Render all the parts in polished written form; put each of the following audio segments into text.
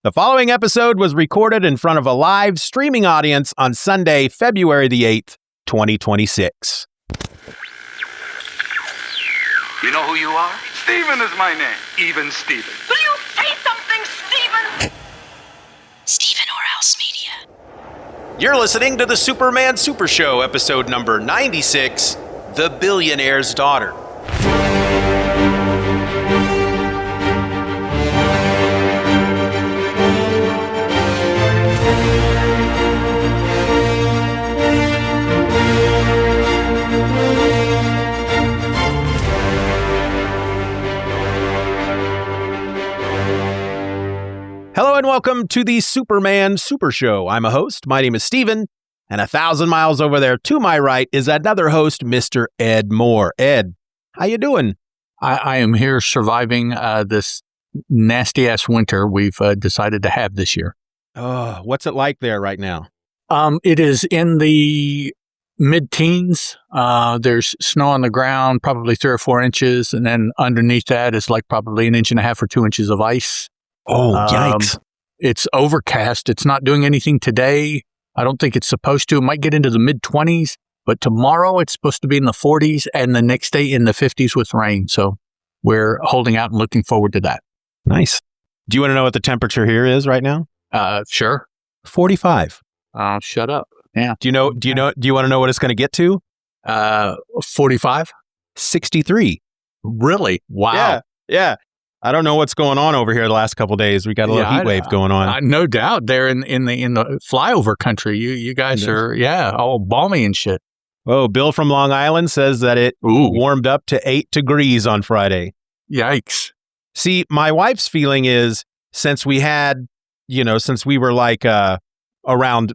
The following episode was recorded in front of a live streaming audience on Sunday, February the 8th, 2026. You know who you are? Steeven is my name. Even Steeven. Will you say something, Steeven? Steeven or Else Media. You're listening to the Superman Super Show, episode number 96, The Billionaire's Daughter. Hello and welcome to the Superman Super Show. I'm a host. My name is Steeven, and 1,000 miles over there to my right is another host, Mr. Ed Moore. Ed, how you doing? I am here surviving this nasty-ass winter we've decided to have this year. Oh, what's it like there right now? It is in the mid-teens. There's snow on the ground, probably 3 or 4 inches, and then underneath that is like probably 1.5 inches or 2 inches of ice. Oh, yikes. It's overcast. It's not doing anything today. I don't think it's supposed to. It might get into the mid-20s, but tomorrow it's supposed to be in the 40s and the next day in the 50s with rain. So we're holding out and looking forward to that. Nice. Do you want to know what the temperature here is right now? Sure. 45. Shut up. Yeah. Do you want to know what it's going to get to? 45? 63. Really? Wow. Yeah. I don't know what's going on over here the last couple of days. We got a little heat wave going on. No doubt. They're in the flyover country. You guys are, all balmy and shit. Oh, Bill from Long Island says that it warmed up to 8 degrees on Friday. Yikes. See, my wife's feeling is since we were like around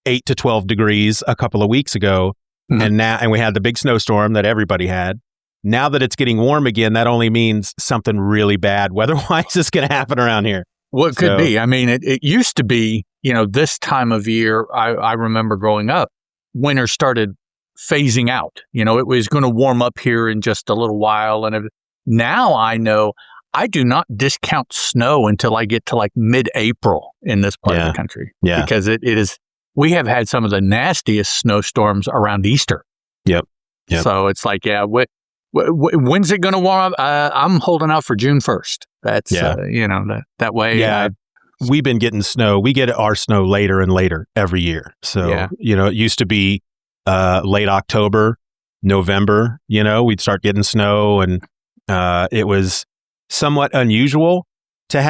8 to 12 degrees a couple of weeks ago, and we had the big snowstorm that everybody had. Now that it's getting warm again, that only means something really bad weather-wise is going to happen around here. Well, it could be. I mean, it used to be, this time of year, I remember growing up, winter started phasing out. It was going to warm up here in just a little while. And now I know I do not discount snow until I get to like mid-April in this part of the country. Yeah. Because we have had some of the nastiest snowstorms around Easter. Yep. So it's like, when's it going to warm up? I'm holding out for June 1st. That's, that way. Yeah. We've been getting snow. We get our snow later and later every year. So, it used to be late October, November, we'd start getting snow, and it was somewhat unusual to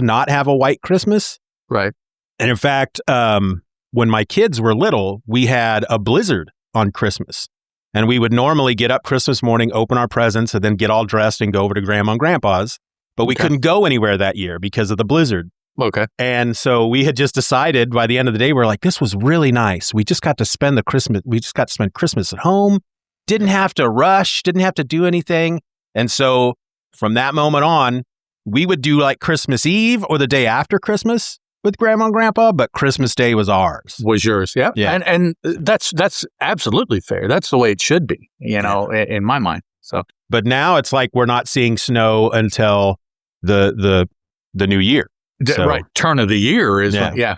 not have a white Christmas. Right. And in fact, when my kids were little, we had a blizzard on Christmas. And we would normally get up Christmas morning, open our presents, and then get all dressed and go over to Grandma and Grandpa's. But we couldn't go anywhere that year because of the blizzard. Okay. And so we had just decided by the end of the day, we're like, this was really nice. We just got to spend Christmas at home. Didn't have to rush, didn't have to do anything. And so from that moment on, we would do like Christmas Eve or the day after Christmas with Grandma and Grandpa, but Christmas Day was ours. Was yours, yeah. And that's absolutely fair. That's the way it should be, in my mind. So, but now it's like we're not seeing snow until the new year. So, right, turn of the year is yeah.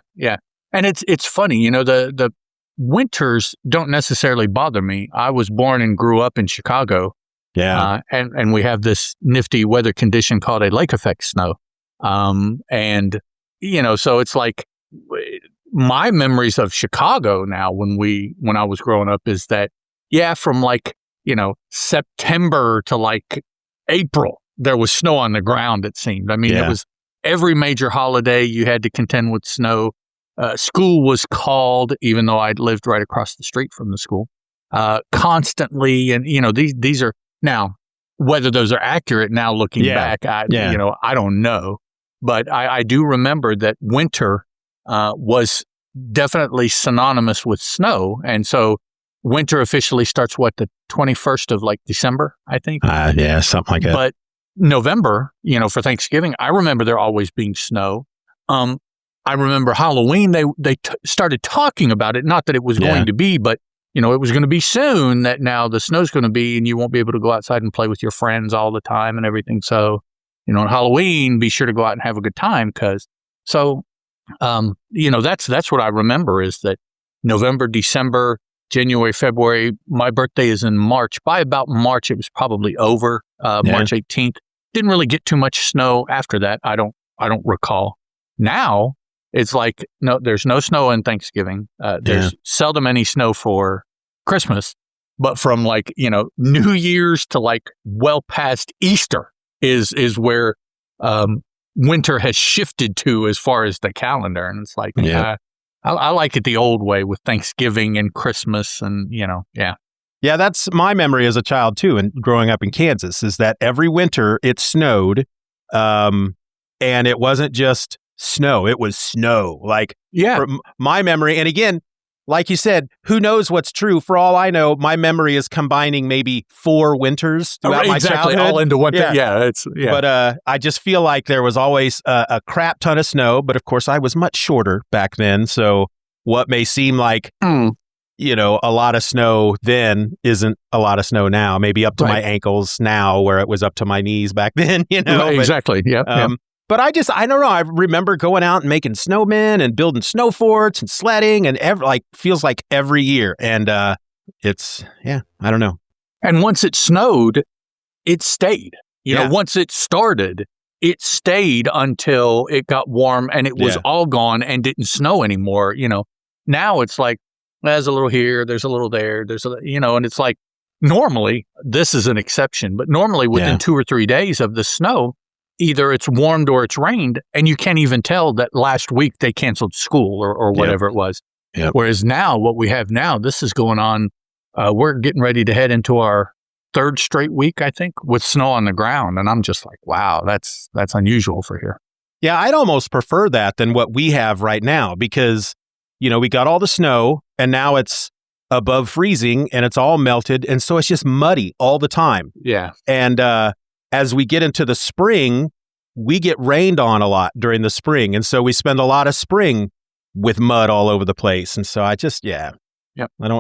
And it's funny, the winters don't necessarily bother me. I was born and grew up in Chicago. Yeah, and we have this nifty weather condition called a lake effect snow, and. So it's like my memories of Chicago now when I was growing up is that, from like, September to like April, there was snow on the ground, it seemed. I mean, it was every major holiday you had to contend with snow. School was called, even though I'd lived right across the street from the school, constantly. And, these are now, whether those are accurate now looking back, I don't know. But I do remember that winter was definitely synonymous with snow. And so winter officially starts, the 21st of like December, I think? Something like that. But November, for Thanksgiving, I remember there always being snow. I remember Halloween, they started talking about it. Not that it was going to be, but, it was going to be soon that now the snow's going to be and you won't be able to go outside and play with your friends all the time and everything. So on Halloween, be sure to go out and have a good time. That's what I remember is that November, December, January, February, my birthday is in March. By about March, it was probably over, March 18th. Didn't really get too much snow after that. I don't recall. Now it's like, no, there's no snow on Thanksgiving. There's seldom any snow for Christmas, but from New Year's to well past Easter is where winter has shifted to as far as the calendar. And it's like, I like it the old way with Thanksgiving and Christmas and, Yeah, that's my memory as a child too. And growing up in Kansas is that every winter it snowed. And it wasn't just snow, it was snow. From my memory. And again, like you said, who knows what's true? For all I know, my memory is combining maybe 4 winters throughout my childhood. All into one thing. But I just feel like there was always a crap ton of snow. But of course, I was much shorter back then. So what may seem like, a lot of snow then isn't a lot of snow now. Maybe up to my ankles now, where it was up to my knees back then. Exactly. Yeah. But I don't know. I remember going out and making snowmen and building snow forts and sledding and feels like every year. And I don't know. And once it snowed, it stayed. Once it started, it stayed until it got warm and it was all gone and didn't snow anymore. Now it's like, there's a little here, there's a little there, and it's like, normally, this is an exception, but normally within 2 or 3 days of the snow, either it's warmed or it's rained, and you can't even tell that last week they canceled school or whatever it was. Yep. Whereas now, what we have now, this is going on. We're getting ready to head into our 3rd straight week, I think, with snow on the ground. And I'm just like, wow, that's unusual for here. Yeah, I'd almost prefer that than what we have right now because, we got all the snow and now it's above freezing and it's all melted. And so it's just muddy all the time. Yeah. And, as we get into the spring, we get rained on a lot during the spring. And so we spend a lot of spring with mud all over the place. And so Yep.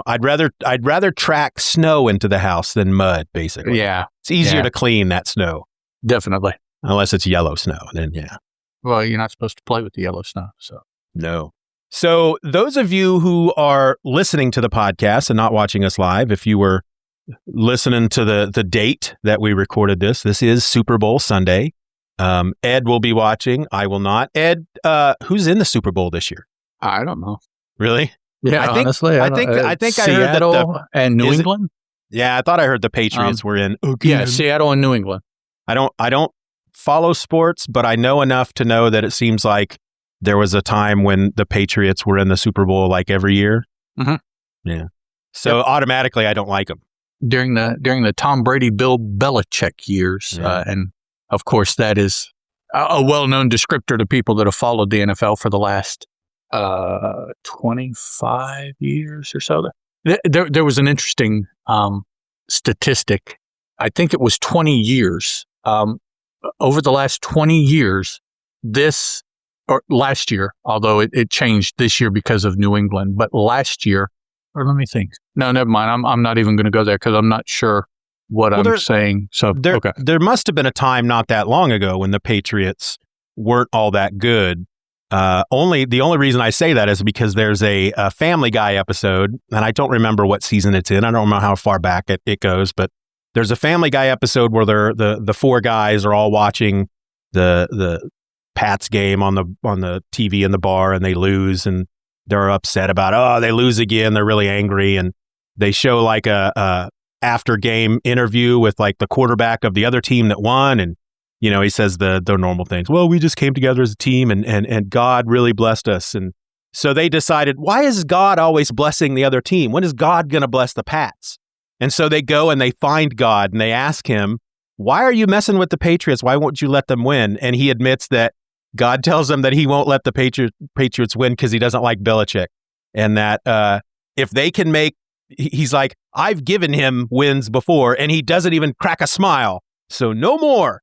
I'd rather track snow into the house than mud, basically. Yeah. It's easier to clean that snow. Definitely. Unless it's yellow snow, then Well, you're not supposed to play with the yellow snow, so. No. So those of you who are listening to the podcast and not watching us live, if you were listening to the date that we recorded this is Super Bowl Sunday. Ed will be watching. I will not. Ed, who's in the Super Bowl this year? I don't know. Really? Yeah, honestly, I think I Seattle heard that and New England. I thought I heard the Patriots were in. Yeah, Seattle and New England. I don't follow sports, but I know enough to know that it seems like there was a time when the Patriots were in the Super Bowl like every year. Mm-hmm. Yeah. So automatically, I don't like them. During the Tom Brady, Bill Belichick years. And of course, that is a well-known descriptor to people that have followed the NFL for the last 25 years or so. There was an interesting statistic. I think it was 20 years. Over the last 20 years, last year, although it changed this year because of New England, but last year, or let me think. No, never mind. I'm not even going to go there because I'm not sure what I'm saying. So there must have been a time not that long ago when the Patriots weren't all that good. The only reason I say that is because there's a Family Guy episode, and I don't remember what season it's in. I don't remember how far back it goes, but there's a Family Guy episode where the 4 guys are all watching the Pats game on the TV in the bar, and they lose, and they're upset about, they lose again. They're really angry. And they show like a after game interview with like the quarterback of the other team that won. And, he says the normal things. Well, we just came together as a team and God really blessed us. And so they decided, why is God always blessing the other team? When is God going to bless the Pats? And so they go and they find God and they ask him, why are you messing with the Patriots? Why won't you let them win? And he admits that God tells him that he won't let the Patriots win because he doesn't like Belichick. And that if they can he's like, I've given him wins before and he doesn't even crack a smile. So no more.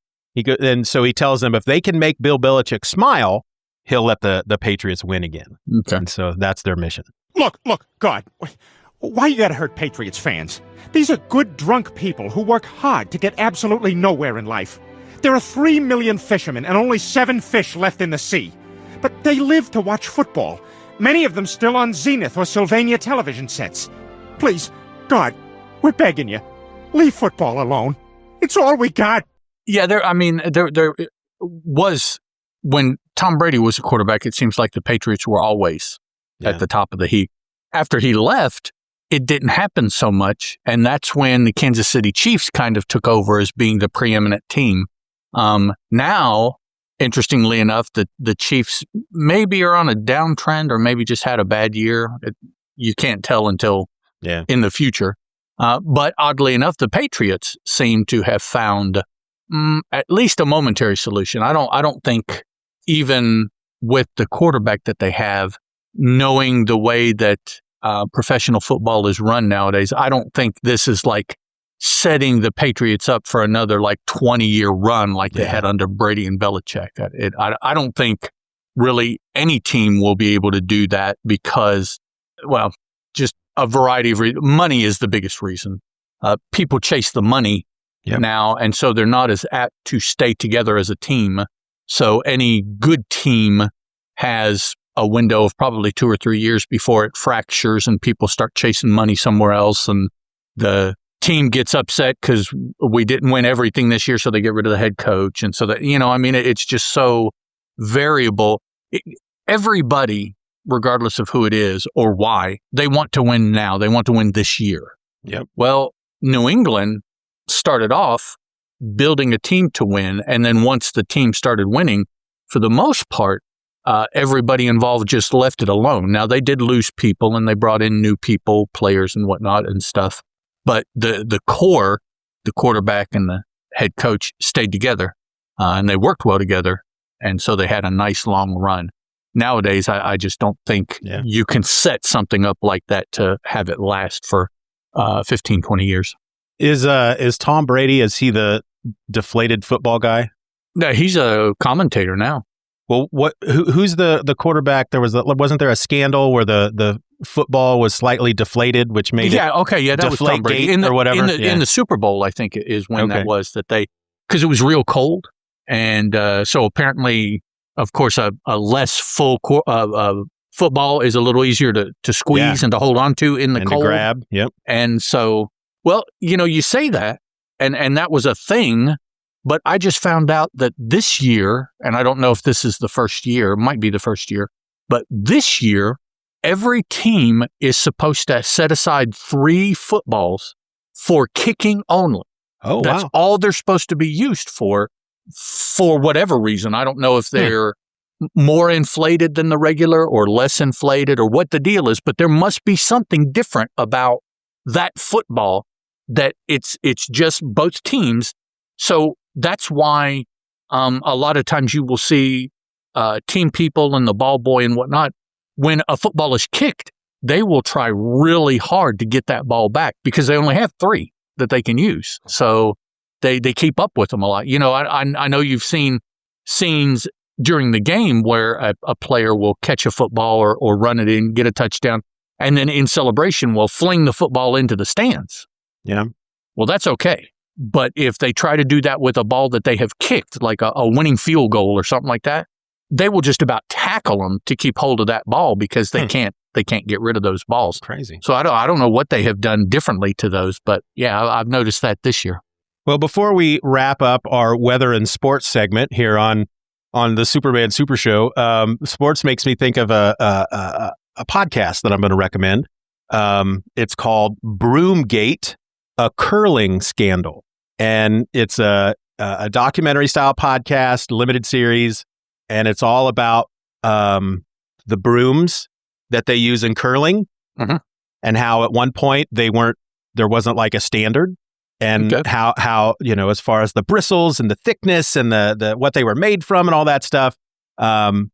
And so he tells them if they can make Bill Belichick smile, he'll let the Patriots win again. Okay. And so that's their mission. Look, God, why you gotta hurt Patriots fans? These are good, drunk people who work hard to get absolutely nowhere in life. There are 3 million fishermen and only 7 fish left in the sea. But they live to watch football. Many of them still on Zenith or Sylvania television sets. Please, God, we're begging you. Leave football alone. It's all we got. Yeah, there was, when Tom Brady was a quarterback, it seems like the Patriots were always at the top of the heap. After he left, it didn't happen so much, and that's when the Kansas City Chiefs kind of took over as being the preeminent team. Now, interestingly enough, the Chiefs maybe are on a downtrend or maybe just had a bad year. You can't tell until in the future. But oddly enough, the Patriots seem to have found at least a momentary solution. I don't think, even with the quarterback that they have, knowing the way that professional football is run nowadays, I don't think this is like setting the Patriots up for another 20-year run like they had under Brady and Belichick. I don't think really any team will be able to do that because, well, just a variety of reasons. Money is the biggest reason. People chase the money now, and so they're not as apt to stay together as a team. So any good team has a window of probably 2 or 3 years before it fractures and people start chasing money somewhere else, and the team gets upset because we didn't win everything this year, so they get rid of the head coach. And so that, it's just so variable. Everybody, regardless of who it is or why, they want to win now. They want to win this year. Yep. Well, New England started off building a team to win, and then once the team started winning, for the most part, everybody involved just left it alone. Now, they did lose people, and they brought in new people, players and whatnot and stuff. But the core, the quarterback and the head coach, stayed together, and they worked well together, and so they had a nice long run. Nowadays, I just don't think you can set something up like that to have it last for 15, 20 years. Is Tom Brady, is he the deflated football guy? No, he's a commentator now. Well, who's the quarterback? Wasn't there a scandal where the football was slightly deflated, which made that was Tom Brady or whatever in the Super Bowl. I think is when that was because it was real cold, and so apparently, of course, a less full football is a little easier to squeeze and to hold on to in the cold. To grab. Yep. And so, well, you say that, and that was a thing. But I just found out that this year, and I don't know if this is the first year, it might be the first year, but this year, every team is supposed to set aside 3 footballs for kicking only. Oh, That's all they're supposed to be used for whatever reason. I don't know if they're more inflated than the regular or less inflated or what the deal is, but there must be something different about that football that it's just both teams. So that's why a lot of times you will see team people and the ball boy and whatnot, when a football is kicked, they will try really hard to get that ball back because they only have 3 that they can use. So they keep up with them a lot. I know you've seen scenes during the game where a player will catch a football or run it in, get a touchdown, and then in celebration will fling the football into the stands. Yeah. Well, that's okay. But if they try to do that with a ball that they have kicked, like a winning field goal or something like that, they will just about tackle them to keep hold of that ball because they can't get rid of those balls. Crazy. So I don't know what they have done differently to those, but yeah, I've noticed that this year. Well, before we wrap up our weather and sports segment here on the Superman Super Show, sports makes me think of a podcast that I'm going to recommend. It's called Broomgate, a curling scandal. And it's a documentary style podcast, limited series, and it's all about the brooms that they use in curling, and how at one point there wasn't like a standard, and how as far as the bristles and the thickness and the what they were made from and all that stuff, and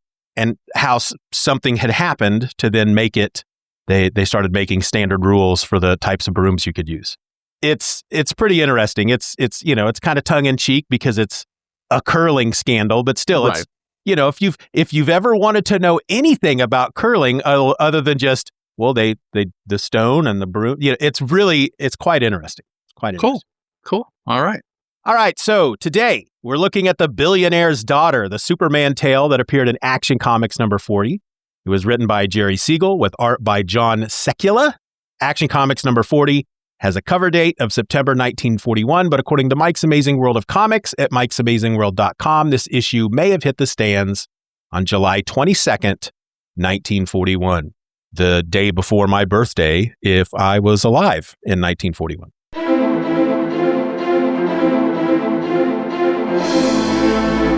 how something had happened to then make it. They started making standard rules for the types of brooms you could use. It's pretty interesting. It's kind of tongue in cheek because it's a curling scandal, but still, it's if you've ever wanted to know anything about curling other than just the stone and the broom, it's quite interesting. It's quite interesting. Cool. All right. All right, so today we're looking at The Billionaire's Daughter, the Superman tale that appeared in Action Comics number 40. It was written by Jerry Siegel with art by John Sikela. Action Comics number 40 has a cover date of September 1941, but according to Mike's Amazing World of Comics at mikesamazingworld.com, this issue may have hit the stands on July 22nd, 1941, the day before my birthday, if I was alive in 1941.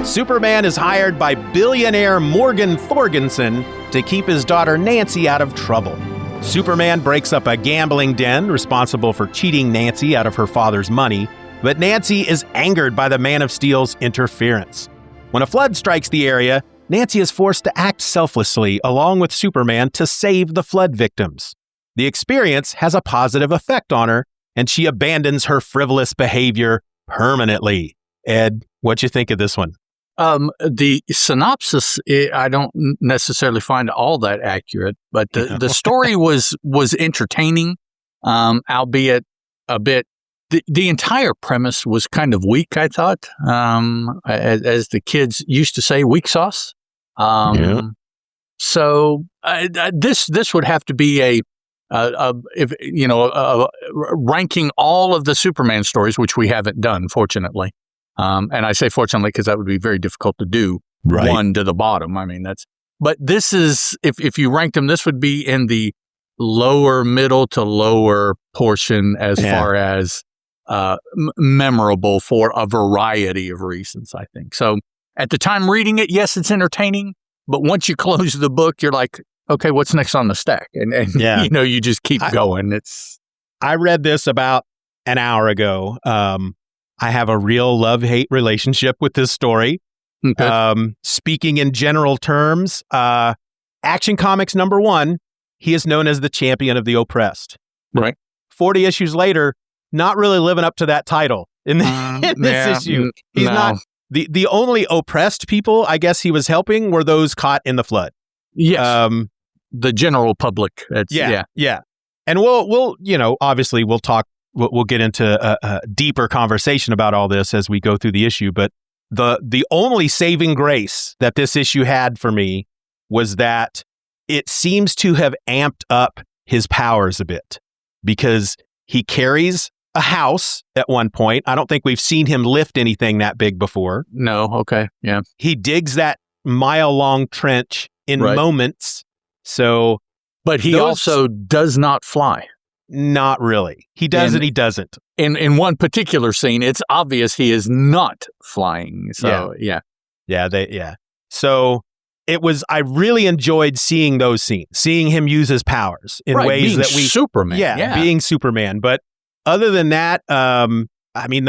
Superman is hired by billionaire Morgan Thorgenson to keep his daughter Nancy out of trouble. Superman breaks up a gambling den responsible for cheating Nancy out of her father's money, but Nancy is angered by the Man of Steel's interference. When a flood strikes the area, Nancy is forced to act selflessly along with Superman to save the flood victims. The experience has a positive effect on her, and she abandons her frivolous behavior permanently. Ed, what'd you think of this one? The synopsis, I don't necessarily find all that accurate, but the story was entertaining, albeit a bit. The entire premise was kind of weak, I thought, as the kids used to say, weak sauce. So this would have to be ranking all of the Superman stories, which we haven't done, fortunately. And I say fortunately because that would be very difficult to do, one to the bottom. I mean, but this is, if you ranked them, this would be in the lower middle to lower portion as far as memorable for a variety of reasons, I think. So at the time reading it, yes, it's entertaining. But once you close the book, you're like, okay, what's next on the stack? And you just keep going. I read this about an hour ago. I have a real love-hate relationship with this story. Okay. Speaking in general terms, Action Comics number 1, he is known as the champion of the oppressed. Right. 40 issues later, not really living up to that title in this issue. He's not. The only oppressed people, I guess, he was helping were those caught in the flood. Yes. The general public. Yeah. And we'll obviously we'll talk. We'll get into a deeper conversation about all this as we go through the issue. But the only saving grace that this issue had for me was that it seems to have amped up his powers a bit, because he carries a house at one point. I don't think we've seen him lift anything that big before. No. Okay. Yeah. He digs that mile-long trench in moments. So, but he also does not fly. Not really. He does and he doesn't. In one particular scene, it's obvious he is not flying. So, yeah. So it was, I really enjoyed seeing those scenes, seeing him use his powers in ways being that Superman. Yeah, being Superman. But other than that, I mean,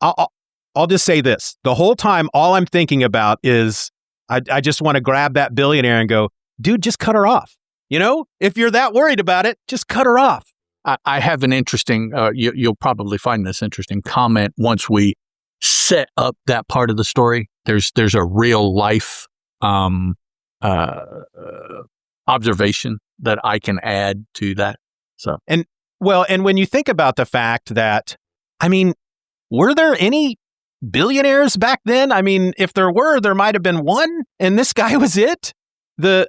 I'll just say this. The whole time, all I'm thinking about is I just want to grab that billionaire and go, dude, just cut her off. If you're that worried about it, just cut her off. I have an interesting, you'll probably find this interesting comment once we set up that part of the story. There's a real life observation that I can add to that. So and when you think about the fact that, I mean, were there any billionaires back then? I mean, if there were, there might have been one, and this guy was it. The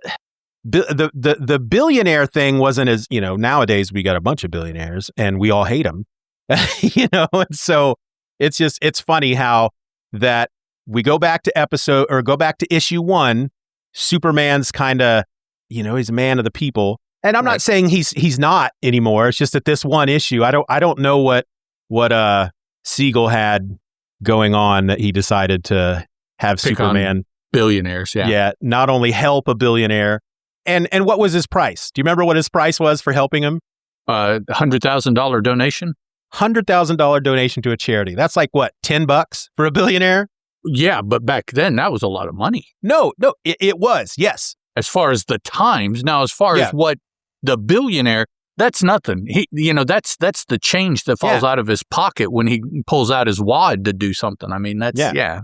billionaire thing wasn't as, nowadays we got a bunch of billionaires and we all hate them, and so it's funny how that we go back to issue 1, Superman's kind of, he's a man of the people. And I'm not saying he's not anymore. It's just that this one issue, I don't know what Siegel had going on that he decided to have Superman billionaires. Yeah. Not only help a billionaire. And what was his price? Do you remember what his price was for helping him? $100,000 donation. $100,000 donation to a charity. That's like what, $10 for a billionaire? Yeah, but back then that was a lot of money. No, it was. Yes. As far as the times, now as far as what the billionaire, that's nothing. That's the change that falls out of his pocket when he pulls out his wad to do something. I mean, that's I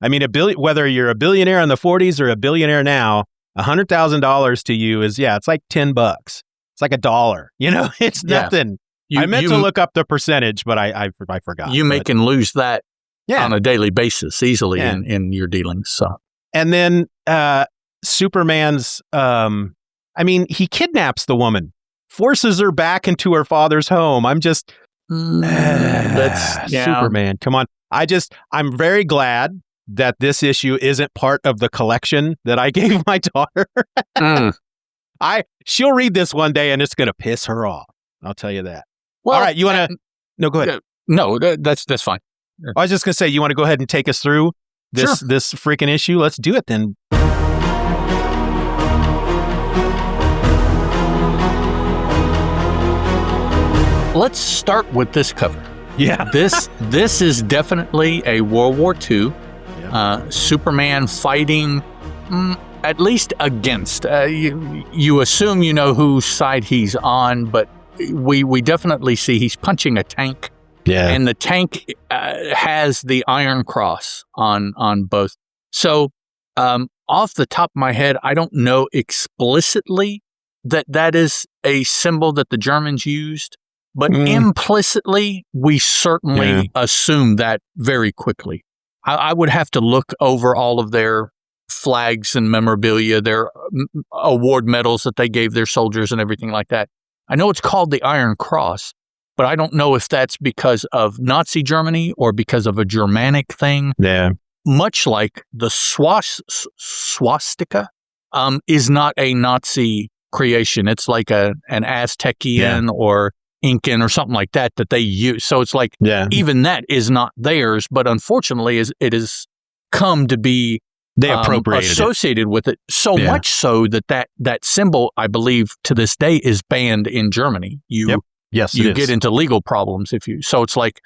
mean, whether you're a billionaire in the 40s or a billionaire now, $100,000 to you is, it's like $10. It's like $1. It's nothing. I meant to look up the percentage, but I forgot. You make and lose that on a daily basis easily in your dealings. So, and then Superman's, he kidnaps the woman, forces her back into her father's home. I'm just, that's Superman. Come on. I'm very glad that this issue isn't part of the collection that I gave my daughter. She'll read this one day and it's going to piss her off. I'll tell you that. Well, all right. You want to, no, go ahead. No, that's fine. I was just going to say, you want to go ahead and take us through this freaking issue? Let's do it then. Let's start with this cover. Yeah. This is definitely a World War II Superman fighting at least against. You assume you know whose side he's on, but we definitely see he's punching a tank. Yeah. And the tank has the Iron Cross on both. So off the top of my head, I don't know explicitly that is a symbol that the Germans used. But implicitly, we certainly assume that very quickly. I would have to look over all of their flags and memorabilia, their award medals that they gave their soldiers and everything like that. I know it's called the Iron Cross, but I don't know if that's because of Nazi Germany or because of a Germanic thing. Yeah. Much like the swastika is not a Nazi creation. It's like an Aztecian or Incan or something like that they use. So it's like even that is not theirs, but unfortunately it has come to be associated with it so much so that symbol, I believe, to this day is banned in Germany. You get into legal problems if you. So it's like,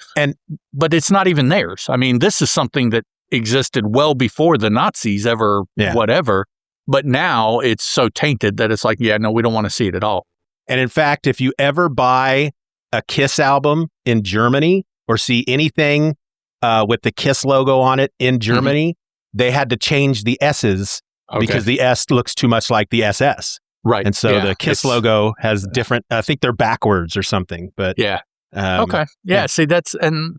but it's not even theirs. I mean, this is something that existed well before the Nazis ever whatever, but now it's so tainted that it's like, we don't want to see it at all. And in fact, if you ever buy a Kiss album in Germany or see anything with the Kiss logo on it in Germany, they had to change the S's because the S looks too much like the SS. Right. And so the Kiss logo has different, I think they're backwards or something. But see, that's, and,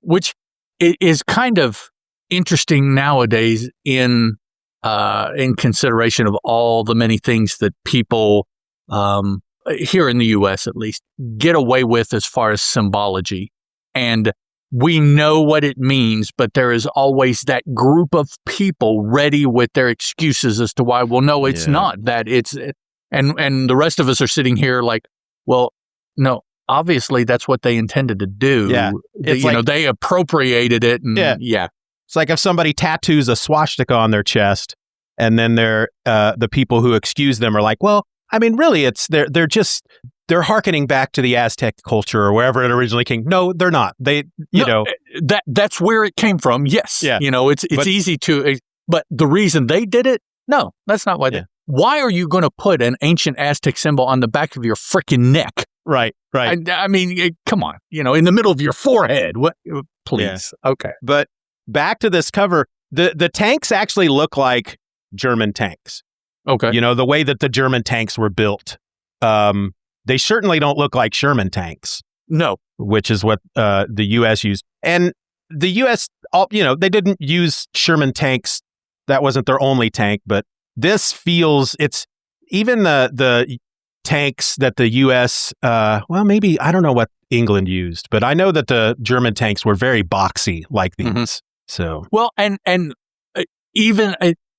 which is kind of interesting nowadays in consideration of all the many things that people here in the U.S. at least, get away with as far as symbology. And we know what it means, but there is always that group of people ready with their excuses as to why, well, no, it's not that. And the rest of us are sitting here like, well, no, obviously that's what they intended to do. Yeah. They appropriated it. And It's like if somebody tattoos a swastika on their chest and then the people who excuse them are like, well, I mean, really, they're hearkening back to the Aztec culture or wherever it originally came. No, they're not. That's where it came from. Yes. Yeah. It's easy to, but the reason they did it, no, that's not why. Why are you going to put an ancient Aztec symbol on the back of your freaking neck? Right. I mean, come on, in the middle of your forehead. What? Please. Yeah. Okay. But back to this cover, the tanks actually look like German tanks. Okay. The way that the German tanks were built, they certainly don't look like Sherman tanks. No. Which is what the U.S. used. And the U.S., they didn't use Sherman tanks. That wasn't their only tank. But this feels, it's even the tanks that the U.S., maybe, I don't know what England used. But I know that the German tanks were very boxy like these. Mm-hmm. So. Well, and even...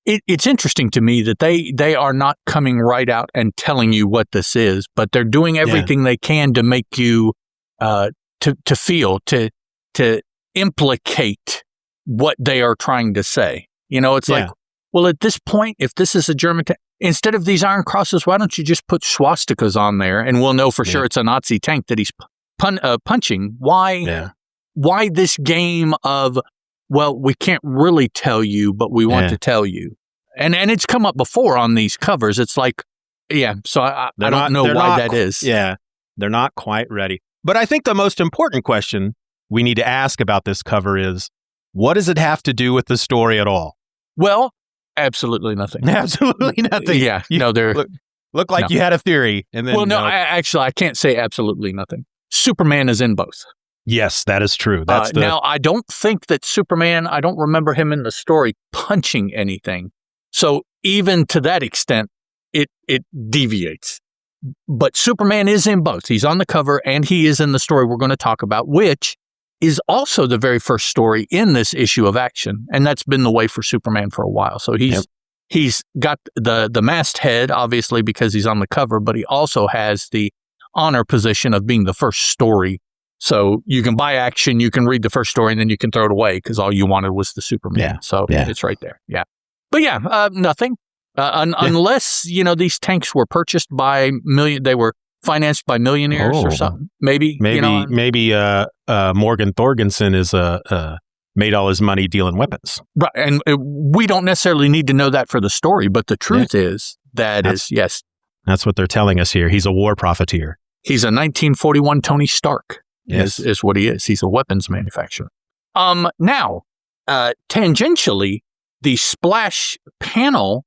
It's interesting to me that they are not coming right out and telling you what this is, but they're doing everything they can to make you to feel, to implicate what they are trying to say. It's like, well, at this point, if this is a German tank, instead of these iron crosses, why don't you just put swastikas on there and we'll know for sure it's a Nazi tank that he's punching? Why this game of, well, we can't really tell you, but we want to tell you. And it's come up before on these covers. It's like, so I don't know why that is. Yeah, they're not quite ready. But I think the most important question we need to ask about this cover is, what does it have to do with the story at all? Well, absolutely nothing. Absolutely nothing. Yeah. There look like you had a theory. And then, I can't say absolutely nothing. Superman is in both. Yes, that is true. That's Now, I don't think that Superman, I don't remember him in the story punching anything. So even to that extent, it deviates. But Superman is in both. He's on the cover and he is in the story we're going to talk about, which is also the very first story in this issue of Action. And that's been the way for Superman for a while. So he's got the masthead, obviously, because he's on the cover, but he also has the honor position of being the first story. So you can buy Action, you can read the first story, and then you can throw it away because all you wanted was the Superman. Yeah. So it's right there. Yeah. But nothing. Unless, these tanks were purchased by they were financed by millionaires or something. Maybe Morgan Thorgenson is made all his money dealing weapons. Right. And we don't necessarily need to know that for the story, but the truth is yes. That's what they're telling us here. He's a war profiteer. He's a 1941 Tony Stark. Yes. Is what he is. He's a weapons manufacturer. Now, tangentially, the splash panel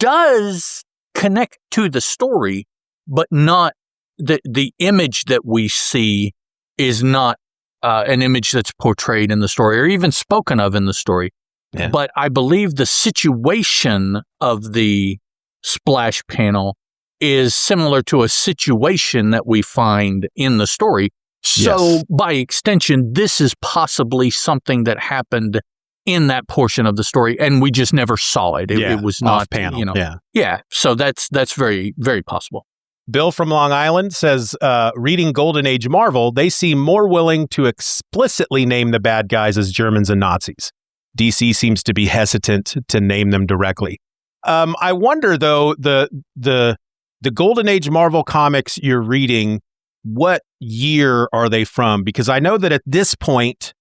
does connect to the story, but not the image that we see is not an image that's portrayed in the story or even spoken of in the story. Yeah. But I believe the situation of the splash panel is similar to a situation that we find in the story. So by extension, this is possibly something that happened in that portion of the story, and we just never saw it. It was not off panel. Yeah. So that's very, very possible. Bill from Long Island says, reading Golden Age Marvel, they seem more willing to explicitly name the bad guys as Germans and Nazis. DC seems to be hesitant to name them directly. I wonder, though, the Golden Age Marvel comics you're reading, what year are they from? Because I know that at this point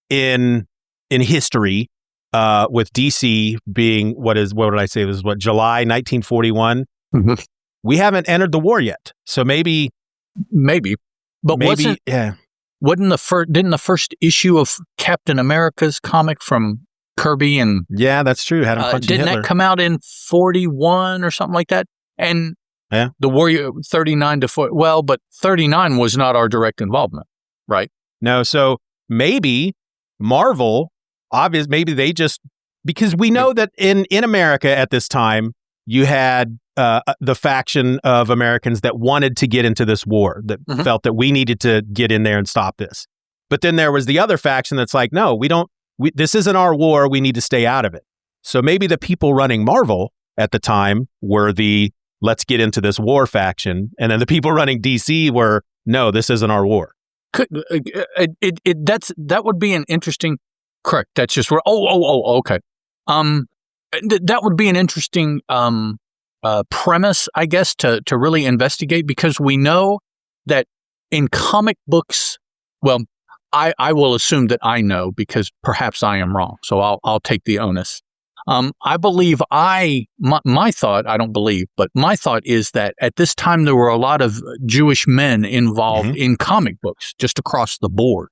in history, with DC being what did I say? This is July 1941. Mm-hmm. We haven't entered the war yet, so maybe, but didn't the first issue of Captain America's comic from Kirby and that's true, had him punching didn't Hitler. That come out in 41 or something like that? And the Warrior 39 to 40. Well, but 39 was not our direct involvement, right? No, so maybe Marvel, maybe they just, because we know that in America at this time, you had the faction of Americans that wanted to get into this war, that felt that we needed to get in there and stop this. But then there was the other faction that's like, no, this isn't our war. We need to stay out of it. So maybe the people running Marvel at the time were the let's get into this war faction. And then the people running DC were, no, this isn't our war. That would be an interesting, correct. That's just where, okay. That would be an interesting premise, I guess, to really investigate, because we know that in comic books, well, I will assume that I know because perhaps I am wrong. So I'll take the onus. I believe my thought, I don't believe, but my thought is that at this time there were a lot of Jewish men involved in comic books just across the board.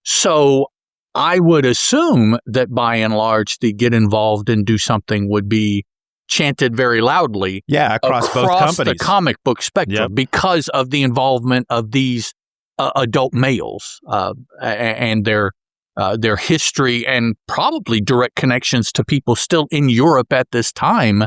So I would assume that by and large, the get involved and do something would be chanted very loudly across both companies, the comic book spectrum, because of the involvement of these adult males and their history and probably direct connections to people still in Europe at this time,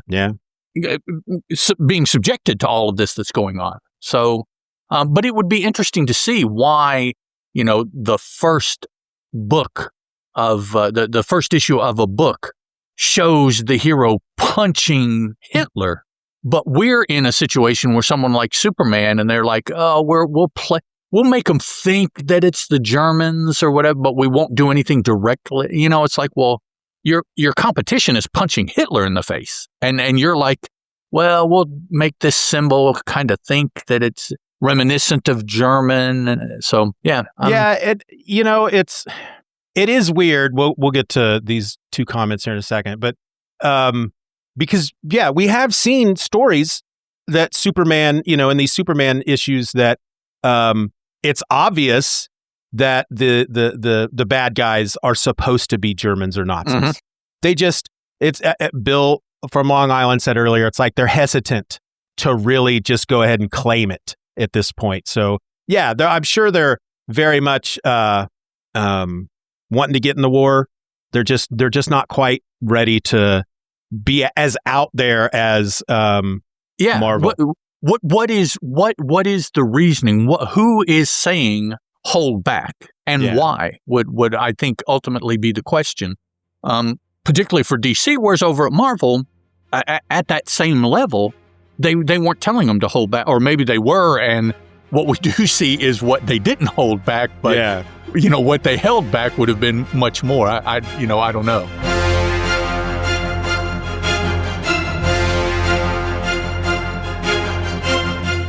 being subjected to all of this that's going on. So, but it would be interesting to see why, the first book of the first issue of a book shows the hero punching Hitler, but we're in a situation where someone like Superman and they're like, oh, we'll make them think that it's the Germans or whatever, but we won't do anything directly. It's like, well, your competition is punching Hitler in the face, and you're like, well, we'll make this symbol kind of think that it's reminiscent of German. And so, it is weird. We'll get to these two comments here in a second, but because we have seen stories that Superman, in these Superman issues that it's obvious that the bad guys are supposed to be Germans or Nazis. It's Bill from Long Island said earlier, it's like they're hesitant to really just go ahead and claim it at this point. So yeah, I'm sure they're very much wanting to get in the war. They're just not quite ready to be as out there as Marvel. What is the reasoning? Who is saying hold back and why would I think ultimately be the question, particularly for DC, whereas over at Marvel, at that same level, they weren't telling them to hold back, or maybe they were, and what we do see is what they didn't hold back, but what they held back would have been much more. I don't know.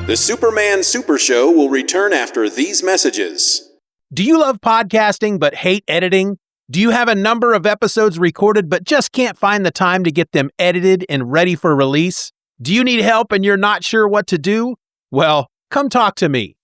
The Superman Super Show will return after these messages. Do you love podcasting but hate editing? Do you have a number of episodes recorded but just can't find the time to get them edited and ready for release? Do you need help and you're not sure what to do? Well, come talk to me.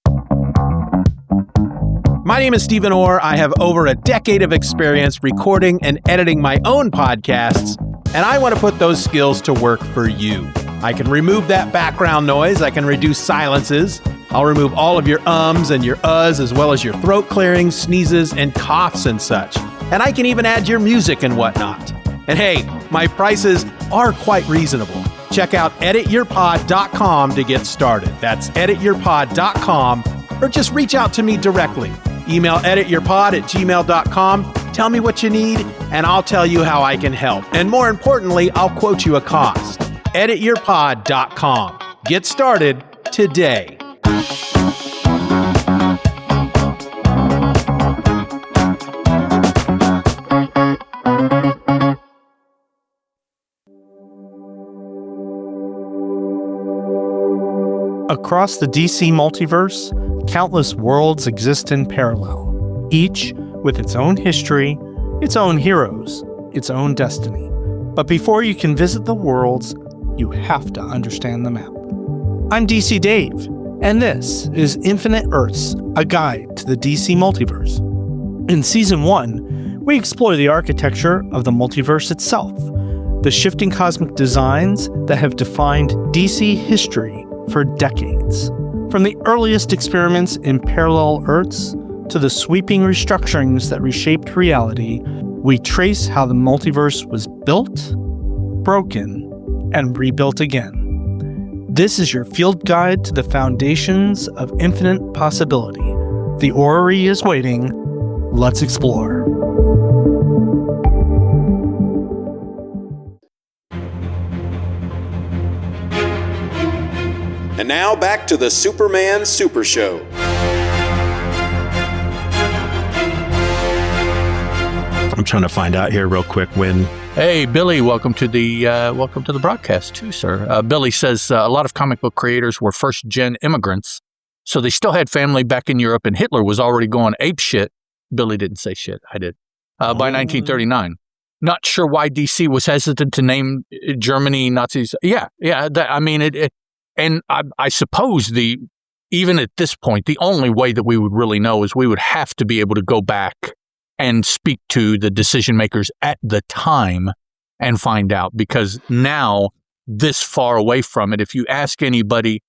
My name is Steven Orr. I have over a decade of experience recording and editing my own podcasts, and I want to put those skills to work for you. I can remove that background noise. I can reduce silences. I'll remove all of your ums and your uhs, as well as your throat clearings, sneezes, and coughs and such. And I can even add your music and whatnot. And hey, my prices are quite reasonable. Check out edityourpod.com to get started. That's edityourpod.com, or just reach out to me directly. Email edityourpod@gmail.com. Tell me what you need, and I'll tell you how I can help. And more importantly, I'll quote you a cost. edityourpod.com. Get started today. Across the DC multiverse, countless worlds exist in parallel, each with its own history, its own heroes, its own destiny. But before you can visit the worlds, you have to understand the map. I'm DC Dave, and this is Infinite Earths, a guide to the DC multiverse. In Season 1, we explore the architecture of the multiverse itself, the shifting cosmic designs that have defined DC history for decades. From the earliest experiments in parallel Earths to the sweeping restructurings that reshaped reality, we trace how the multiverse was built, broken, and rebuilt again. This is your field guide to the foundations of infinite possibility. The orrery is waiting. Let's explore. And now back to the Superman Super Show. I'm trying to find out here real quick when. Hey, Billy, welcome to the broadcast too, sir. Billy says a lot of comic book creators were first-gen immigrants, so they still had family back in Europe, and Hitler was already going ape shit. Billy didn't say shit. I did. By 1939. Not sure why DC was hesitant to name Germany Nazis. And I suppose even at this point, the only way that we would really know is we would have to be able to go back and speak to the decision makers at the time and find out, because now, this far away from it, if you ask anybody,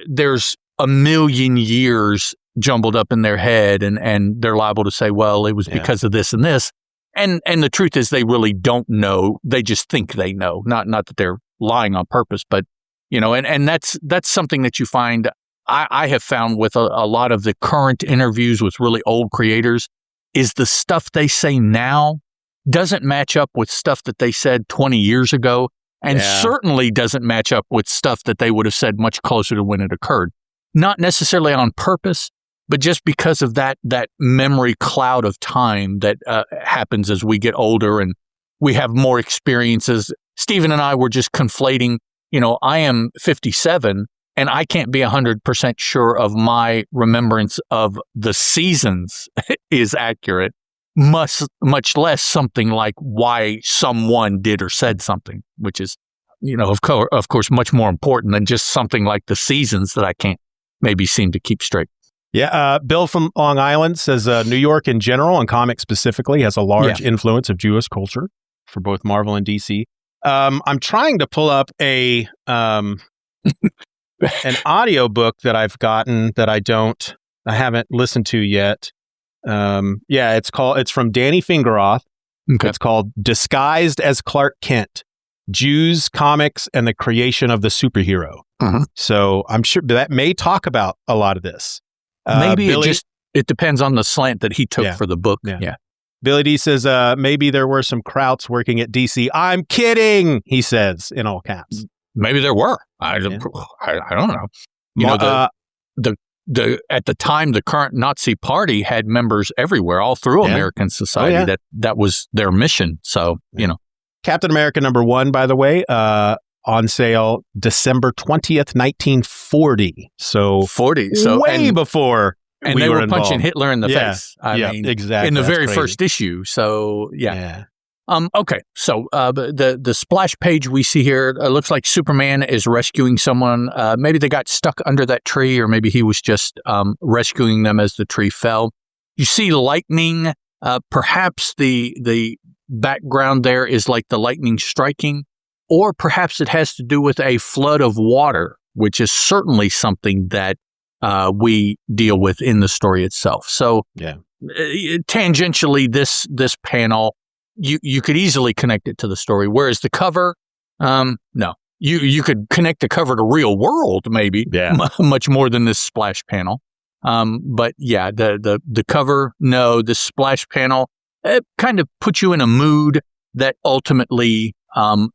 there's a million years jumbled up in their head, and they're liable to say, well, it was because of this and this. And the truth is they really don't know. They just think they know. Not that they're lying on purpose, but and that's something that you find, I have found with a lot of the current interviews with really old creators, is the stuff they say now doesn't match up with stuff that they said 20 years ago, and certainly doesn't match up with stuff that they would have said much closer to when it occurred. Not necessarily on purpose, but just because of that memory cloud of time that happens as we get older and we have more experiences. Stephen and I were just conflating. I am 57, and I can't be 100% sure of my remembrance of the seasons is accurate, much less something like why someone did or said something, which is, of course, much more important than just something like the seasons that I can't maybe seem to keep straight. Yeah, Bill from Long Island says New York in general, and comics specifically, has a large influence of Jewish culture for both Marvel and DC. I'm trying to pull up a an audiobook that I've gotten that I haven't listened to yet. It's from Danny Fingeroth. Okay. It's called Disguised as Clark Kent, Jews, Comics, and the Creation of the Superhero. Mhm. So I'm sure that may talk about a lot of this. Maybe Billy, it depends on the slant that he took for the book. Yeah. Billy D says, maybe there were some Krauts working at DC. I'm kidding, he says in all caps. Maybe there were. I don't know. You know, the at the time, the current Nazi Party had members everywhere, all through American society. That was their mission. So, you know. Captain America #1, by the way, on sale December 20th, 1940. So 40. Before. And we they were involved. punching Hitler in the face. I mean, exactly. In the That's very crazy. first issue. So, yeah. Okay. So the splash page we see here looks like Superman is rescuing someone. Maybe they got stuck under that tree, or maybe he was just rescuing them as the tree fell. You see lightning. Perhaps the background there is like the lightning striking, or perhaps it has to do with a flood of water, which is certainly something that we deal with in the story itself. So tangentially, this panel, you could easily connect it to the story, whereas the cover, no. You could connect the cover to real world, maybe, much more than this splash panel. But yeah, the cover, no. The splash panel, it kind of puts you in a mood that ultimately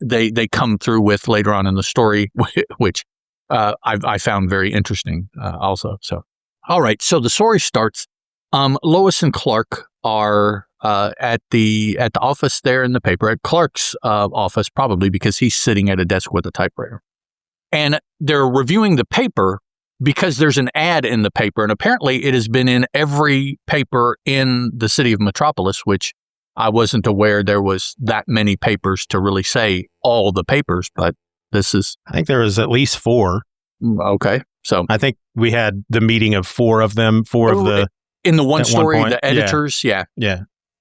they come through with later on in the story, which I found very interesting also. So, all right. So the story starts. Lois and Clark are at the office there in the paper, at Clark's office, probably because he's sitting at a desk with a typewriter. And they're reviewing the paper because there's an ad in the paper. And apparently it has been in every paper in the city of Metropolis, which I wasn't aware there was that many papers to really say all the papers, but this is... I think there was at least 4. Okay. So I think we had the meeting of 4 of them, in the one story, point. the editors, Yeah.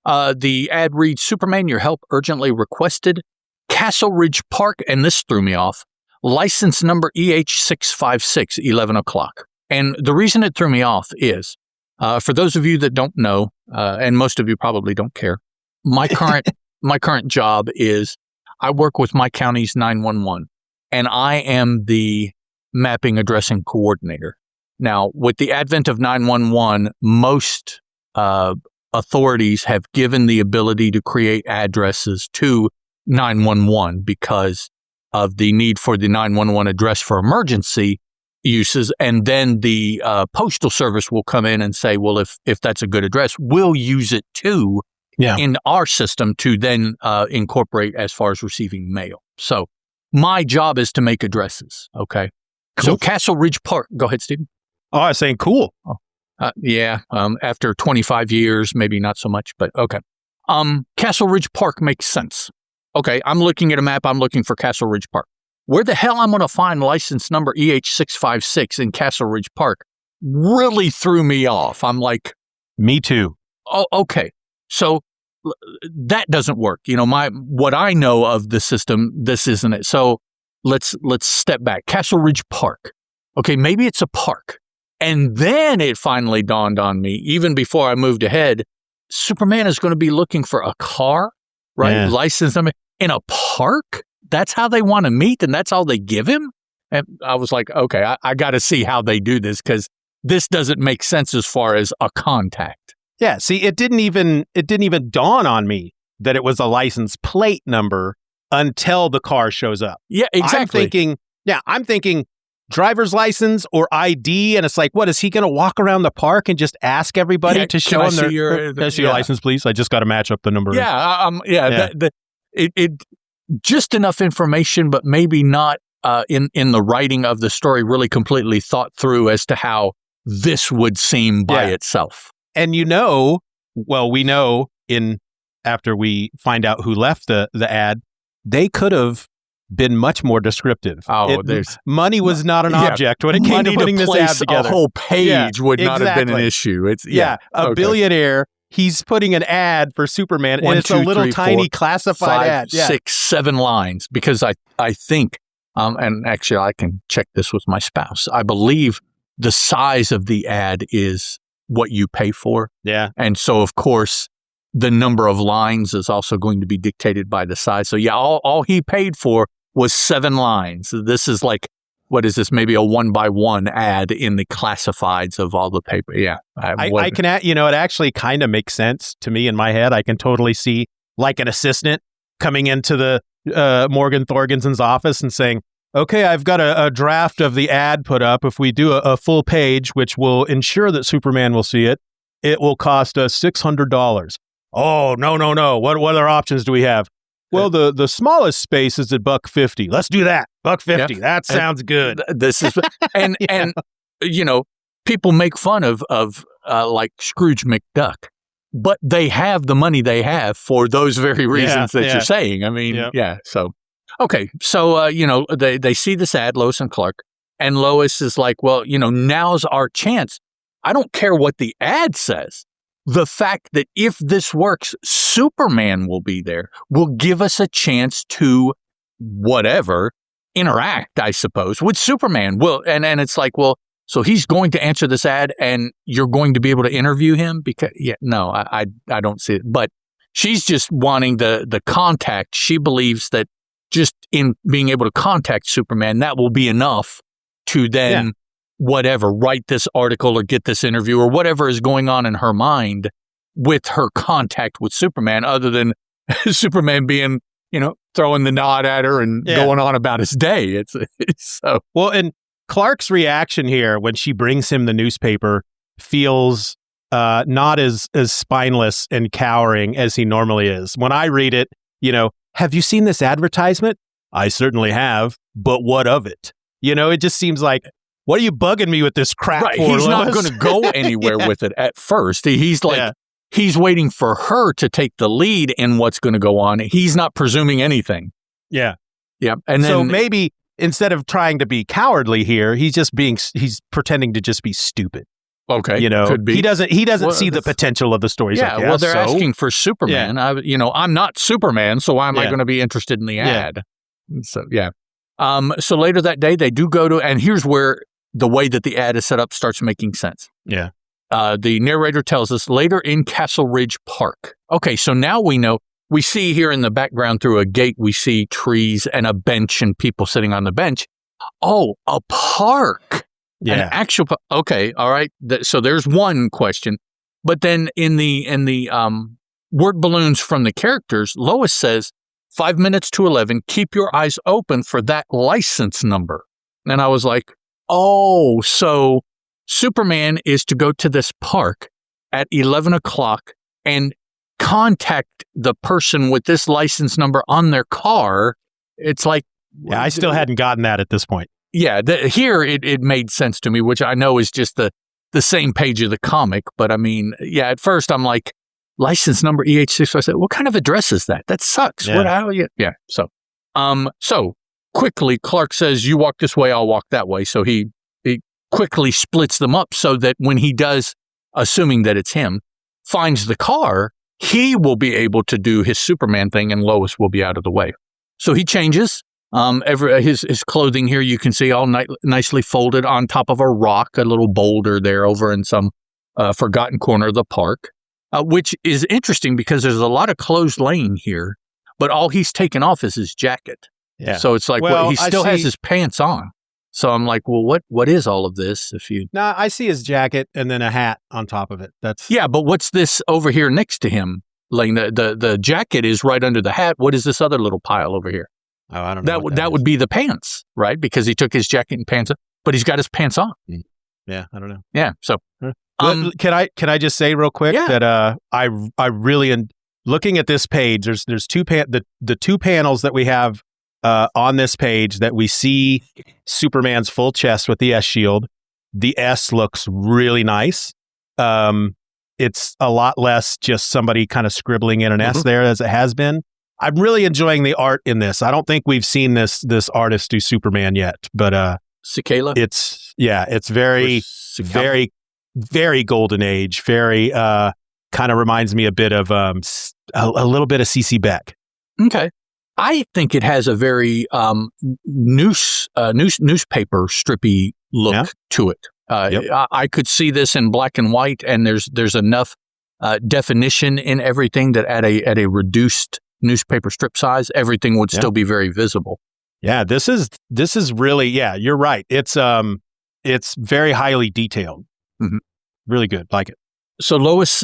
The ad reads, Superman, your help urgently requested. Castle Ridge Park, and this threw me off, license number EH656, 11 o'clock. And the reason it threw me off is, for those of you that don't know, and most of you probably don't care, my current job is I work with my county's 911, and I am the mapping addressing coordinator. Now, with the advent of 911, most authorities have given the ability to create addresses to 911 because of the need for the 911 address for emergency uses. And then the postal service will come in and say, well, if that's a good address, we'll use it too in our system to then incorporate as far as receiving mail. So my job is to make addresses. Okay. Cool. So Castle Ridge Park. Go ahead, Steven. Oh, I was saying cool. After 25 years, maybe not so much, but okay. Castle Ridge Park makes sense. Okay, I'm looking at a map. I'm looking for Castle Ridge Park. Where the hell I'm going to find license number EH656 in Castle Ridge Park really threw me off. I'm like, me too. Oh, okay. So that doesn't work. You know, what I know of the system, this isn't it. So let's step back. Castle Ridge Park. Okay, maybe it's a park. And then it finally dawned on me, even before I moved ahead, Superman is going to be looking for a car, right? Yeah. License number in a park? That's how they want to meet, and that's all they give him? And I was like, okay, I got to see how they do this, because this doesn't make sense as far as a contact. Yeah, see, it didn't even dawn on me that it was a license plate number until the car shows up. Yeah, exactly. I'm thinking driver's license or ID, and it's like, what, is he going to walk around the park and just ask everybody to show them your license, please? I just got to match up the number. It just enough information, but maybe not in the writing of the story really completely thought through as to how this would seem by itself. And we know after we find out who left the ad, they could have been much more descriptive. Money was not an object when it came to putting this ad together. A whole page would not have been an issue. It's billionaire. He's putting an ad for Superman, and it's a little tiny classified ad. 6, 7 lines, because I think And actually, I can check this with my spouse. I believe the size of the ad is what you pay for. Yeah. And so, of course, the number of lines is also going to be dictated by the size. So, yeah, all he paid for was 7 lines. This is like, what is this? Maybe a 1-by-1 ad in the classifieds of all the paper. Yeah. I can, it actually kind of makes sense to me in my head. I can totally see like an assistant coming into the Morgan Thorgenson's office and saying, okay, I've got a draft of the ad put up. If we do a full page, which will ensure that Superman will see it, it will cost us $600. Oh, no. What other options do we have? Well, the smallest space is at $150. Let's do that. $150. Yeah. That sounds good. This is and people make fun of like Scrooge McDuck, but they have the money they have for those very reasons that you're saying. I mean, So okay, so they see this ad, Lois and Clark, and Lois is like, well, now's our chance. I don't care what the ad says. The fact that if this works, Superman will be there, will give us a chance to interact, I suppose, with Superman. Well, and it's like, well, so he's going to answer this ad and you're going to be able to interview him? Because, I don't see it. But she's just wanting the contact. She believes that just in being able to contact Superman, that will be enough to then write this article or get this interview or whatever is going on in her mind with her contact with Superman, other than Superman being, throwing the nod at her and going on about his day. It's so. Well, and Clark's reaction here when she brings him the newspaper feels not as spineless and cowering as he normally is. When I read it, have you seen this advertisement? I certainly have, but what of it? It just seems like, what are you bugging me with this crap for, He's Lois? not going to go anywhere with it at first. He's like, he's waiting for her to take the lead in what's going to go on. He's not presuming anything. Yeah. Yeah. And then, so maybe instead of trying to be cowardly here, he's pretending to just be stupid. Okay. Could be. He doesn't see the potential of the story. Yeah. Like, they're asking for Superman. Yeah. I'm not Superman, so why am I going to be interested in the ad? So, yeah. So later that day, they do go to, and here's where the way that the ad is set up starts making sense. Yeah. The narrator tells us later in Castle Ridge Park. Okay, so now we know. We see here in the background through a gate, we see trees and a bench and people sitting on the bench. Oh, a park. Yeah. An actual. Okay, all right. So there's one question. But then in the word balloons from the characters, Lois says, 5 minutes to 11, keep your eyes open for that license number. And I was like, oh, so Superman is to go to this park at 11 o'clock and contact the person with this license number on their car. It's like... Yeah, I still hadn't gotten that at this point. Yeah, here it made sense to me, which I know is just the same page of the comic. But I mean, at first I'm like, license number EH6. I said, what kind of address is that? That sucks. Yeah. So quickly, Clark says, you walk this way, I'll walk that way. So he quickly splits them up so that when he does, assuming that it's him, finds the car, he will be able to do his Superman thing and Lois will be out of the way. So he changes. His clothing here, you can see all nicely folded on top of a rock, a little boulder there over in some forgotten corner of the park, which is interesting because there's a lot of closed lane here, but all he's taken off is his jacket. Yeah. So it's like, he still has his pants on. So I'm like, well, what is all of this? I see his jacket and then a hat on top of it. But what's this over here next to him? Like the jacket is right under the hat. What is this other little pile over here? Oh, I don't know. That would be the pants, right? Because he took his jacket and pants off, but he's got his pants on. Yeah, I don't know. Yeah. So, can I just say real quick that I really looking at this page. There's the two panels that we have on this page that we see Superman's full chest with the S shield. The S looks really nice. It's a lot less just somebody kind of scribbling in an S there as it has been. I'm really enjoying the art in this. I don't think we've seen this artist do Superman yet, but Sikela. It's very, very, very golden age. Very kind of reminds me a bit of a little bit of CC Beck. Okay. I think it has a very newspaper strippy look to it. I could see this in black and white, and there's enough definition in everything that at a reduced newspaper strip size, everything would still be very visible. Yeah, this is really, you're right. It's very highly detailed. Mm-hmm. Really good, like it. So Lois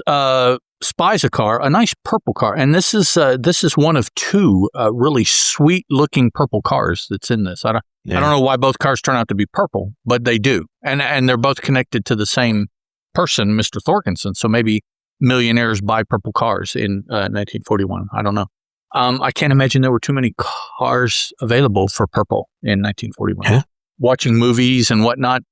spies a car, a nice purple car, and this is one of two really sweet looking purple cars that's in this. I don't know why both cars turn out to be purple, but they do, and they're both connected to the same person, Mr. Thorgenson. So maybe millionaires buy purple cars in 1941. I don't know. I can't imagine there were too many cars available for purple in 1941. Yeah. Watching movies and whatnot,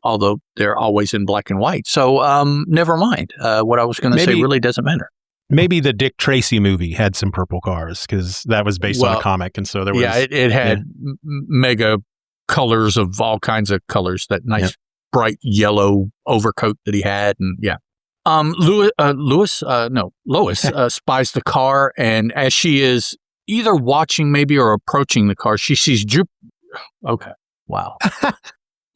although they're always in black and white. So never mind. What I was going to say really doesn't matter. Maybe the Dick Tracy movie had some purple cars because that was based on a comic. And so there was... Yeah, it had mega colors of all kinds of colors, that nice bright yellow overcoat that he had. And Lois spies the car, and as she is either watching maybe or approaching the car, she sees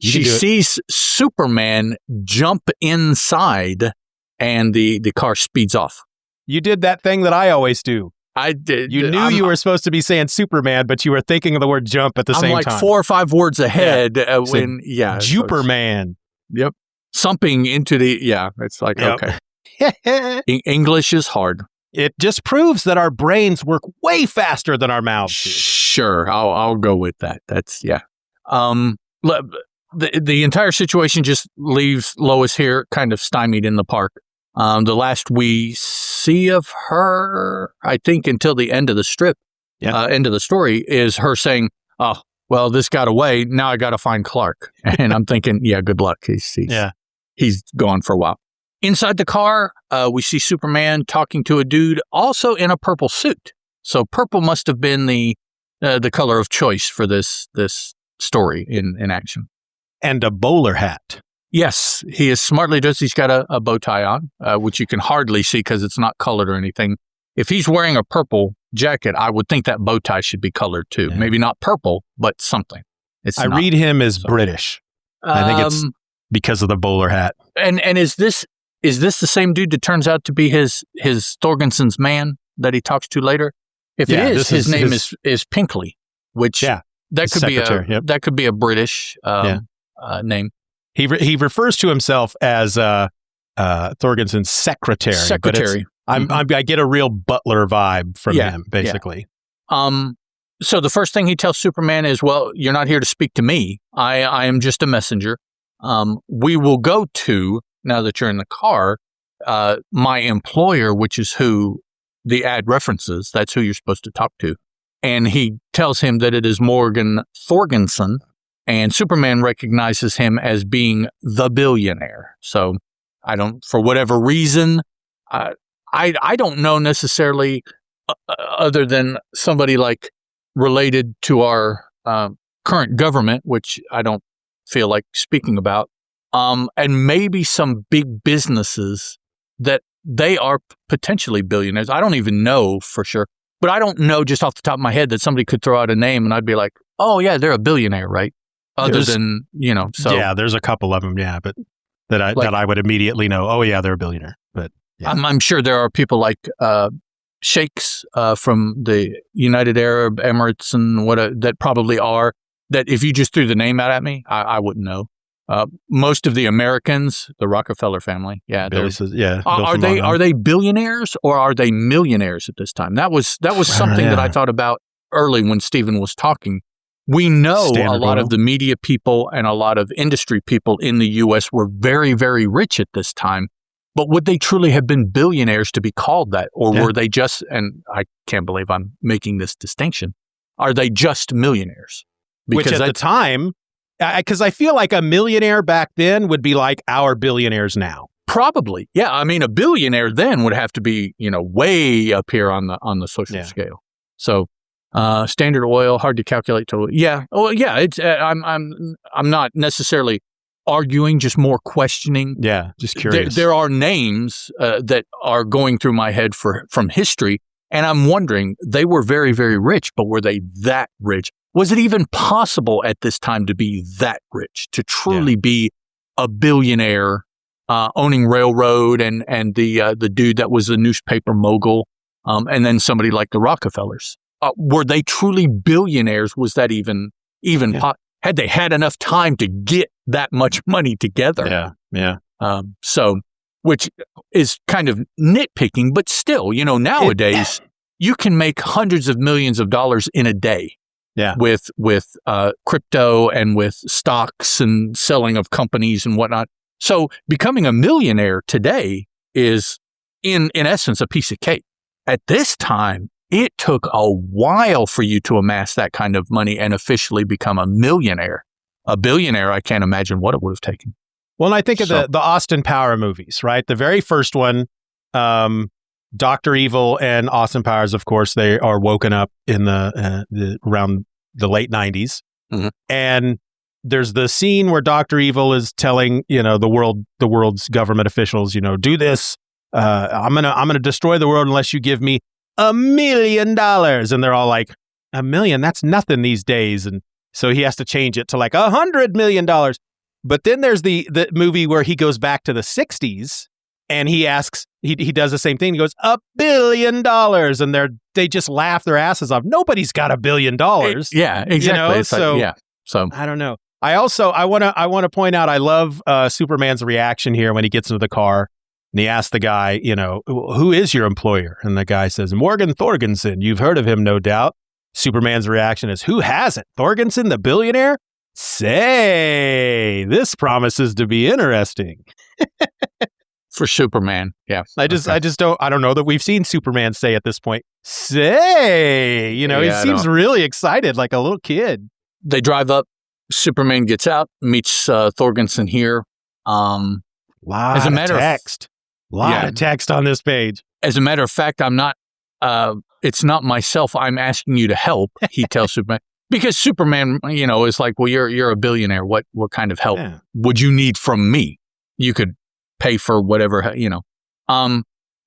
she sees Superman jump inside, and the car speeds off. You did that thing that I always do. I did. You knew you were supposed to be saying Superman, but you were thinking of the word jump at the same time. I'm like 4 or 5 words ahead when Juperman. Yep. Something into it's like, okay. English is hard. It just proves that our brains work way faster than our mouths do. Sure, I'll go with that. That's the entire situation just leaves Lois here kind of stymied in the park. The last we see of her, I think, until the end of the strip, end of the story, is her saying, "Oh, well, this got away. Now I got to find Clark." And I'm thinking, good luck. He's gone for a while. Inside the car, we see Superman talking to a dude also in a purple suit. So purple must have been the color of choice for this story in action. And a bowler hat. Yes, he is smartly dressed. He's got a bow tie on, which you can hardly see because it's not colored or anything. If he's wearing a purple jacket, I would think that bow tie should be colored too. Maybe not purple, but something. I read him as British. I think it's because of the bowler hat. And is this the same dude that turns out to be his Thorgenson's man that he talks to later? If it is, his name is Pinkley, which that could be a British name. He refers to himself as Thorgenson's secretary. But I get a real butler vibe from him, basically. Yeah. So the first thing he tells Superman is, "Well, you're not here to speak to me. I am just a messenger. We will go to, now that you're in the car, my employer, which is who the ad references. That's who you're supposed to talk to." And he tells him that it is Morgan Thorgenson, and Superman recognizes him as being the billionaire. So for whatever reason, I don't know necessarily other than somebody like related to our current government, which I don't feel like speaking about, and maybe some big businesses that they are potentially billionaires. I don't even know for sure, but I don't know just off the top of my head that somebody could throw out a name and I'd be like, "Oh yeah, they're a billionaire, right?" There's a couple of them, but that I would immediately know. Oh yeah, they're a billionaire. But I'm sure there are people like sheikhs from the United Arab Emirates and that probably are. That if you just threw the name out at me, I wouldn't know. Most of the Americans, the Rockefeller family, are they billionaires or are they millionaires at this time? That was something that I thought about early when Steeven was talking. We know a lot of the media people and a lot of industry people in the U.S. were very, very rich at this time. But would they truly have been billionaires to be called that? Or were they just, and I can't believe I'm making this distinction, are they just millionaires? Because which at the time, because I feel like a millionaire back then would be like our billionaires now. Probably. Yeah. I mean, a billionaire then would have to be, way up here on the social scale. So, Standard Oil, hard to calculate totally. Yeah. Oh, yeah. It's I'm not necessarily arguing, just more questioning. Yeah, just curious. There are names that are going through my head from history And I'm wondering, they were very, very rich, but were they that rich? Was it even possible at this time to be that rich, to truly be a billionaire, owning railroad and the dude that was a newspaper mogul, and then somebody like the Rockefellers? Were they truly billionaires? Was that even had they had enough time to get that much money together? Yeah. So, which is kind of nitpicking, but still, nowadays you can make hundreds of millions of dollars in a day. Yeah. With crypto and with stocks and selling of companies and whatnot. So becoming a millionaire today is in essence a piece of cake. At this time, it took a while for you to amass that kind of money and officially become a millionaire. A billionaire, I can't imagine what it would have taken. Well, and I think of the Austin Power movies, right? The very first one, Dr. Evil and Austin Powers, of course, they are woken up in around the late 90s. Mm-hmm. And there's the scene where Dr. Evil is telling, the world's government officials, do this. I'm gonna destroy the world unless you give me $1 million. And they're all like, $1 million? That's nothing these days. And so he has to change it to like $100 million. But then there's the movie where he goes back to the 60s and he asks, he does the same thing. He goes, $1 billion. And they just laugh their asses off. Nobody's got $1 billion. Yeah, exactly. So I don't know. I want to point out, I love Superman's reaction here when he gets into the car and he asks the guy, who is your employer? And the guy says, Morgan Thorgenson. You've heard of him, no doubt. Superman's reaction is, who hasn't? Thorgenson, the billionaire? Say, this promises to be interesting. For Superman, yeah. I don't know that we've seen Superman say at this point, say, he seems really excited, like a little kid. They drive up. Superman gets out, meets Thorgenson here. Lot of text on this page. As a matter of fact, I'm not. It's not myself. I'm asking you to help. He tells Superman because Superman, is like, well, you're a billionaire. What kind of help would you need from me? You could pay for whatever.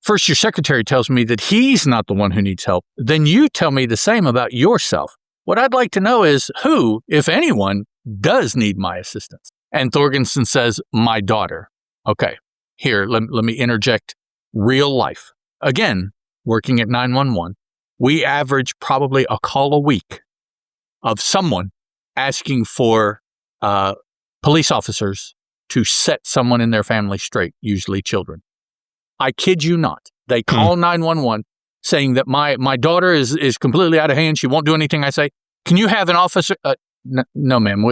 First, your secretary tells me that he's not the one who needs help. Then you tell me the same about yourself. What I'd like to know is who, if anyone, does need my assistance. And Thorgenson says, my daughter. Okay, here, let me interject real life. Again, working at 911, we average probably a call a week of someone asking for police officers to set someone in their family straight, usually children. I kid you not. They call 911 saying that my daughter is completely out of hand. She won't do anything I say. Can you have an officer? No, ma'am.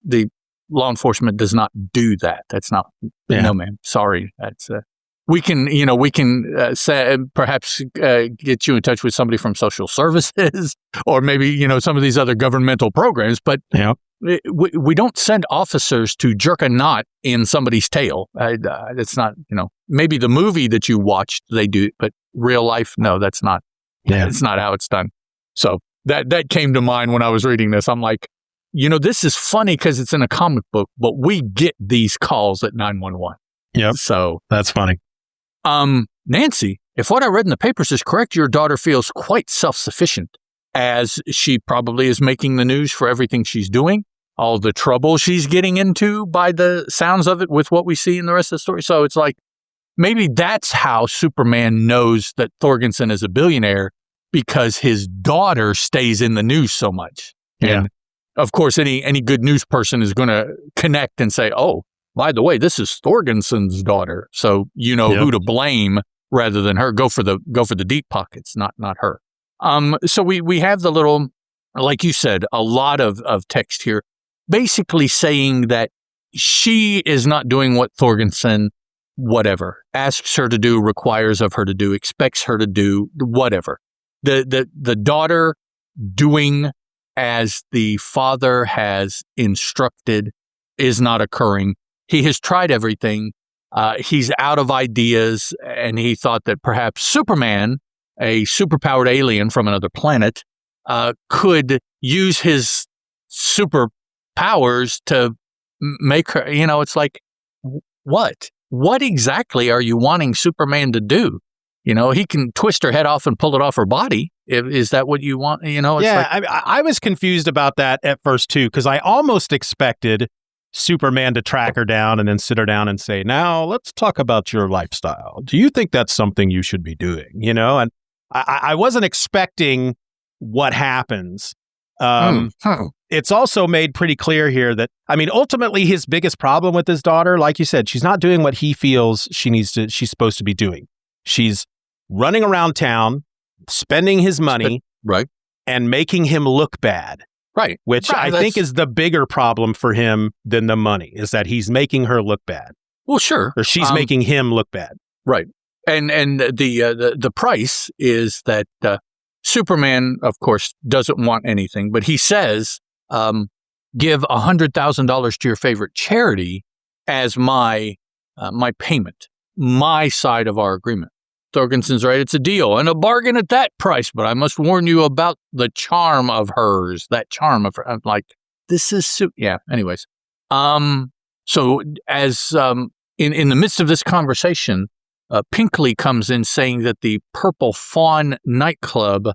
The law enforcement does not do that. That's not. Yeah. No, ma'am. Sorry. That's. We can say, perhaps get you in touch with somebody from social services, or maybe some of these other governmental programs. But we don't send officers to jerk a knot in somebody's tail. That's not. Maybe the movie that you watched they do, but real life, no, that's not. Yeah, it's not how it's done. So. That came to mind when I was reading this. I'm like, this is funny because it's in a comic book, but we get these calls at 911. Yep. So that's funny. Nancy, if what I read in the papers is correct, your daughter feels quite self-sufficient, as she probably is making the news for everything she's doing, all the trouble she's getting into by the sounds of it with what we see in the rest of the story. So it's like, maybe that's how Superman knows that Thorgenson is a billionaire, because his daughter stays in the news so much. Yeah. And of course, any good news person is going to connect and say, oh, by the way, this is Thorgenson's daughter. So who to blame rather than her. Go for the deep pockets, not her. So we have the little, like you said, a lot of text here, basically saying that she is not doing what Thorgenson, whatever, asks her to do, requires of her to do, expects her to do, whatever. The daughter doing as the father has instructed is not occurring. He has tried everything. He's out of ideas, and he thought that perhaps Superman, a superpowered alien from another planet, could use his superpowers to make her, it's like, what? What exactly are you wanting Superman to do? He can twist her head off and pull it off her body. Is that what you want? It's I was confused about that at first too, because I almost expected Superman to track her down and then sit her down and say, now let's talk about your lifestyle. Do you think that's something you should be doing? And I wasn't expecting what happens. It's also made pretty clear here that, ultimately his biggest problem with his daughter, like you said, she's not doing what he feels she's supposed to be doing. She's running around town, spending his money, right, and making him look bad. Right. Which I think is the bigger problem for him than the money, is that he's making her look bad. Well, sure. Or she's making him look bad. Right. And the price is that Superman, of course, doesn't want anything, but he says, give $100,000 to your favorite charity as my payment, my side of our agreement. Thorgenson's right. It's a deal and a bargain at that price, but I must warn you about the charm of hers. That charm of her. I'm like, this is yeah. Anyways, so as in the midst of this conversation, Pinkley comes in saying that the Purple Fawn nightclub,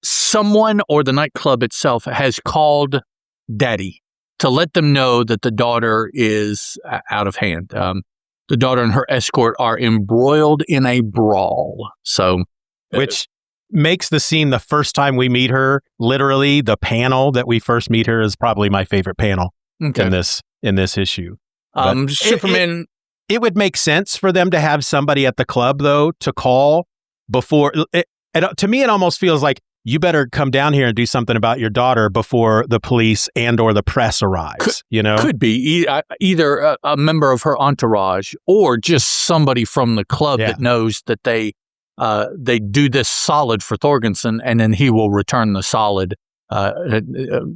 someone or the nightclub itself has called Daddy to let them know that the daughter is out of hand. The daughter and her escort are embroiled in a brawl. So, which makes the scene the first time we meet her, literally the panel that we first meet her is probably my favorite panel in this issue. Superman. It would make sense for them to have somebody at the club though to call before. To me, it almost feels like you better come down here and do something about your daughter before the police and or the press arrives. Could be either a member of her entourage or just somebody from the club that knows that they do this solid for Thorgenson, and then he will return the solid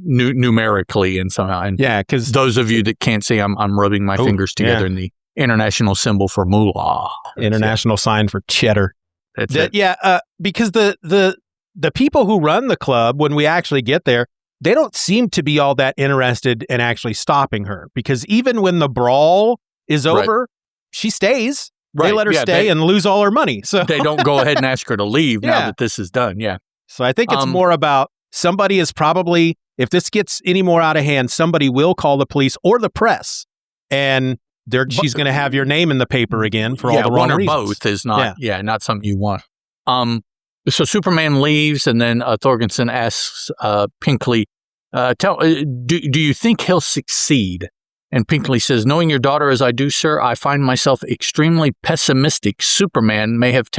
numerically and somehow. And because those of you that can't see, I'm rubbing my fingers together in the international symbol for moolah, international sign for cheddar. That's it. Because the people who run the club, when we actually get there, they don't seem to be all that interested in actually stopping her, because even when the brawl is over, she stays. They let her stay and lose all her money. So they don't go ahead and ask her to leave now that this is done. Yeah. So I think it's more about somebody is probably, if this gets any more out of hand, somebody will call the police or the press, and she's going to have your name in the paper again for all the wrong reasons. One or both is not, not something you want. So Superman leaves, and then Thorgenson asks Pinkley, do you think he'll succeed? And Pinkley says, knowing your daughter as I do, sir, I find myself extremely pessimistic. Superman may have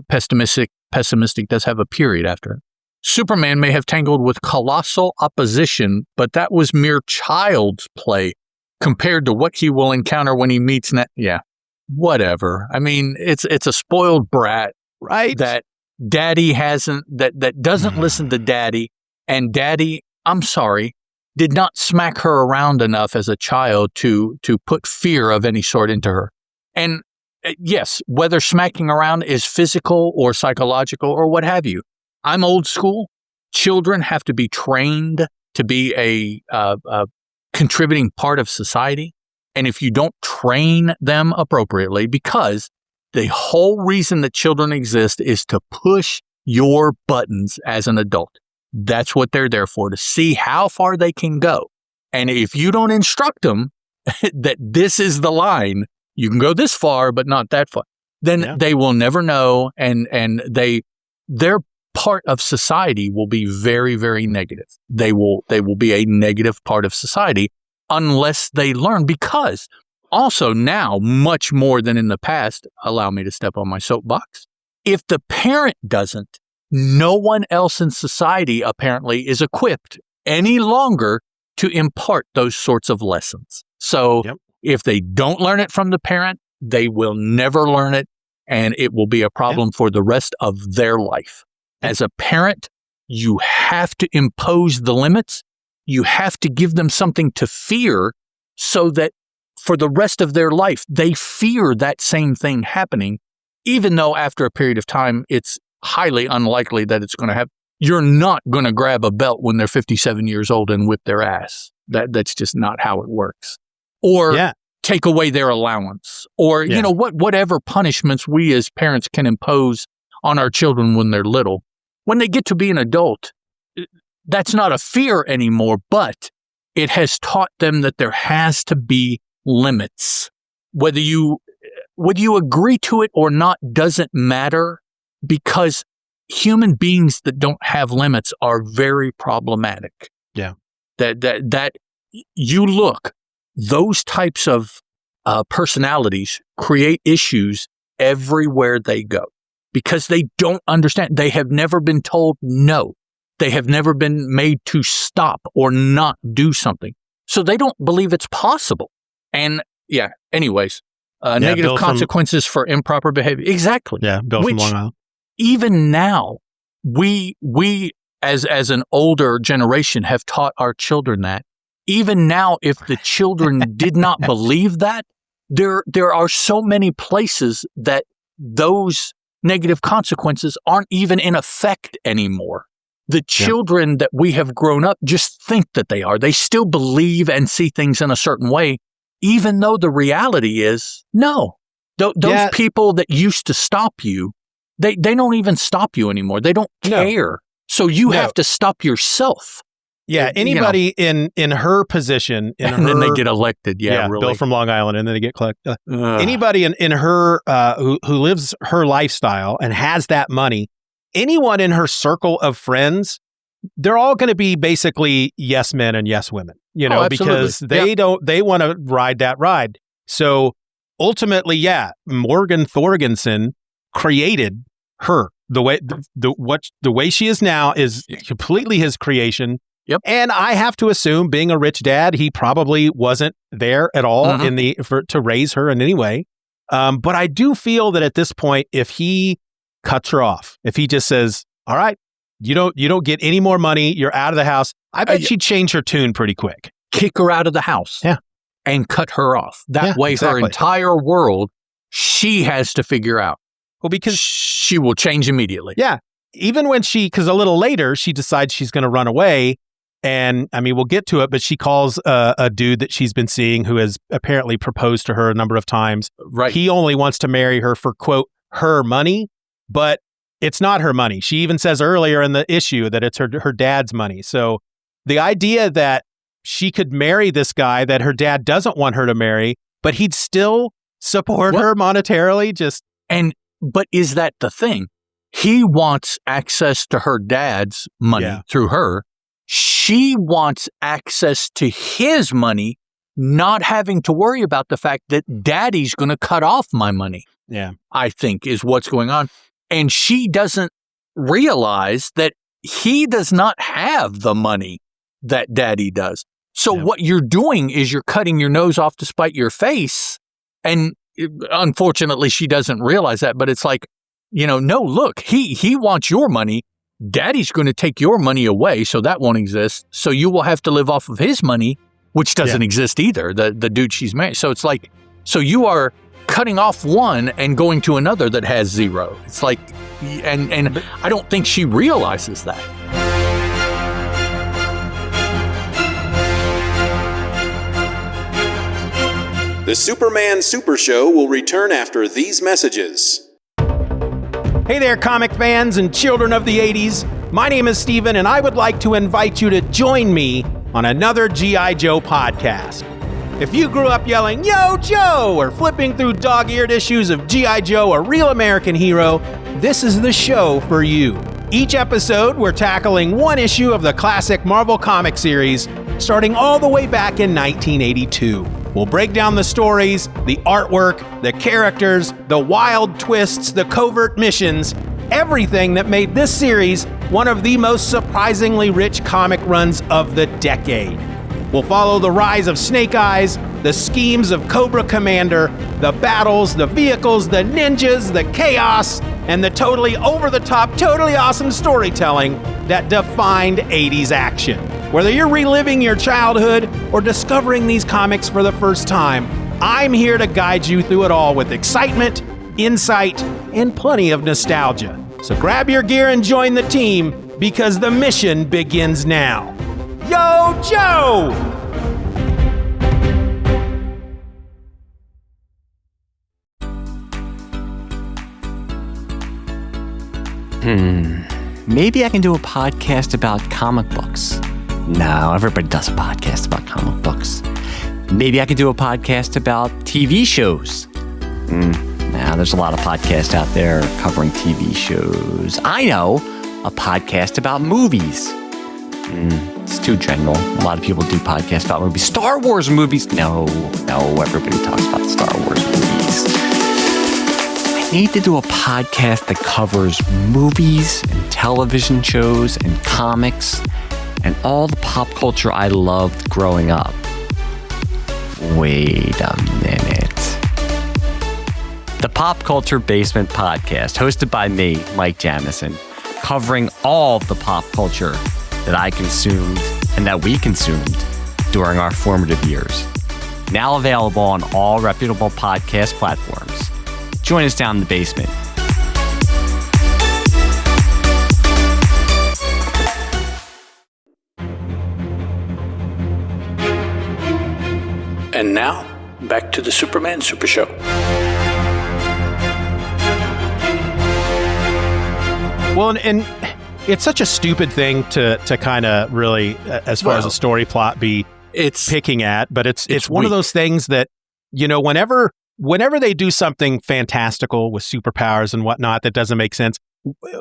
pessimistic does have a period after it. Superman may have tangled with colossal opposition, but that was mere child's play compared to what he will encounter when he meets whatever. It's a spoiled brat. Right. That daddy that doesn't listen to daddy, and daddy, I'm sorry, did not smack her around enough as a child to put fear of any sort into her. And yes, whether smacking around is physical or psychological or what have you, I'm old school. Children have to be trained to be a contributing part of society. And if you don't train them appropriately, because the whole reason that children exist is to push your buttons as an adult. That's what they're there for, to see how far they can go. And if you don't instruct them that this is the line, you can go this far, but not that far, then they will never know. And their part of society will be very, very negative. They will be a negative part of society unless they learn, because also now, much more than in the past, allow me to step on my soapbox, if the parent doesn't, no one else in society apparently is equipped any longer to impart those sorts of lessons. So if they don't learn it from the parent, they will never learn it, and it will be a problem for the rest of their life. As a parent, you have to impose the limits. You have to give them something to fear so that for the rest of their life, they fear that same thing happening, even though after a period of time, it's highly unlikely that it's going to happen. You're not going to grab a belt when they're 57 years old and whip their ass. That's just not how it works. Or take away their allowance, or, you know, whatever punishments we as parents can impose on our children when they're little. When they get to be an adult, that's not a fear anymore, but it has taught them that there has to be limits. Whether you agree to it or not doesn't matter, because human beings that don't have limits are very problematic. Yeah. That you look, those types of personalities create issues everywhere they go because they don't understand. They have never been told no. They have never been made to stop or not do something. So they don't believe it's possible. And anyways, negative consequences for improper behavior. Exactly. Yeah, Bill from Long Island. Even now, we as an older generation have taught our children that. Even now, if the children did not believe that, there are so many places that those negative consequences aren't even in effect anymore. The children that we have grown up just think that they are. They still believe and see things in a certain way, even though the reality is, no. Those people that used to stop you, they don't even stop you anymore. They don't care. No. So you have to stop yourself. Yeah, anybody in her position, and then they get elected. Yeah, really. Bill from Long Island, and then they get collected. Anybody in her who lives her lifestyle and has that money, anyone in her circle of friends, they're all going to be basically yes men and yes women. You know, because they want to ride that ride. So ultimately, Morgan Thorgenson created her. The way she is now is completely his creation. Yep. And I have to assume, being a rich dad, he probably wasn't there at all to raise her in any way. But I do feel that at this point, if he cuts her off, if he just says, "All right, you don't get any more money, you're out of the house," I bet she'd change her tune pretty quick. Kick her out of the house. Yeah. And cut her off. That way, her entire world, she has to figure out. Well, because she will change immediately. Yeah. Even when because a little later, she decides she's going to run away. And I mean, we'll get to it, but she calls a dude that she's been seeing who has apparently proposed to her a number of times. Right. He only wants to marry her for, quote, her money, but it's not her money. She even says earlier in the issue that it's her dad's money. So the idea that she could marry this guy that her dad doesn't want her to marry, but he'd still support her monetarily, But is that the thing? He wants access to her dad's money through her. She wants access to his money, not having to worry about the fact that daddy's going to cut off my money. Yeah. I think is what's going on. And she doesn't realize that he does not have the money that daddy does. So what you're doing is you're cutting your nose off to spite your face. And unfortunately, she doesn't realize that. But it's like, no, look, he wants your money. Daddy's going to take your money away, so that won't exist. So you will have to live off of his money, which doesn't exist either, the dude she's married. So it's like, so you are cutting off one and going to another that has zero. It's like, and I don't think she realizes that. The Superman Super Show will return after these messages. Hey there, comic fans and children of the 80s. My name is Steeven, and I would like to invite you to join me on another G.I. Joe podcast. If you grew up yelling, "Yo, Joe!" or flipping through dog-eared issues of G.I. Joe, A Real American Hero, this is the show for you. Each episode, we're tackling one issue of the classic Marvel comic series, starting all the way back in 1982. We'll break down the stories, the artwork, the characters, the wild twists, the covert missions, everything that made this series one of the most surprisingly rich comic runs of the decade. We'll follow the rise of Snake Eyes, the schemes of Cobra Commander, the battles, the vehicles, the ninjas, the chaos, and the totally over-the-top, totally awesome storytelling that defined 80s action. Whether you're reliving your childhood or discovering these comics for the first time, I'm here to guide you through it all with excitement, insight, and plenty of nostalgia. So grab your gear and join the team, because the mission begins now. Yo, Joe! Maybe I can do a podcast about comic books. No, everybody does a podcast about comic books. Maybe I could do a podcast about TV shows. Now, there's a lot of podcasts out there covering TV shows. I know, a podcast about movies. It's too general. A lot of people do podcasts about movies. Star Wars movies. No, everybody talks about Star Wars movies. I need to do a podcast that covers movies and television shows and comics and all the pop culture I loved growing up. Wait a minute. The Pop Culture Basement Podcast, hosted by me, Mike Jamison, covering all the pop culture that I consumed and that we consumed during our formative years. Now available on all reputable podcast platforms. Join us down in the basement. And now, back to the Superman Super Show. Well, and it's such a stupid thing to kind of really, as far as a story plot, be picking at. But it's one of those things that, whenever they do something fantastical with superpowers and whatnot that doesn't make sense,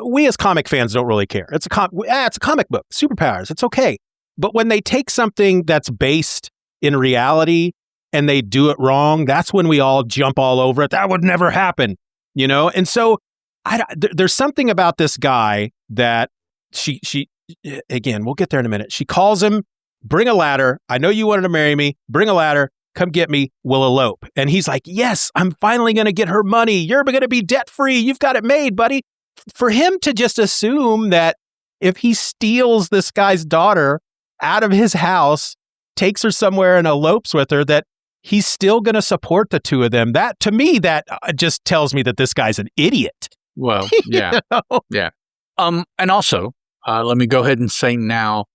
we as comic fans don't really care. It's a comic book, superpowers, it's okay. But when they take something that's based in reality and they do it wrong, that's when we all jump all over it. That would never happen, And so there's something about this guy that she again, we'll get there in a minute. She calls him, bring a ladder. I know you wanted to marry me. Bring a ladder. Come get me. We'll elope. And he's like, yes, I'm finally going to get her money. You're going to be debt free. You've got it made, buddy. For him to just assume that if he steals this guy's daughter out of his house, takes her somewhere and elopes with her, that he's still going to support the two of them. That, to me, that just tells me that this guy's an idiot. Well, yeah. Yeah. And also, let me go ahead and say now,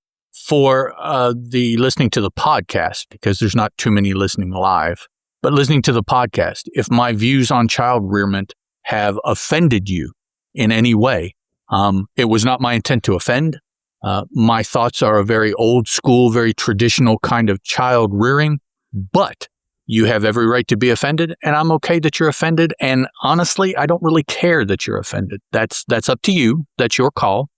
for the listening to the podcast, because there's not too many listening live, but listening to the podcast, if my views on child rearment have offended you in any way, it was not my intent to offend. My thoughts are a very old school, very traditional kind of child rearing, but you have every right to be offended, and I'm okay that you're offended. And honestly, I don't really care that you're offended. That's up to you. That's your call.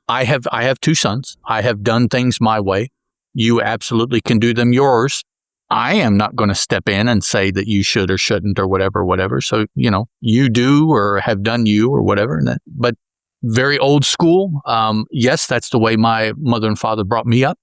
I have two sons. I have done things my way. You absolutely can do them yours. I am not going to step in and say that you should or shouldn't or whatever. So, you do or have done you or whatever. But very old school. Yes, that's the way my mother and father brought me up.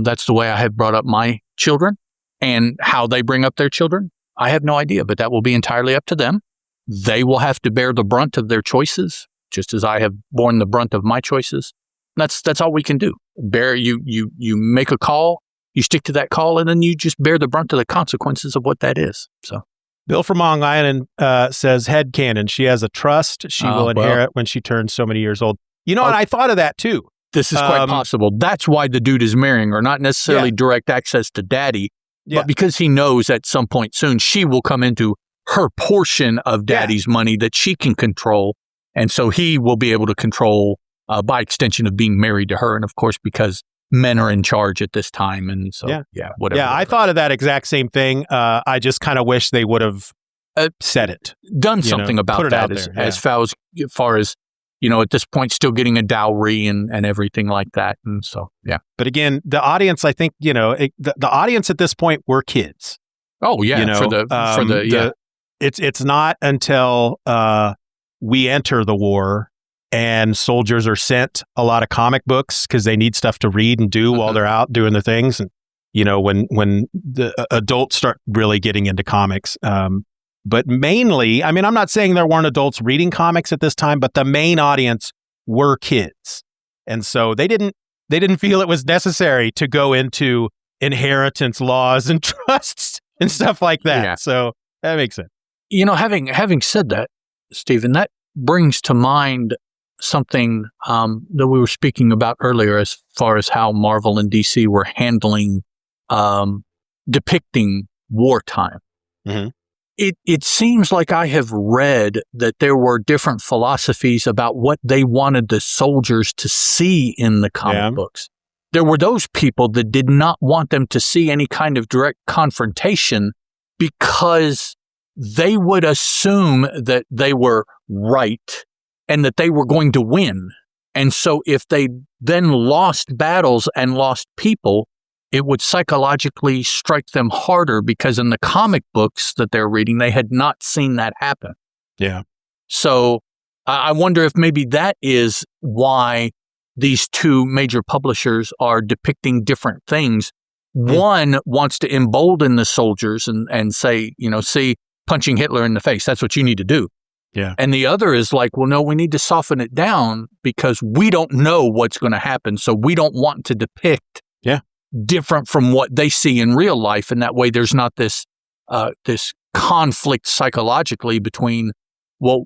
That's the way I have brought up my children. And how they bring up their children, I have no idea, but that will be entirely up to them. They will have to bear the brunt of their choices, just as I have borne the brunt of my choices. That's all we can do. You make a call, you stick to that call, and then you just bear the brunt of the consequences of what that is. So, Bill from Long Island says, headcanon, she has a trust she will inherit when she turns so many years old. And I thought of that too. This is quite possible. That's why the dude is marrying her, not necessarily direct access to daddy, but because he knows at some point soon she will come into her portion of daddy's money that she can control. And so he will be able to control by extension of being married to her. And of course, because men are in charge at this time. And so, whatever. Yeah, I thought of that exact same thing. I just kind of wish they would have said it. Done something about that as far as, at this point, still getting a dowry and everything like that. And so, yeah. But again, the audience, I think, the audience at this point were kids. Oh, yeah. It's not until we enter the war and soldiers are sent a lot of comic books because they need stuff to read and do while they're out doing their things. And, when the adults start really getting into comics. But mainly, I'm not saying there weren't adults reading comics at this time, but the main audience were kids. And so they didn't feel it was necessary to go into inheritance laws and trusts and stuff like that. Yeah. So that makes sense. Having said that, Steven, that brings to mind something that we were speaking about earlier as far as how Marvel and DC were handling depicting wartime. Mm-hmm. It seems like I have read that there were different philosophies about what they wanted the soldiers to see in the comic books. There were those people that did not want them to see any kind of direct confrontation because they would assume that they were right and that they were going to win. And so if they then lost battles and lost people, it would psychologically strike them harder because in the comic books that they're reading, they had not seen that happen. Yeah. So I wonder if maybe that is why these two major publishers are depicting different things. One wants to embolden the soldiers and say, see, punching Hitler in the face, that's what you need to do. Yeah. And the other is like, well, no, we need to soften it down because we don't know what's going to happen. So we don't want to depict different from what they see in real life. And that way there's not this conflict psychologically between, well,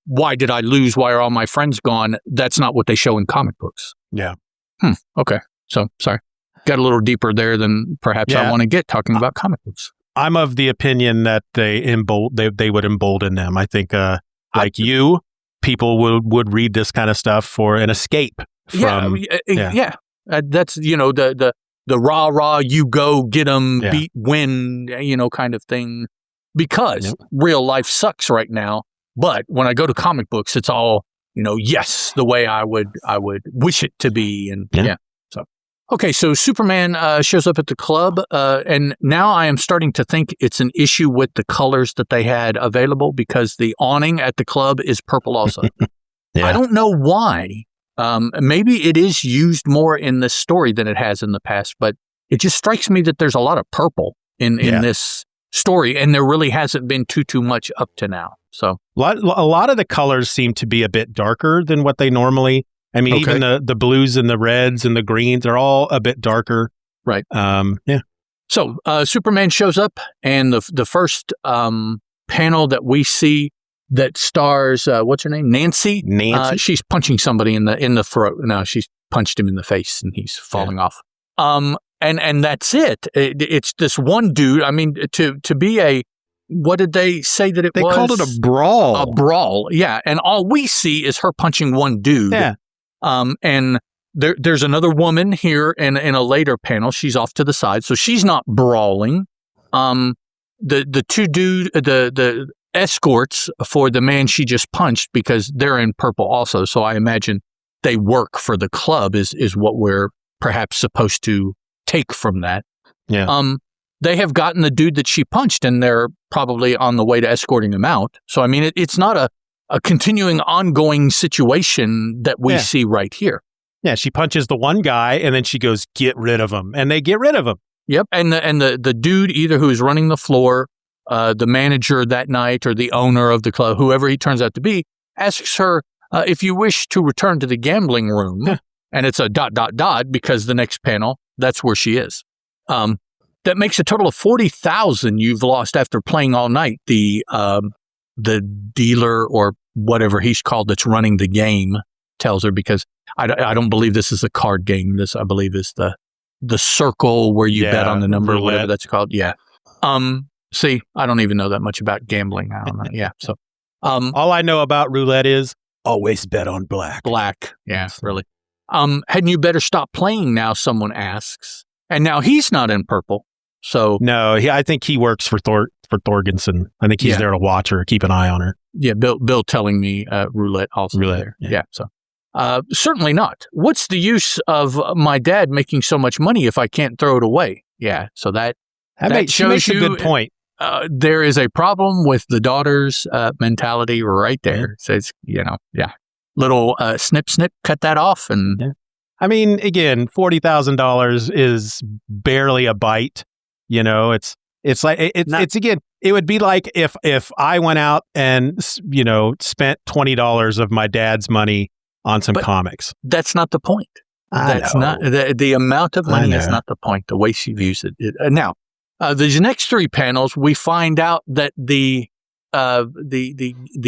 why did I lose? Why are all my friends gone? That's not what they show in comic books. Yeah. Okay. So sorry. Got a little deeper there than perhaps I want to get talking about comic books. I'm of the opinion that they would embolden them. I think, people would read this kind of stuff for an escape from. That's the rah rah, you go get them, beat, win, kind of thing. Because real life sucks right now. But when I go to comic books, it's all yes, the way I would wish it to be, and So okay, so Superman shows up at the club, and now I am starting to think it's an issue with the colors that they had available because the awning at the club is purple also. I don't know why. Maybe it is used more in this story than it has in the past, but it just strikes me that there's a lot of purple in this story, and there really hasn't been too much up to now. So a lot of the colors seem to be a bit darker than what they normally. I mean, even the blues and the reds and the greens are all a bit darker. Right. So Superman shows up, and the first panel that we see that stars what's her name? Nancy. She's punching somebody in the throat. No, she's punched him in the face, and he's falling off. And that's it. It's this one dude. I mean, to be a, what did they say that it was? They called it a brawl. A brawl, yeah. And all we see is her punching one dude. Yeah. And there's another woman here in a later panel. She's off to the side, so she's not brawling. The two the escorts for the man she just punched, because they're in purple also. So I imagine they work for the club is what we're perhaps supposed to take from that. Yeah. They have gotten the dude that she punched, and they're probably on the way to escorting him out. So, I mean, it's not a continuing, ongoing situation that we see right here. Yeah, she punches the one guy, and then she goes, get rid of him. And they get rid of him. Yep, and the dude, either who's running the floor, the manager that night, or the owner of the club, whoever he turns out to be, asks her, if you wish to return to the gambling room, and it's a ... because the next panel, that's where she is. That makes a total of 40,000 you've lost after playing all night. The dealer, or whatever he's called that's running the game, tells her, because I don't believe this is a card game. This, I believe, is the circle where you bet on the number, roulette. Whatever that's called. Yeah. See, I don't even know that much about gambling. I don't know. Yeah. So, all I know about roulette is always bet on black. Black. Yeah, really. Hadn't you better stop playing now? Someone asks, and now he's not in purple. So no, I think he works for Thorgenson. I think he's there to watch her, keep an eye on her. Yeah, Bill telling me roulette also. Roulette, there. Yeah. So certainly not. What's the use of my dad making so much money if I can't throw it away? Yeah. So that she makes a good point. There is a problem with the daughter's mentality right there. So it's, little snip, cut that off. And I mean, again, $40,000 is barely a bite. It's like, it's again, it would be like if I went out and, spent $20 of my dad's money on some comics. That's not the point. That's not the amount of money is not the point. The way she views it. Now, these next three panels, we find out that the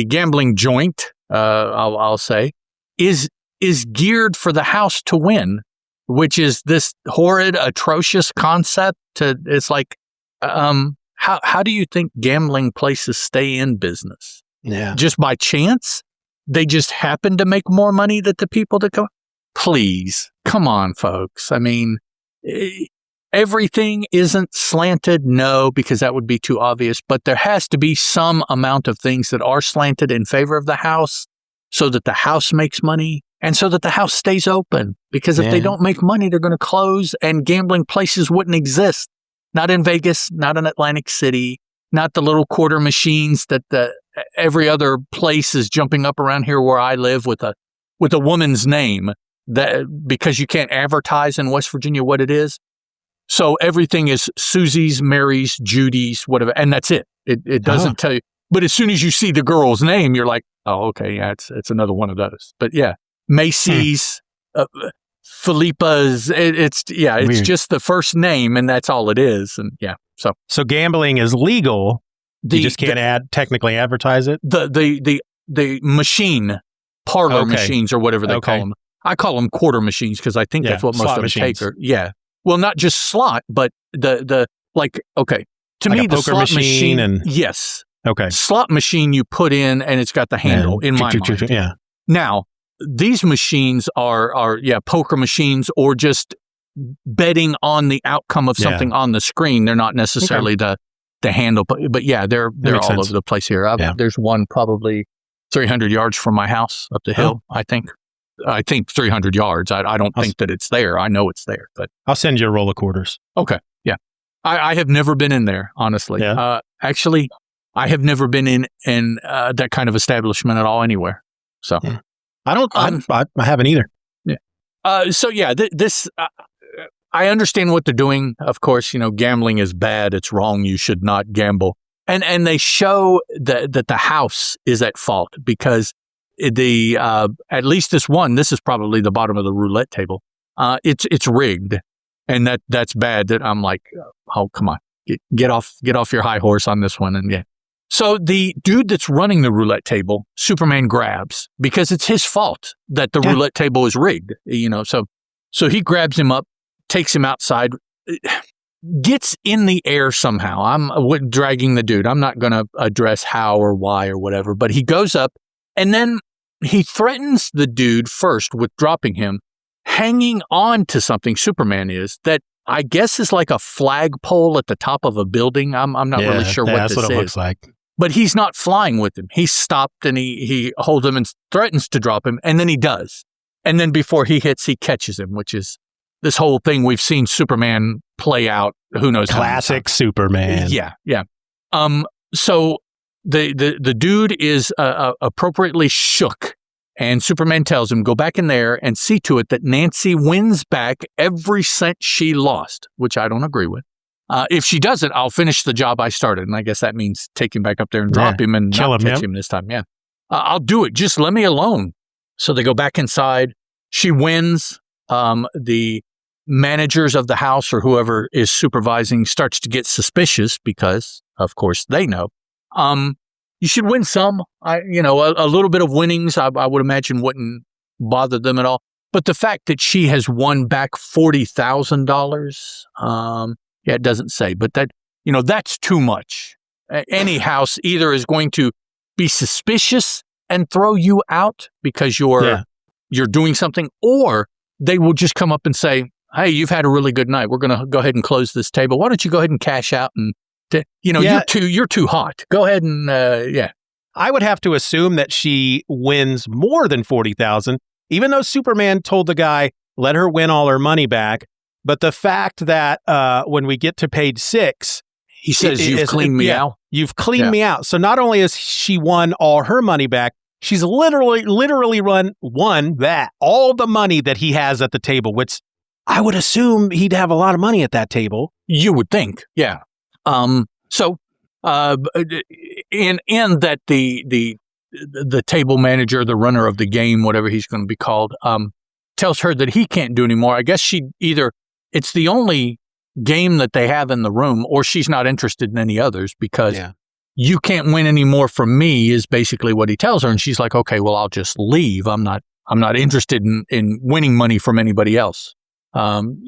gambling joint, I'll say, is geared for the house to win, which is this horrid, atrocious concept. It's like, how do you think gambling places stay in business? Yeah. Just by chance? They just happen to make more money than the people that come? Please, come on, folks. I mean, everything isn't slanted, no, because that would be too obvious, but there has to be some amount of things that are slanted in favor of the house so that the house makes money and so that the house stays open. Because if they don't make money, they're going to close and gambling places wouldn't exist. Not in Vegas, not in Atlantic City, not the little quarter machines that every other place is jumping up around here where I live with a woman's name, that because you can't advertise in West Virginia what it is. So everything is Susie's, Mary's, Judy's, whatever, and that's it. It doesn't tell you. But as soon as you see the girl's name, you're like, oh, okay, yeah, it's another one of those. But yeah, Macy's, Philippa's, it's Weird. just the first name, and that's all it is. And yeah, so gambling is legal. You just can't technically advertise it. The machine, parlor machines or whatever they call them. I call them quarter machines because I think that's what most of them take. Yeah. Well, not just slot, but the like. Okay, to me, the slot machine. Yes. Okay. Slot machine you put in, and it's got the handle in my mind. Yeah. Now these machines are poker machines or just betting on the outcome of something on the screen. They're not necessarily the handle, but yeah, they're all over the place here. There's one probably 300 yards from my house up the hill. I think 300 yards. I don't think that it's there. I know it's there, but I'll send you a roll of quarters. Okay. Yeah. I have never been in there, honestly. Yeah. Actually, I have never been in that kind of establishment at all anywhere. So I haven't either. Yeah. So yeah, this, I understand what they're doing. Of course, gambling is bad. It's wrong. You should not gamble. And they show that the house is at fault because at least this is probably the bottom of the roulette table. It's rigged, and that's bad. That I'm like, oh, come on, get off your high horse on this one. And yeah, so the dude that's running the roulette table, Superman grabs because it's his fault that the roulette table is rigged. So he grabs him up, takes him outside, gets in the air somehow. I'm dragging the dude. I'm not going to address how or why or whatever, but he goes up and then he threatens the dude first with dropping him, hanging on to something, Superman is, that I guess is like a flagpole at the top of a building. I'm not really sure what this is. That's what it looks like. But he's not flying with him. He's stopped and he holds him and threatens to drop him, and then he does. And then before he hits, he catches him, which is this whole thing we've seen Superman play out. Who knows? Classic Superman. Yeah. So the dude is appropriately shook, and Superman tells him, go back in there and see to it that Nancy wins back every cent she lost, which I don't agree with. If she doesn't, I'll finish the job I started. And I guess that means take him back up there and drop him and not catch him this time. Yeah. I'll do it. Just let me alone. So they go back inside. She wins. The managers of the house or whoever is supervising starts to get suspicious because, of course, they know. You should win some. A little bit of winnings, I would imagine, wouldn't bother them at all. But the fact that she has won back $40,000, it doesn't say, but that's too much. Any house either is going to be suspicious and throw you out because you're doing something, or they will just come up and say, hey, you've had a really good night. We're going to go ahead and close this table. Why don't you go ahead and cash out and you're too hot. Go ahead and I would have to assume that she wins more than 40,000, even though Superman told the guy, let her win all her money back. But the fact that when we get to page 6, he says, you've cleaned me out. You've cleaned me out. So not only has she won all her money back, she's literally won that, all the money that he has at the table, which I would assume he'd have a lot of money at that table. You would think. Yeah. So in that the table manager, the runner of the game, whatever he's going to be called, tells her that he can't do anymore. I guess it's the only game that they have in the room, or she's not interested in any others because you can't win anymore from me is basically what he tells her. And she's like, okay, well, I'll just leave. I'm not interested in winning money from anybody else.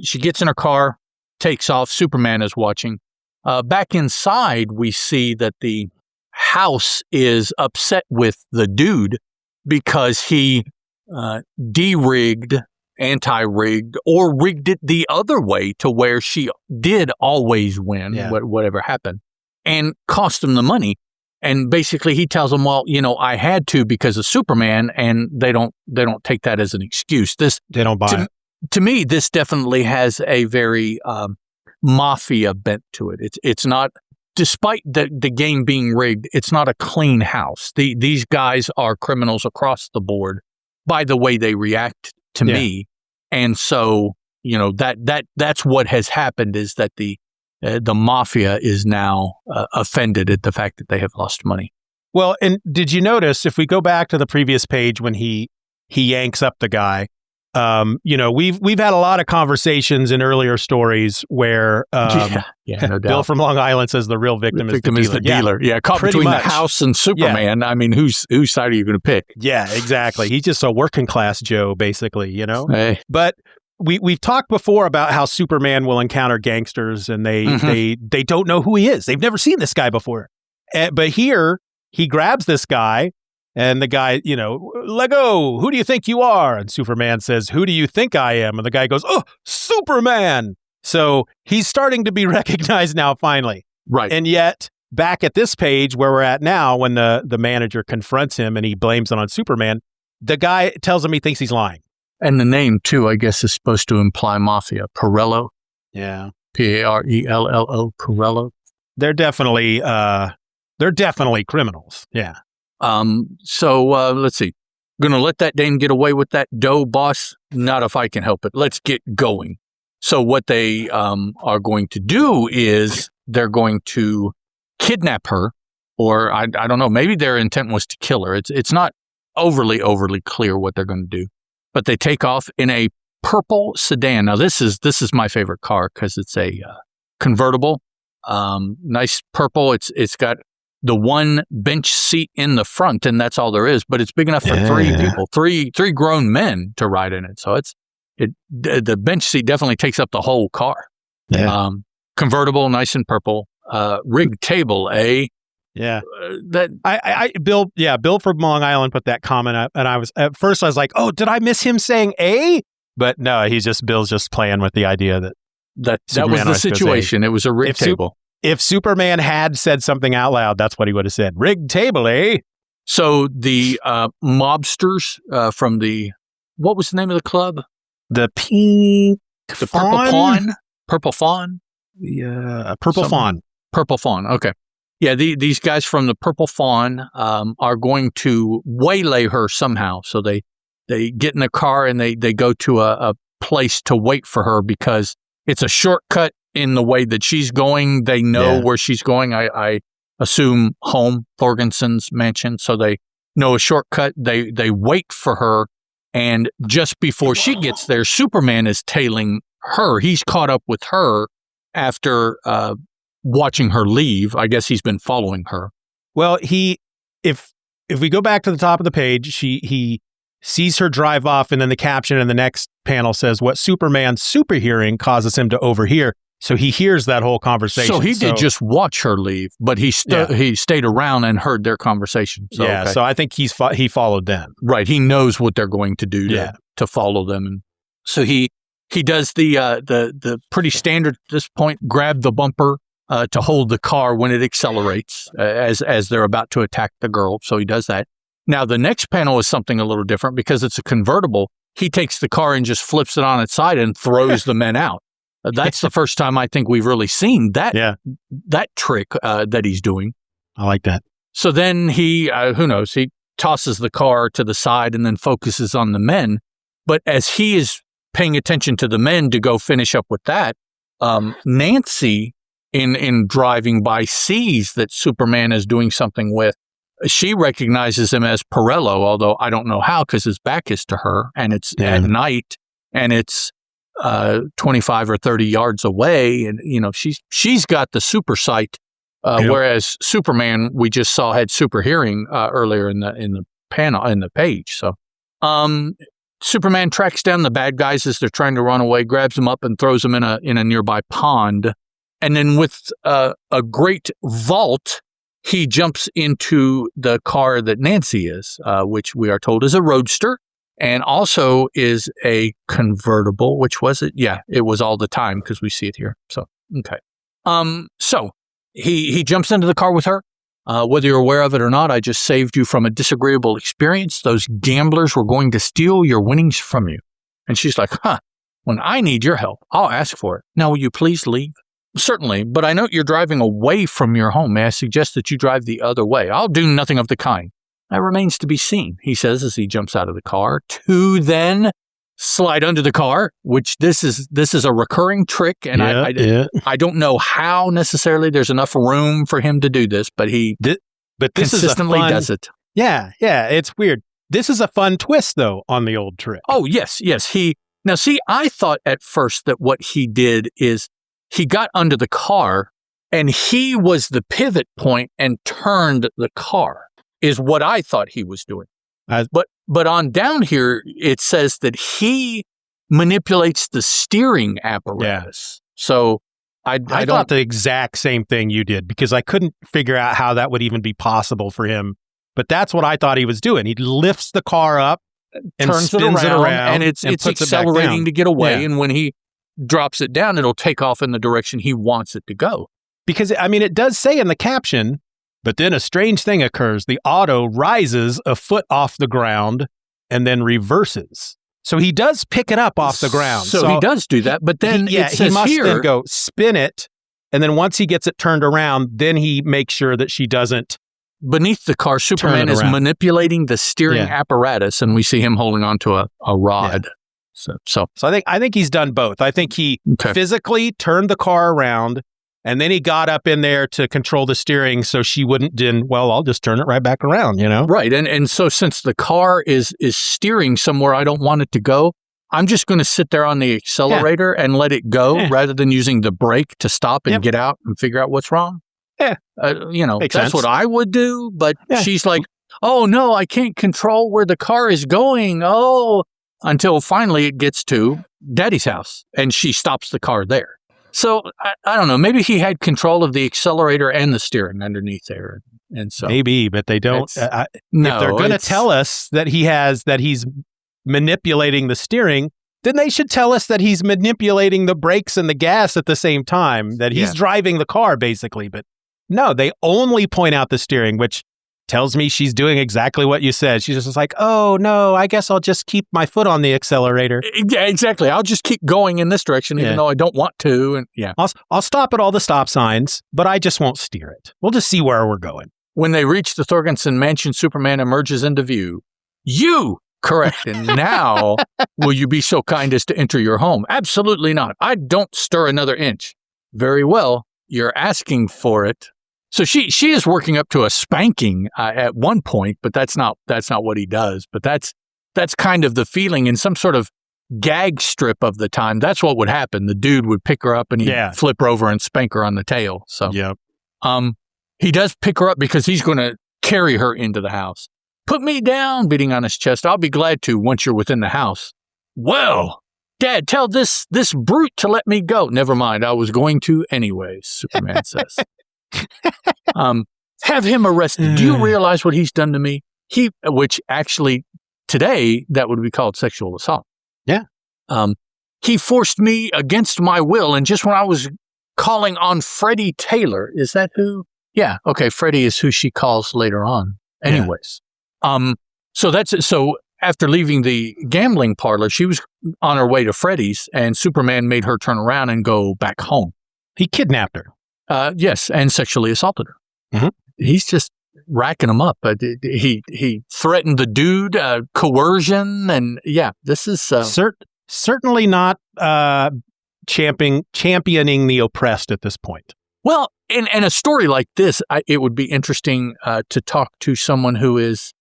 She gets in her car, takes off. Superman is watching. Back inside, we see that the house is upset with the dude because he de-rigged, anti-rigged, or rigged it the other way to where she did always win, whatever happened, and cost him the money. And basically he tells them, well, I had to because of Superman, and they don't take that as an excuse. They don't buy it. To me, this definitely has a very mafia bent to it. It's not, despite the game being rigged, it's not a clean house. These guys are criminals across the board by the way they react to me. And so, that's what has happened, is that the mafia is now offended at the fact that they have lost money. Well, and did you notice, if we go back to the previous page when he yanks up the guy, we've had a lot of conversations in earlier stories where no doubt. Bill from Long Island says the real victim is the dealer. Yeah, caught between the house and Superman. I mean, whose side are you going to pick? Yeah, exactly. He's just a working class Joe, basically, Hey. But we've talked before about how Superman will encounter gangsters and they don't know who he is. They've never seen this guy before. But here he grabs this guy. And the guy, let go. Who do you think you are? And Superman says, who do you think I am? And the guy goes, oh, Superman. So he's starting to be recognized now, finally. Right. And yet, back at this page where we're at now, when the manager confronts him and he blames it on Superman, the guy tells him he thinks he's lying. And the name, too, I guess, is supposed to imply mafia. Parello. Yeah. Parello. Parello. They're definitely criminals. Yeah. So let's see. Going to let that dame get away with that dough, boss? Not if I can help it. Let's get going. So what they are going to do is they're going to kidnap her, or I don't know. Maybe their intent was to kill her. It's not overly clear what they're going to do. But they take off in a purple sedan. Now this is my favorite car because it's a convertible. Nice purple. It's got the one bench seat in the front, and that's all there is. But it's big enough for three people, three grown men to ride in it. So the bench seat definitely takes up the whole car. Yeah. Convertible, nice and purple. Rigged table, eh? Yeah. Bill from Long Island put that comment up, and at first I was like, oh, did I miss him saying a? But no, Bill's just playing with the idea that was the situation. It was a rigged table. If Superman had said something out loud, that's what he would have said. Rigged table, eh? So the mobsters from what was the name of the club? The Purple Fawn? Yeah, Purple Fawn. Purple Fawn, okay. Yeah, these guys from the Purple Fawn are going to waylay her somehow. So they get in the car and they go to a place to wait for her because it's a shortcut in the way that she's going. They know where she's going. I assume home, Thorgenson's mansion. So they know a shortcut. They wait for her. And just before she gets there, Superman is tailing her. He's caught up with her after watching her leave. I guess he's been following her. Well, if we go back to the top of the page, he sees her drive off, and then the caption in the next panel says, what Superman's superhearing causes him to overhear. So he hears that whole conversation. So he did just watch her leave, but he stayed around and heard their conversation. So, so I think he followed them. Right. He knows what they're going to do to follow them. And so he does the pretty standard at this point, grab the bumper to hold the car when it accelerates as they're about to attack the girl. So he does that. Now, the next panel is something a little different because it's a convertible. He takes the car and just flips it on its side and throws the men out. That's the first time I think we've really seen that trick that he's doing. I like that. So then he tosses the car to the side and then focuses on the men. But as he is paying attention to the men to go finish up with that, Nancy, in driving by, sees that Superman is doing something with. She recognizes him as Parello, although I don't know how because his back is to her, and it's at night, and it's 25 or 30 yards away, and she's got the super sight, whereas Superman, we just saw, had super hearing earlier in the panel in the page. So Superman tracks down the bad guys as they're trying to run away, grabs them up and throws them in a nearby pond, And then with a great vault, he jumps into the car that Nancy is, which we are told is a roadster and also is a convertible. Which was it? Yeah, it was all the time because we see it here. So, okay. So he jumps into the car with her. Whether you're aware of it or not, I just saved you from a disagreeable experience. Those gamblers were going to steal your winnings from you. And she's like, when I need your help, I'll ask for it. Now, will you please leave? Certainly, but I note you're driving away from your home. May I suggest that you drive the other way? I'll do nothing of the kind. That remains to be seen, he says as he jumps out of the car, to then slide under the car, which this is a recurring trick, and I don't know how necessarily there's enough room for him to do this, but this consistently does it. Yeah, it's weird. This is a fun twist, though, on the old trick. Oh, yes. Now, see, I thought at first that what he did is he got under the car and he was the pivot point and turned the car, is what I thought he was doing. But on down here, it says that he manipulates the steering apparatus. Yeah. So I thought the exact same thing you did because I couldn't figure out how that would even be possible for him. But that's what I thought he was doing. He lifts the car up and turns spins it around and it's accelerating to get away. Yeah. And when he drops it down, it'll take off in the direction he wants it to go. Because, I mean, it does say in the caption, but then a strange thing occurs. The auto rises a foot off the ground and then reverses. So he does pick it up off the ground. So he does do that, but then he must then go spin it. And then once he gets it turned around, then he makes sure that she doesn't. Beneath the car, Superman is manipulating the steering apparatus, and we see him holding onto a rod. Yeah. So I think he's done both. I think he physically turned the car around, and then he got up in there to control the steering so she wouldn't. I'll just turn it right back around, Right, and so since the car is steering somewhere I don't want it to go, I'm just going to sit there on the accelerator and let it go rather than using the brake to stop and get out and figure out what's wrong. Yeah. That's sense. What I would do. But she's like, oh, no, I can't control where the car is going. Oh, until finally it gets to Daddy's house and she stops the car there. So I don't know. Maybe he had control of the accelerator and the steering underneath there. And so maybe, but they don't. If they're going to tell us that he's manipulating the steering, then they should tell us that he's manipulating the brakes and the gas at the same time, that he's driving the car basically. But no, they only point out the steering, which tells me she's doing exactly what you said. She's just like, oh, no, I guess I'll just keep my foot on the accelerator. Yeah, exactly. I'll just keep going in this direction, even though I don't want to. And I'll stop at all the stop signs, but I just won't steer it. We'll just see where we're going. When they reach the Thorgenson mansion, Superman emerges into view. You! Correct. And now, will you be so kind as to enter your home? Absolutely not. I don't stir another inch. Very well. You're asking for it. So she is working up to a spanking at one point, but that's not what he does. But that's kind of the feeling in some sort of gag strip of the time. That's what would happen. The dude would pick her up and he'd flip her over and spank her on the tail. So he does pick her up because he's going to carry her into the house. Put me down, beating on his chest. I'll be glad to once you're within the house. Well, Dad, tell this brute to let me go. Never mind. I was going to anyways, Superman says. Have him arrested. Do you realize what he's done to me? Which actually today that would be called sexual assault. Yeah. He forced me against my will, and just when I was calling on Freddie Taylor, is that who? Yeah. Okay. Freddie is who she calls later on. Anyways. So after leaving the gambling parlor, she was on her way to Freddie's, and Superman made her turn around and go back home. He kidnapped her. Yes, and sexually assaulted her. Mm-hmm. He's just racking them up. He threatened the dude, coercion, and this is certainly not championing the oppressed at this point. Well, in a story like this, it would be interesting to talk to someone who is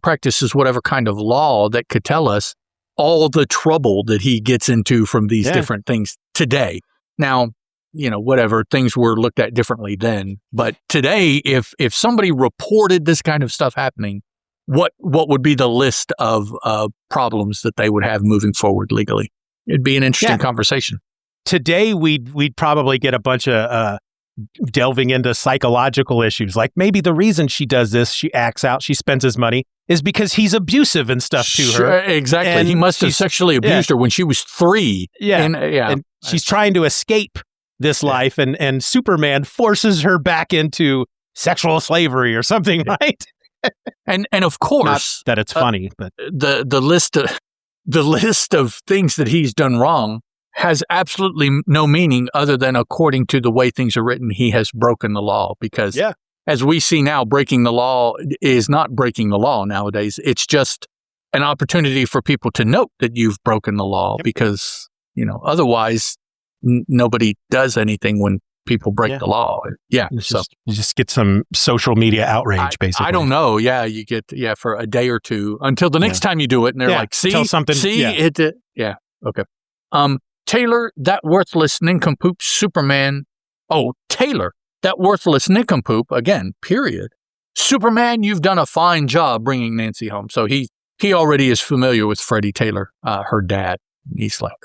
practices whatever kind of law that could tell us all the trouble that he gets into from these different things today. Now, whatever, things were looked at differently then. But today, if somebody reported this kind of stuff happening, what would be the list of problems that they would have moving forward legally? It'd be an interesting conversation. today we'd probably get a bunch of delving into psychological issues. Like maybe the reason she does this, she acts out, she spends his money, is because he's abusive and stuff to her. Exactly. And he must have sexually abused her when she was 3. Yeah. And she's trying to escape this life, and Superman forces her back into sexual slavery or something, right? And of course, not that it's funny, but the list of things that he's done wrong has absolutely no meaning other than according to the way things are written, he has broken the law. Because as we see now, breaking the law is not breaking the law nowadays. It's just an opportunity for people to note that you've broken the law because, otherwise nobody does anything when people break the law. Yeah. You just get some social media outrage, basically. I don't know. Yeah. You get, for a day or two until the next time you do it. And they're like, see, tell something. Okay. Taylor, that worthless nincompoop Superman. Oh, Taylor, that worthless nincompoop, again, period. Superman, you've done a fine job bringing Nancy home. So he already is familiar with Freddie Taylor, her dad. He's like,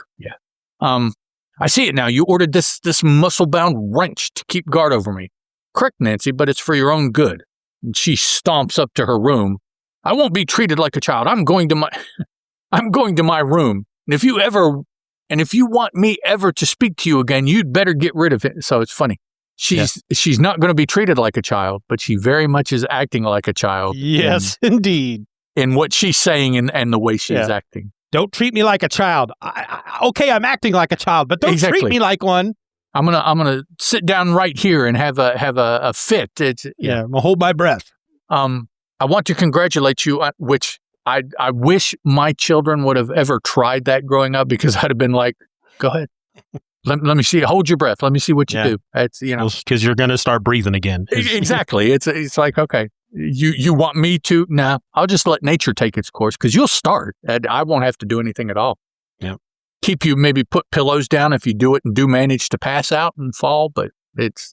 I see it now. You ordered this muscle-bound wrench to keep guard over me. Correct, Nancy, but it's for your own good. And she stomps up to her room. I won't be treated like a child. I'm going to my room. And if you want me ever to speak to you again, you'd better get rid of it. So it's funny. She's not going to be treated like a child, but she very much is acting like a child. Yes, indeed. In what she's saying and the way she's acting. Don't treat me like a child. Okay, I'm acting like a child, but don't treat me like one. I'm gonna sit down right here and have a fit. I'm gonna hold my breath. I want to congratulate you, which I wish my children would have ever tried that growing up, because I'd have been like, go ahead. Let me see. Hold your breath. Let me see what you do. It's because you're going to start breathing again. Exactly. It's like, okay, you want me to? Nah, I'll just let nature take its course, because you'll start and I won't have to do anything at all. Yeah. Keep you, maybe put pillows down if you do it and do manage to pass out and fall, but it's,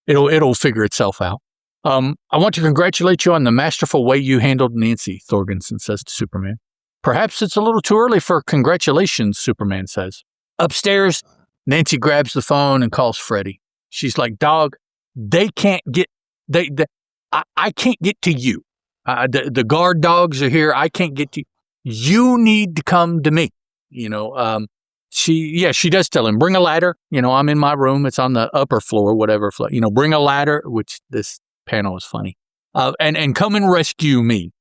it'll figure itself out. I want to congratulate you on the masterful way you handled Nancy, Thorgenson says to Superman. Perhaps it's a little too early for congratulations, Superman says. Upstairs, Nancy grabs the phone and calls Freddie. She's like, dog, I can't get to you. The guard dogs are here. I can't get to you. You need to come to me. She does tell him, bring a ladder. I'm in my room. It's on the upper floor, whatever. Bring a ladder, which this panel is funny. And come and rescue me.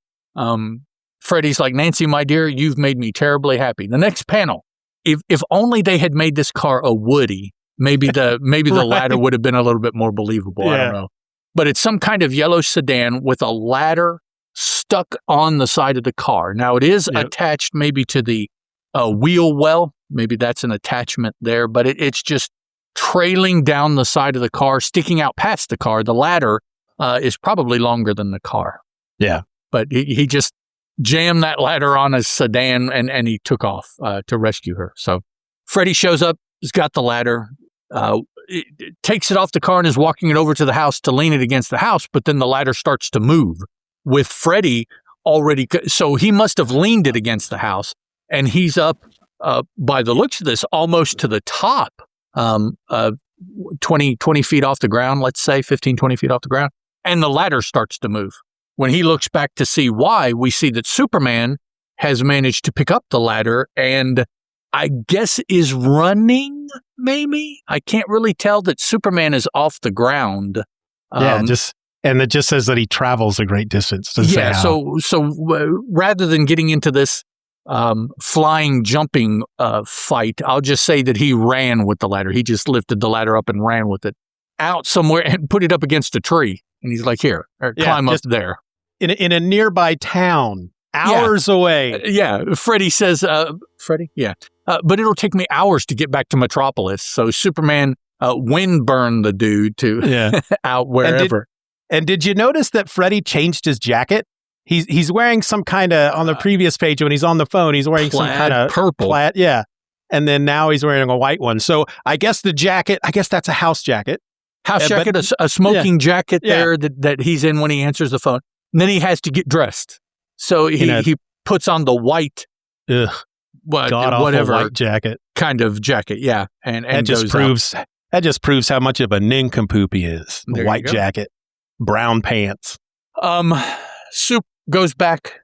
Freddie's like, Nancy, my dear, you've made me terribly happy. The next panel, if only they had made this car a Woody, maybe the Right. ladder would have been a little bit more believable. I don't know. But it's some kind of yellow sedan with a ladder stuck on the side of the car. Now, it is attached maybe to the wheel well. Maybe that's an attachment there, but it's just trailing down the side of the car, sticking out past the car. The ladder is probably longer than the car. Yeah. But he just jammed that ladder on his sedan and he took off to rescue her. So Freddie shows up, he's got the ladder, takes it off the car and is walking it over to the house to lean it against the house, but then the ladder starts to move with Freddie already. So he must have leaned it against the house, and he's up, by the looks of this, almost to the top, 20 feet off the ground, let's say 15, 20 feet off the ground. And the ladder starts to move. When he looks back to see why, we see that Superman has managed to pick up the ladder and I guess is running, maybe? I can't really tell that Superman is off the ground. And it just says that he travels a great distance. So rather than getting into this flying, jumping fight, I'll just say that he ran with the ladder. He just lifted the ladder up and ran with it out somewhere and put it up against a tree. And he's like, here, climb up there. In a nearby town, hours away. Freddie says, Freddie? Yeah. But it'll take me hours to get back to Metropolis. So Superman wind burned the dude to out wherever. And did you notice that Freddie changed his jacket? He's wearing some kind of, on the previous page when he's on the phone, he's wearing some kind of purple. Plaid, and then now he's wearing a white one. So I guess the jacket, that's a house jacket. Jacket, a smoking jacket there that he's in when he answers the phone. And then he has to get dressed. So he puts on the white, god-awful whatever white jacket. kind of jacket. Yeah. And that just proves how much of a nincompoop he is. The white jacket, brown pants. Soup goes back,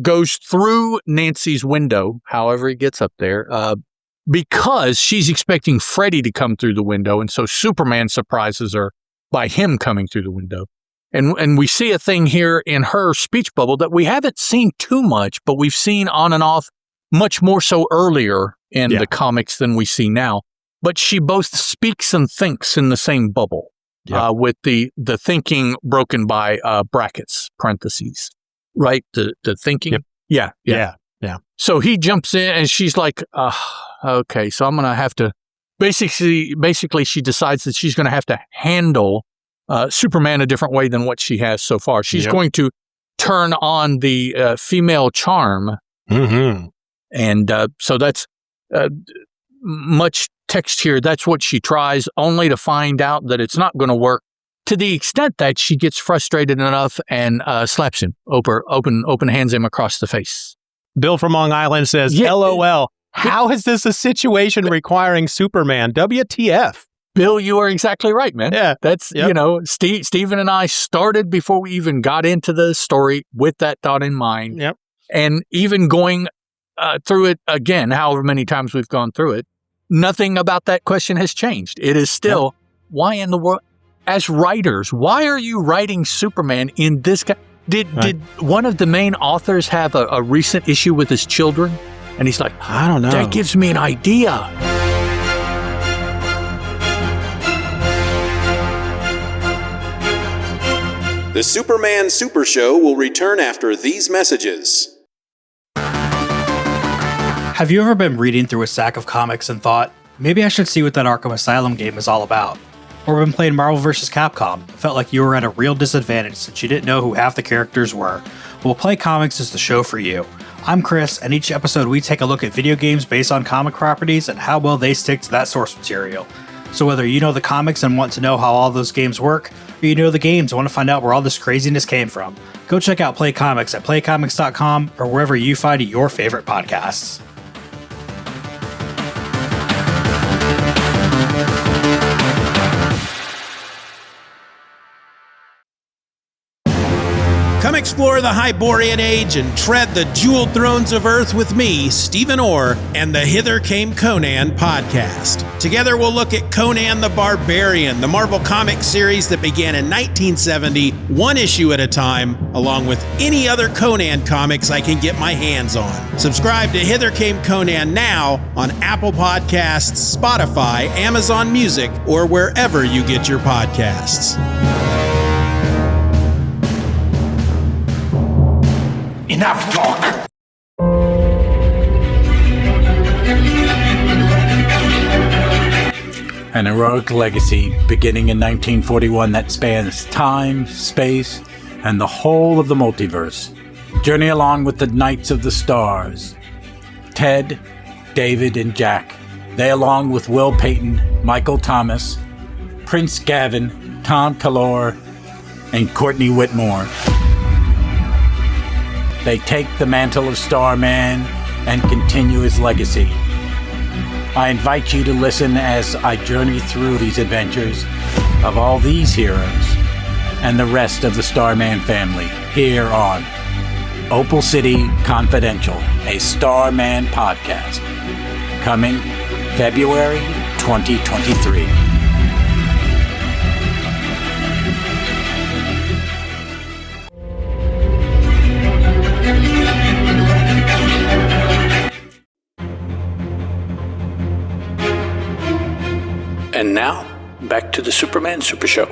goes through Nancy's window, however he gets up there, because she's expecting Freddy to come through the window. And so Superman surprises her by him coming through the window. And we see a thing here in her speech bubble that we haven't seen too much, but we've seen on and off much more so earlier in the comics than we see now. But she both speaks and thinks in the same bubble, with the thinking broken by brackets, parentheses, right? The thinking. Yep. Yeah. So he jumps in and she's like, okay, so I'm going to have to, basically she decides that she's going to have to handle Superman a different way than what she has so far. She's going to turn on the female charm. Mm-hmm. And so that's much text here. That's what she tries, only to find out that it's not going to work, to the extent that she gets frustrated enough and slaps him, open hands him across the face. Bill from Long Island says, LOL, how is this a situation requiring Superman? WTF? Bill, you are exactly right, man. Yeah. That's, Steven and I started before we even got into the story with that thought in mind. Yep. And even going through it again, however many times we've gone through it, nothing about that question has changed. It is still, why in the world, as writers, why are you writing Superman in this Did one of the main authors have a recent issue with his children? And he's like, I don't know. That gives me an idea. The Superman Super Show will return after these messages. Have you ever been reading through a stack of comics and thought, maybe I should see what that Arkham Asylum game is all about? Or been playing Marvel vs. Capcom, felt like you were at a real disadvantage since you didn't know who half the characters were? Well, Play Comics is the show for you. I'm Chris, and each episode we take a look at video games based on comic properties and how well they stick to that source material. So whether you know the comics and want to know how all those games work, or you know the games and want to find out where all this craziness came from, go check out Play Comics at playcomics.com or wherever you find your favorite podcasts. Come explore the Hyborian Age and tread the jeweled thrones of Earth with me, Stephen Orr, and the Hither Came Conan podcast. Together we'll look at Conan the Barbarian, the Marvel Comics series that began in 1970, one issue at a time, along with any other Conan comics I can get my hands on. Subscribe to Hither Came Conan now on Apple Podcasts, Spotify, Amazon Music, or wherever you get your podcasts. Enough talk! An heroic legacy beginning in 1941 that spans time, space, and the whole of the multiverse. Journey along with the Knights of the Stars. Ted, David, and Jack. They, along with Will Payton, Michael Thomas, Prince Gavin, Tom Kalor, and Courtney Whitmore. They take the mantle of Starman and continue his legacy. I invite you to listen as I journey through these adventures of all these heroes and the rest of the Starman family here on Opal City Confidential, a Starman podcast, coming February 2023. And now, back to the Superman Super Show.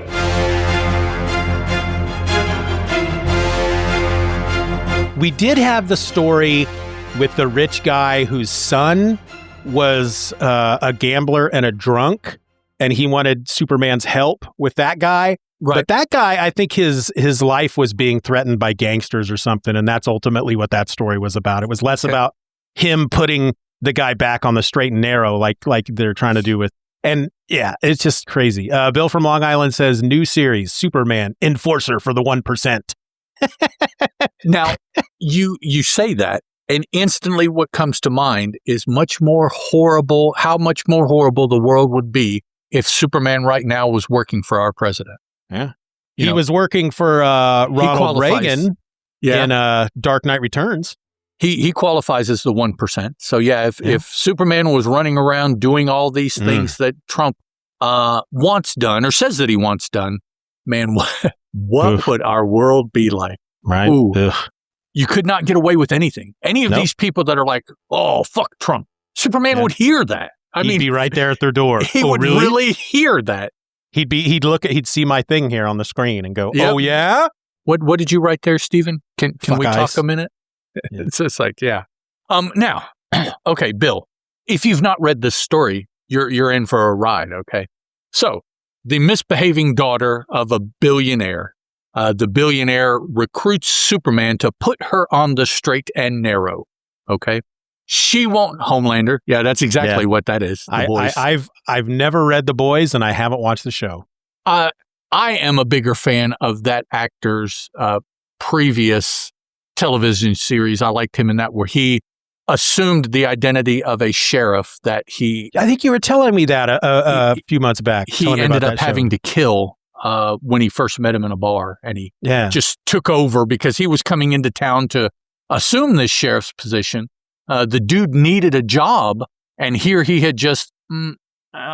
We did have the story with the rich guy whose son was a gambler and a drunk, and he wanted Superman's help with that guy. Right. But that guy, I think his life was being threatened by gangsters or something, and that's ultimately what that story was about. It was less about him putting the guy back on the straight and narrow like they're trying to do with. And yeah, it's just crazy. Bill from Long Island says, new series, Superman, enforcer for the 1%. Now, you say that, And instantly what comes to mind is how much more horrible the world would be if Superman right now was working for our president. Yeah. He was working for Ronald Reagan in Dark Knight Returns. He qualifies as the 1%. So if Superman was running around doing all these things that Trump wants done or says that he wants done, man, what would our world be like? Right. Ooh. You could not get away with anything. Any of these people that are like, oh, fuck Trump. Superman would hear that. He'd be right there at their door. He would really hear that. He'd see my thing here on the screen and go, oh yeah? What did you write there, Steven? Can we eyes. talk a minute? It's just like, yeah. Now, okay, Bill, if you've not read this story, you're in for a ride, okay? So, the misbehaving daughter of a billionaire. The billionaire recruits Superman to put her on the straight and narrow. Okay, she won't. Homelander. Yeah, that's exactly what that is. I've never read The Boys, and I haven't watched the show. I am a bigger fan of that actor's previous television series. I liked him in that, where he assumed the identity of a sheriff that he. I think you were telling me that a few months back. He ended up having to kill. When he first met him in a bar, and he just took over because he was coming into town to assume this sheriff's position. The dude needed a job, and here he had just,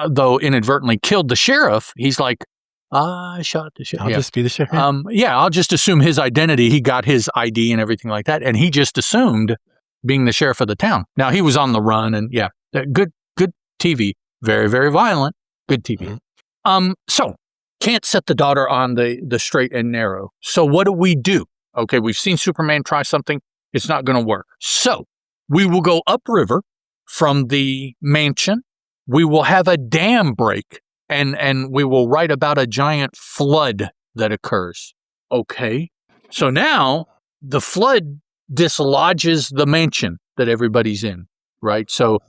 though inadvertently, killed the sheriff. He's like, I shot the sheriff. I'll just be the sheriff. I'll just assume his identity. He got his ID and everything like that, and he just assumed being the sheriff of the town. Now, he was on the run, and good TV. Very, very violent. Good TV. So, can't set the daughter on the straight and narrow. So what do? Okay, we've seen Superman try something. It's not going to work. So we will go upriver from the mansion. We will have a dam break, and we will write about a giant flood that occurs. Okay, so now the flood dislodges the mansion that everybody's in, right? So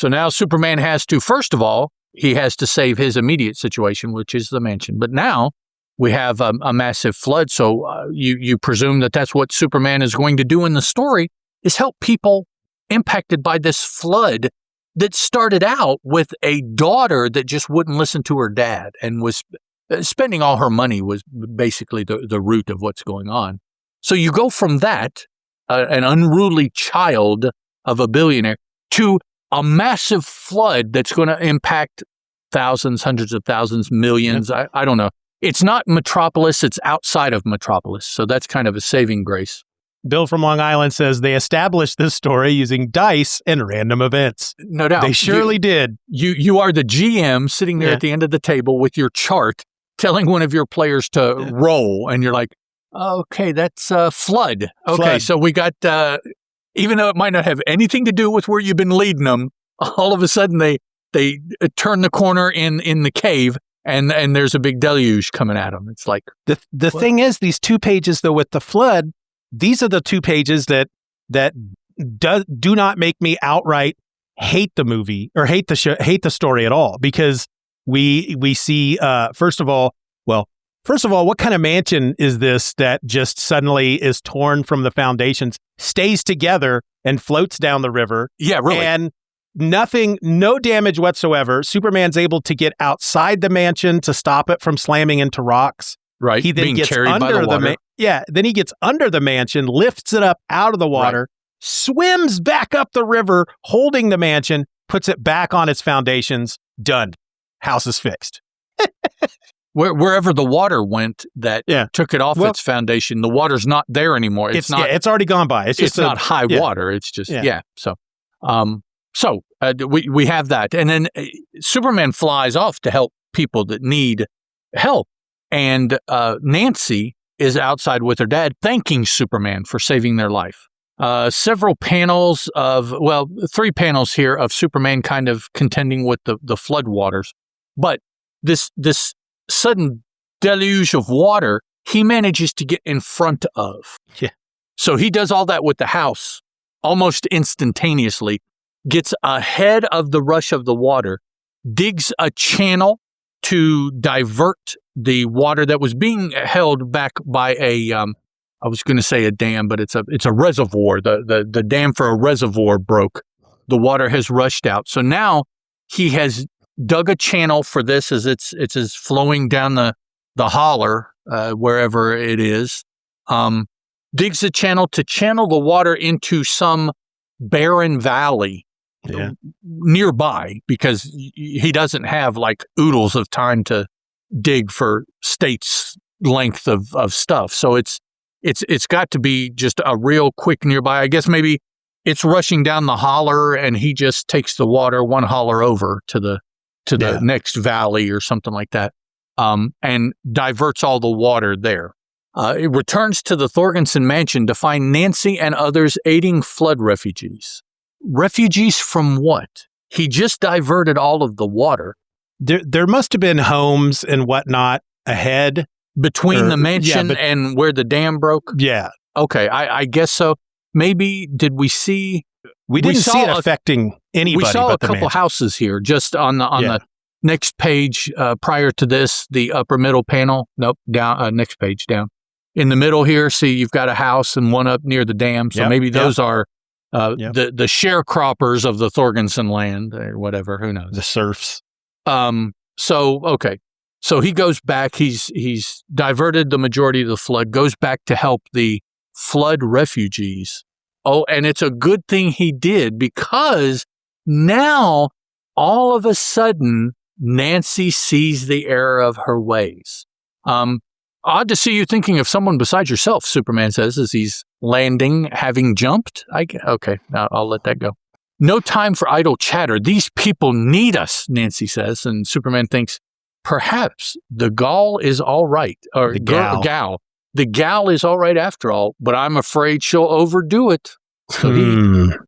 now Superman has to, first of all, he has to save his immediate situation, which is the mansion. But now we have a massive flood. So you presume that that's what Superman is going to do in the story, is help people impacted by this flood that started out with a daughter that just wouldn't listen to her dad and was spending all her money, was basically the root of what's going on. So you go from that, an unruly child of a billionaire, to a massive flood that's going to impact thousands, hundreds of thousands, millions. I don't know. It's not Metropolis. It's outside of Metropolis. So that's kind of a saving grace. Bill from Long Island says they established this story using dice and random events. No doubt. They surely did. You are the GM sitting there at the end of the table with your chart, telling one of your players to roll. And you're like, okay, that's flood. Okay, so we got... even though it might not have anything to do with where you've been leading them, all of a sudden they turn the corner in the cave, and there's a big deluge coming at them. It's like the thing is, these 2 pages though with the flood, these are the 2 pages that do not make me outright hate the movie or hate the story at all, because we see first of all, what kind of mansion is this that just suddenly is torn from the foundations, stays together, and floats down the river? Yeah, really. And no damage whatsoever. Superman's able to get outside the mansion to stop it from slamming into rocks. Right. He then being gets carried under by the water. Then he gets under the mansion, lifts it up out of the water, swims back up the river, holding the mansion, puts it back on its foundations. Done. House is fixed. Wherever the water went that took it off its foundation, the water's not there anymore. It's not. It's already gone by. It's not high water. It's just So we have that, and then Superman flies off to help people that need help, and Nancy is outside with her dad, thanking Superman for saving their life. Several panels of 3 panels here of Superman kind of contending with the flood waters, but this sudden deluge of water he manages to get in front of. Yeah. So he does all that with the house almost instantaneously, gets ahead of the rush of the water, digs a channel to divert the water that was being held back by a I was going to say a dam, but it's a reservoir. The dam for a reservoir broke. The water has rushed out. So now he has dug a channel for this as it's flowing down the holler, wherever it is. Digs a channel to channel the water into some barren valley nearby, because he doesn't have like oodles of time to dig for states length of stuff. So it's got to be just a real quick nearby. I guess maybe it's rushing down the holler and he just takes the water one holler over to the next valley or something like that, and diverts all the water there. It returns to the Thorgenson mansion to find Nancy and others aiding flood refugees. Refugees from what? He just diverted all of the water. There must have been homes and whatnot ahead. Between the mansion and where the dam broke? Yeah. Okay, I guess so. Maybe, did we see... We didn't see it affecting anybody. We saw but a couple mansion. houses here, just on the next page prior to this, the upper middle panel. Nope, down, next page down. In the middle here, see, you've got a house and one up near the dam. So maybe those are the sharecroppers of the Thorgenson land or whatever. Who knows? The serfs. Okay. So he goes back. He's diverted the majority of the flood, goes back to help the flood refugees. Oh, and it's a good thing he did, because now all of a sudden Nancy sees the error of her ways. Odd to see you thinking of someone besides yourself, Superman says as he's landing, having jumped. Okay, I'll let that go. No time for idle chatter. These people need us, Nancy says, and Superman thinks, perhaps the gal is all right. Or the gal. The gal is all right after all, but I'm afraid she'll overdo it. So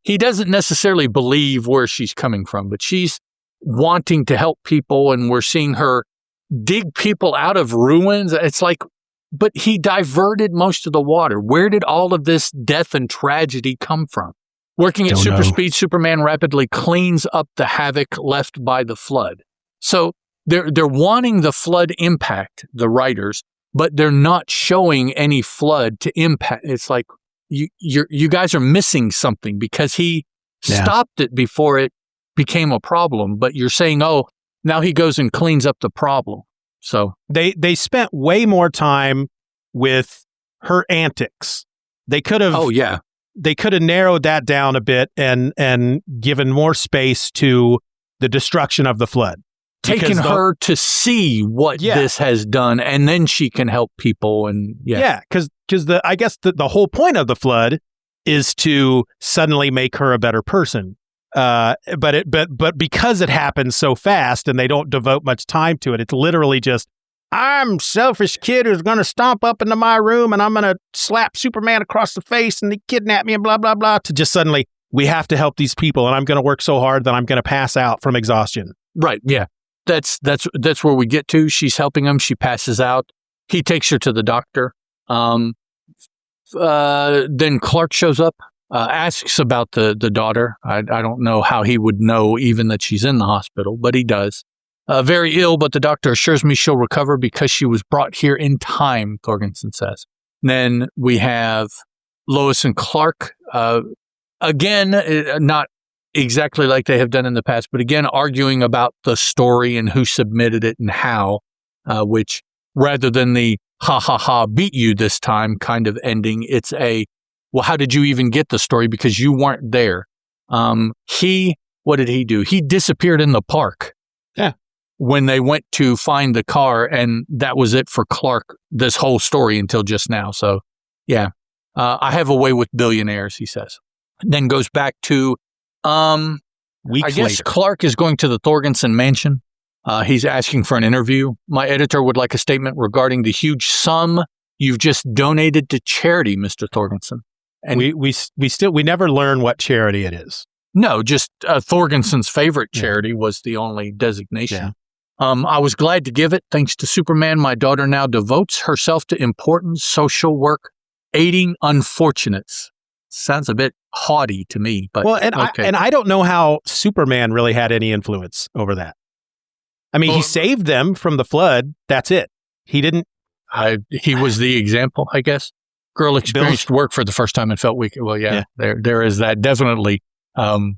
he doesn't necessarily believe where she's coming from, but she's wanting to help people, and we're seeing her dig people out of ruins. It's like, but he diverted most of the water. Where did all of this death and tragedy come from? Working at super speed, Superman rapidly cleans up the havoc left by the flood. So they're wanting the flood impact, the writers, but they're not showing any flood to impact. It's like, you guys are missing something, because he stopped it before it became a problem. But you're saying, oh, now he goes and cleans up the problem. So they spent way more time with her antics. They could have. Oh yeah. They could have narrowed that down a bit and given more space to the destruction of the flood. Taking her to see what this has done, and then she can help people. And because I guess the whole point of the flood is to suddenly make her a better person. But because it happens so fast and they don't devote much time to it, it's literally just, I'm selfish kid who's going to stomp up into my room and I'm going to slap Superman across the face and they kidnap me and blah, blah, blah, to just suddenly, we have to help these people and I'm going to work so hard that I'm going to pass out from exhaustion. Right. Yeah. That's where we get to. She's helping him. She passes out. He takes her to the doctor. Then Clark shows up, asks about the daughter. I don't know how he would know even that she's in the hospital, but he does. Very ill, but the doctor assures me she'll recover because she was brought here in time, Thorgenson says. Then we have Lois and Clark, again, not exactly like they have done in the past, but again, arguing about the story and who submitted it and how, which rather than the ha ha ha beat you this time kind of ending, it's a, well, how did you even get the story? Because you weren't there. What did he do? He disappeared in the park. Yeah. When they went to find the car, and that was it for Clark, this whole story until just now. So, yeah. I have a way with billionaires, he says. Then goes back to, I guess later. Clark is going to the Thorgenson mansion. He's asking for an interview. My editor would like a statement regarding the huge sum you've just donated to charity, Mr. Thorgenson. And we never learn what charity it is. No, just Thorgenson's favorite charity was the only designation. Yeah. I was glad to give it. Thanks to Superman, my daughter now devotes herself to important social work, aiding unfortunates. Sounds a bit haughty to me, but okay. I don't know how Superman really had any influence over that. I mean, he saved them from the flood. That's it. He didn't. He was the example, I guess. Girl experienced work for the first time and felt weak. Well, yeah. There is that definitely. Bill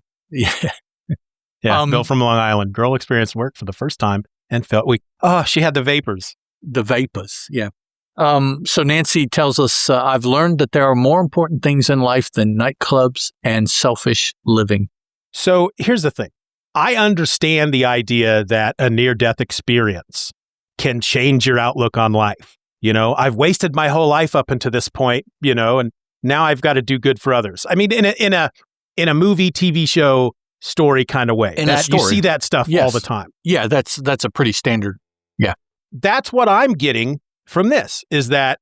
from Long Island. Girl experienced work for the first time and felt weak. Oh, she had the vapors. The vapors, yeah. So Nancy tells us, I've learned that there are more important things in life than nightclubs and selfish living. So here's the thing. I understand the idea that a near-death experience can change your outlook on life. I've wasted my whole life up until this point, and now I've got to do good for others. I mean, in a movie, TV show, story kind of way. You see that stuff all the time. Yeah, that's a pretty standard. Yeah. That's what I'm getting from this, is that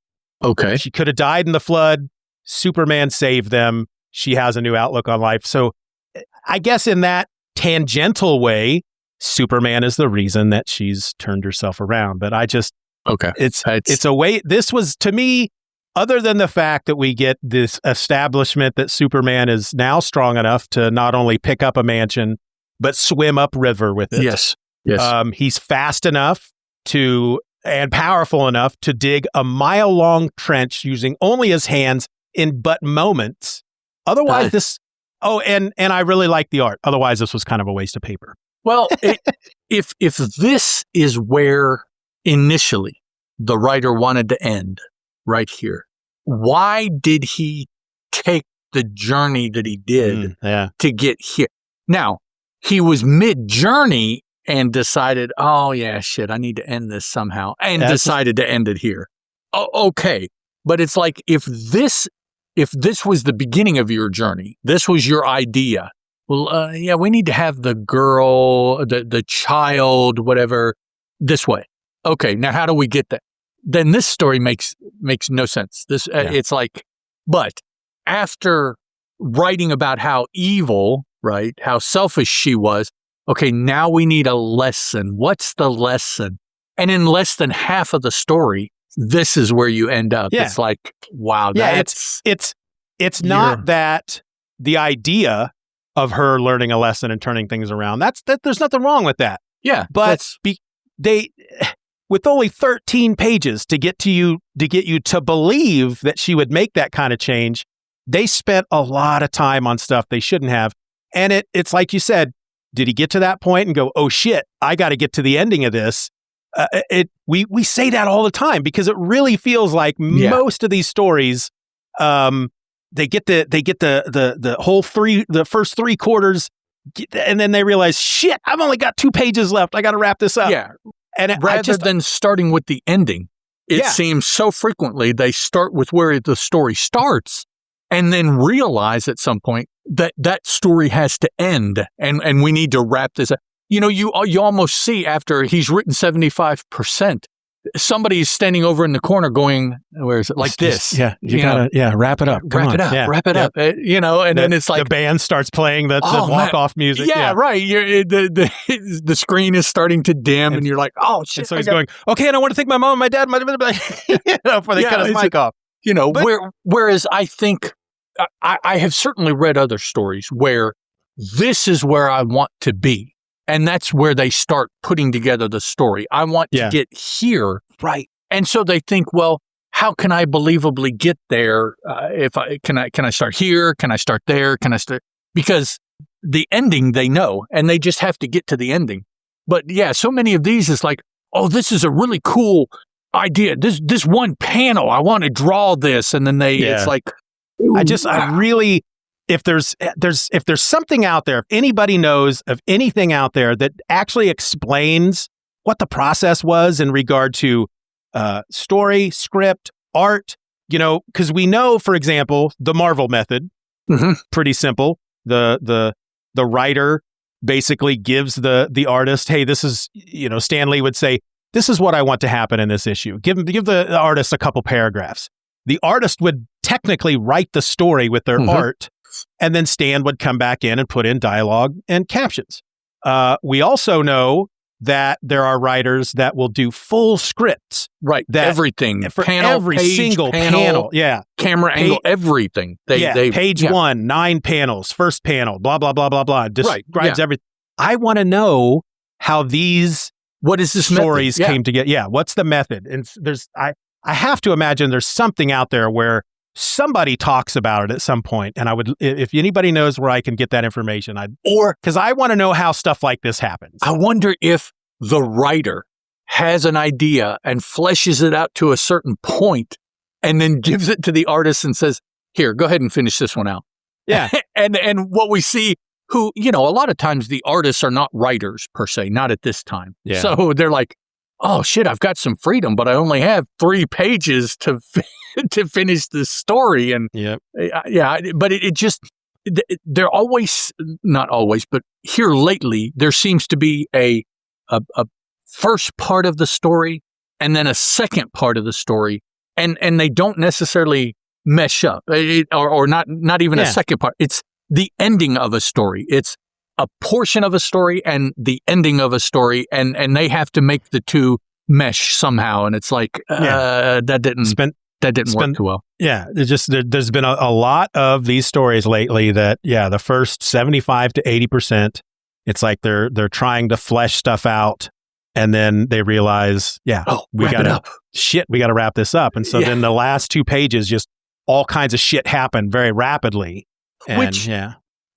she could have died in the flood. Superman saved them. She has a new outlook on life. So I guess in that tangential way, Superman is the reason that she's turned herself around. But I just, it's a way, this was, to me, other than the fact that we get this establishment that Superman is now strong enough to not only pick up a mansion, but swim upriver with it. Yes. He's fast enough and powerful enough to dig a mile-long trench using only his hands in but moments. Otherwise, and I really like the art. Otherwise, this was kind of a waste of paper. Well, if this is where initially the writer wanted to end, right here, why did he take the journey that he did to get here? Now, he was mid-journey and decided, oh, yeah, shit, I need to end this somehow, and decided to end it here. Okay. But it's like, if this was the beginning of your journey, this was your idea, well, we need to have the girl, the child, whatever, this way. Okay, now how do we get that? Then this story makes no sense. It's like, but after writing about how evil, right, how selfish she was, okay, now we need a lesson. What's the lesson? And in less than half of the story, this is where you end up. Yeah. It's like, wow, that's... It's not that the idea of her learning a lesson and turning things around, there's nothing wrong with that. Yeah. But with only 13 pages to get you to believe that she would make that kind of change, they spent a lot of time on stuff they shouldn't have. And it's like you said, did he get to that point and go, oh shit, I got to get to the ending of this? We say that all the time because it really feels like most of these stories, they get the whole the first three quarters, and then they realize, shit, I've only got 2 pages left. I got to wrap this up. Yeah. And rather than starting with the ending, it seems so frequently they start with where the story starts and then realize at some point that story has to end and we need to wrap this up. You almost see after he's written 75%, somebody's standing over in the corner going, where is it? Like this. You gotta, wrap it up. Wrap it up. And then it's like the band starts playing the walk-off music. Yeah, right. The screen is starting to dim and you're like, oh, shit. And so he's going, okay, and I want to thank my mom and my dad, before they cut his mic off. Whereas I think, I have certainly read other stories where this is where I want to be. And that's where they start putting together the story. I want to get here. Right. And so they think, well, how can I believably get there? Can I start here? Can I start there? Because the ending they know, and they just have to get to the ending. But so many of these is like, oh, this is a really cool idea. This one panel, I want to draw this. And then it's like, I really, if there's something out there, if anybody knows of anything out there that actually explains what the process was in regard to story, script, art, because we know, for example, the Marvel method, pretty simple. The writer basically gives the artist, hey, this is, Stan Lee would say, this is what I want to happen in this issue. Give the artist a couple paragraphs. The artist would technically write the story with their art, and then Stan would come back in and put in dialogue and captions. We also know that there are writers that will do full scripts. Right. Everything. For every single panel. Yeah. Camera angle, everything. Page 1, 9 panels, first panel, blah, blah, blah, blah, blah. Describes everything. I want to know how these stories came together. Yeah. What's the method? And I have to imagine there's something out there where somebody talks about it at some point, and I would, if anybody knows where I can get that information, because I want to know how stuff like this happens. I wonder if the writer has an idea and fleshes it out to a certain point and then gives it to the artist and says, here, go ahead and finish this one out. Yeah. and what we see, who, a lot of times the artists are not writers per se, not at this time. Yeah. So they're like, oh shit, I've got some freedom, but I only have 3 pages to finish this story. And but it just, they're always, not always, but here lately, there seems to be a first part of the story and then a second part of the story, and they don't necessarily mesh up, or not even a second part. It's the ending of a story. It's a portion of a story and the ending of a story, and they have to make the two mesh somehow. And it's like that didn't work too well. Yeah, there's been a lot of these stories lately that the first 75 to 80%, it's like they're trying to flesh stuff out. And then they realize, we got to wrap this up. And so then the last 2 pages, just all kinds of shit happen very rapidly. And, which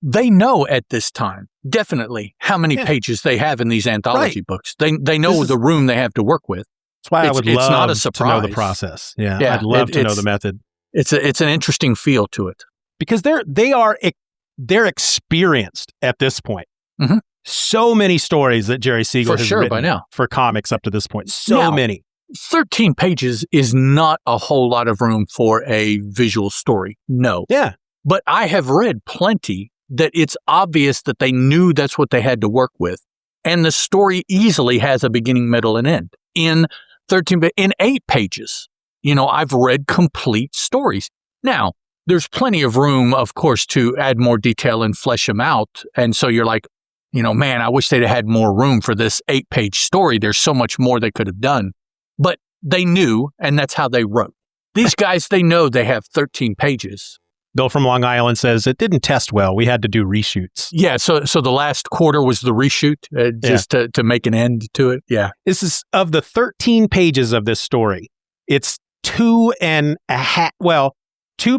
they know at this time, definitely, how many pages they have in these anthology books. They know the room they have to work with. That's why I would love not a surprise. to know the process. I'd love to know the method. It's an interesting feel to it. Because they're experienced at this point. Mm-hmm. So many stories that Jerry Siegel has written by now for comics up to this point. So many. 13 pages is not a whole lot of room for a visual story. No. Yeah. But I have read plenty that it's obvious that they knew that's what they had to work with. And the story easily has a beginning, middle, and end. In 8 pages, I've read complete stories. Now, there's plenty of room, of course, to add more detail and flesh them out. And so you're like, man, I wish they'd have had more room for this 8-page story. There's so much more they could have done. But they knew, and that's how they wrote. These guys, they know they have 13 pages. Bill from Long Island says, it didn't test well. We had to do reshoots. Yeah, so the last quarter was the reshoot, just to make an end to it. Yeah. This is, of the 13 pages of this story, it's 2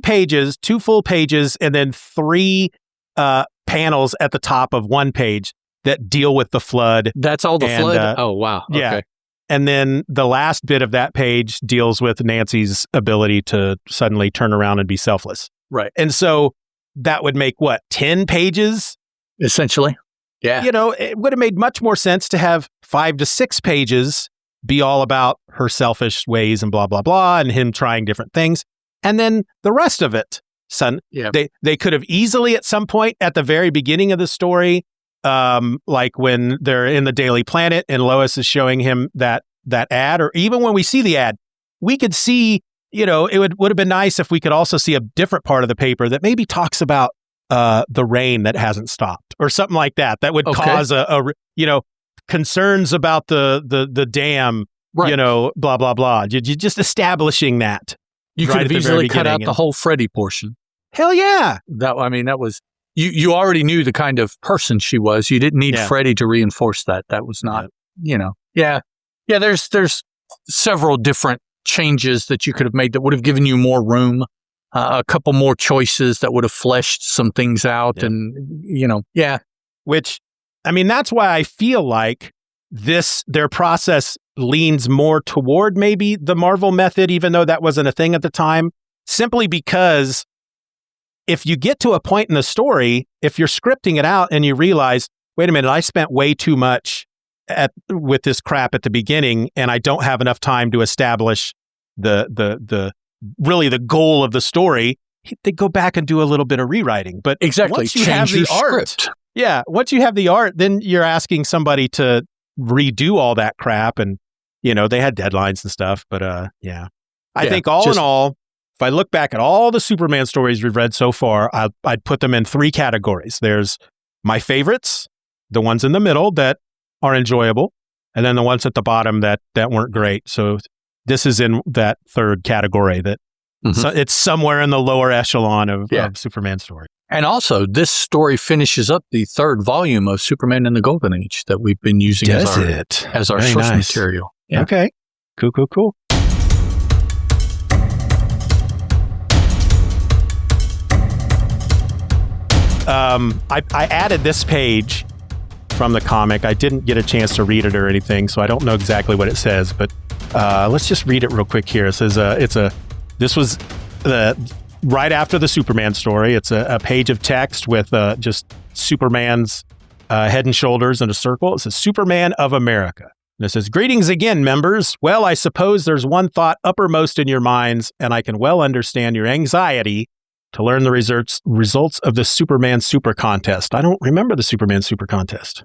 pages, 2 full pages, and then 3 panels at the top of 1 page that deal with the flood. That's all the flood? Oh, wow. Okay. Yeah. And then the last bit of that page deals with Nancy's ability to suddenly turn around and be selfless. Right. And so that would make 10 pages? Essentially. Yeah. It would have made much more sense to have 5 to 6 pages be all about her selfish ways and blah, blah, blah, and him trying different things. And then the rest of it, they could have easily at some point at the very beginning of the story, like when they're in the Daily Planet and Lois is showing him that ad, or even when we see the ad, we could see, it would have been nice if we could also see a different part of the paper that maybe talks about the rain that hasn't stopped or something like that. That would cause concerns about the dam, blah, blah, blah. You're just establishing that. You could have easily cut out the whole Freddie portion. Hell yeah. That was, you already knew the kind of person she was. You didn't need Freddie to reinforce that. That was not, Yeah, there's several different changes that you could have made that would have given you more room, a couple more choices that would have fleshed some things out. And, Which, that's why I feel like their process leans more toward maybe the Marvel method, even though that wasn't a thing at the time, simply because if you get to a point in the story, if you're scripting it out and you realize, wait a minute, I spent way too much with this crap at the beginning, and I don't have enough time to establish the really the goal of the story, they go back and do a little bit of rewriting. But exactly, once you have the art, once you have the art, then you're asking somebody to redo all that crap, and they had deadlines and stuff. But I think all in all, if I look back at all the Superman stories we've read so far, I'd put them in 3 categories. There's my favorites, the ones in the middle that are enjoyable, and then the ones at the bottom that weren't great. So this is in that 3rd category that so it's somewhere in the lower echelon of Superman story. And also, this story finishes up the 3rd volume of Superman in the Golden Age that we've been using as our source material. Yeah. Okay. Cool. I added this page from the comic. I didn't get a chance to read it or anything, so I don't know exactly what it says, but let's just read it real quick here. It says, this was right after the Superman story. It's a page of text with just Superman's head and shoulders in a circle. It says, Superman of America. And it says, greetings again, members. Well, I suppose there's one thought uppermost in your minds, and I can well understand your anxiety to learn the results of the Superman Super Contest. I don't remember the Superman Super Contest.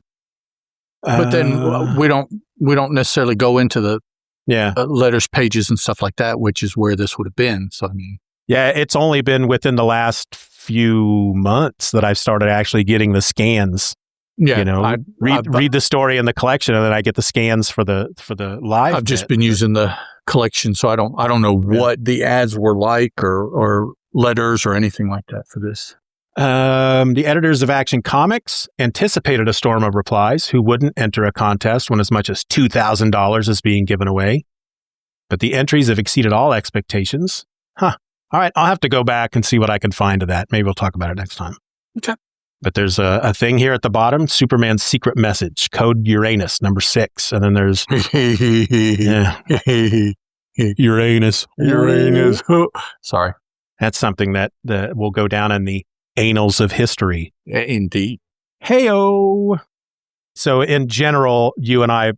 But then we don't necessarily go into the letters, pages, and stuff like that, which is where this would have been. So, I mean. Yeah, it's only been within the last few months that I've started actually getting the scans. Yeah, you know, read the story in the collection, and then I get the scans for the live. I've just been using the collection, so I don't know what the ads were like or letters or anything like that for this. The editors of Action Comics anticipated a storm of replies who wouldn't enter a contest when as much as $2,000 is being given away. But the entries have exceeded all expectations. All right, I'll have to go back and see what I can find of that. Maybe we'll talk about it next time. Okay. But there's a thing here at the bottom, Superman's secret message, code Uranus, number 6. And then there's Uranus. Sorry. That's something that will go down in the annals of history. Indeed. Hey-o. So in general, you and I,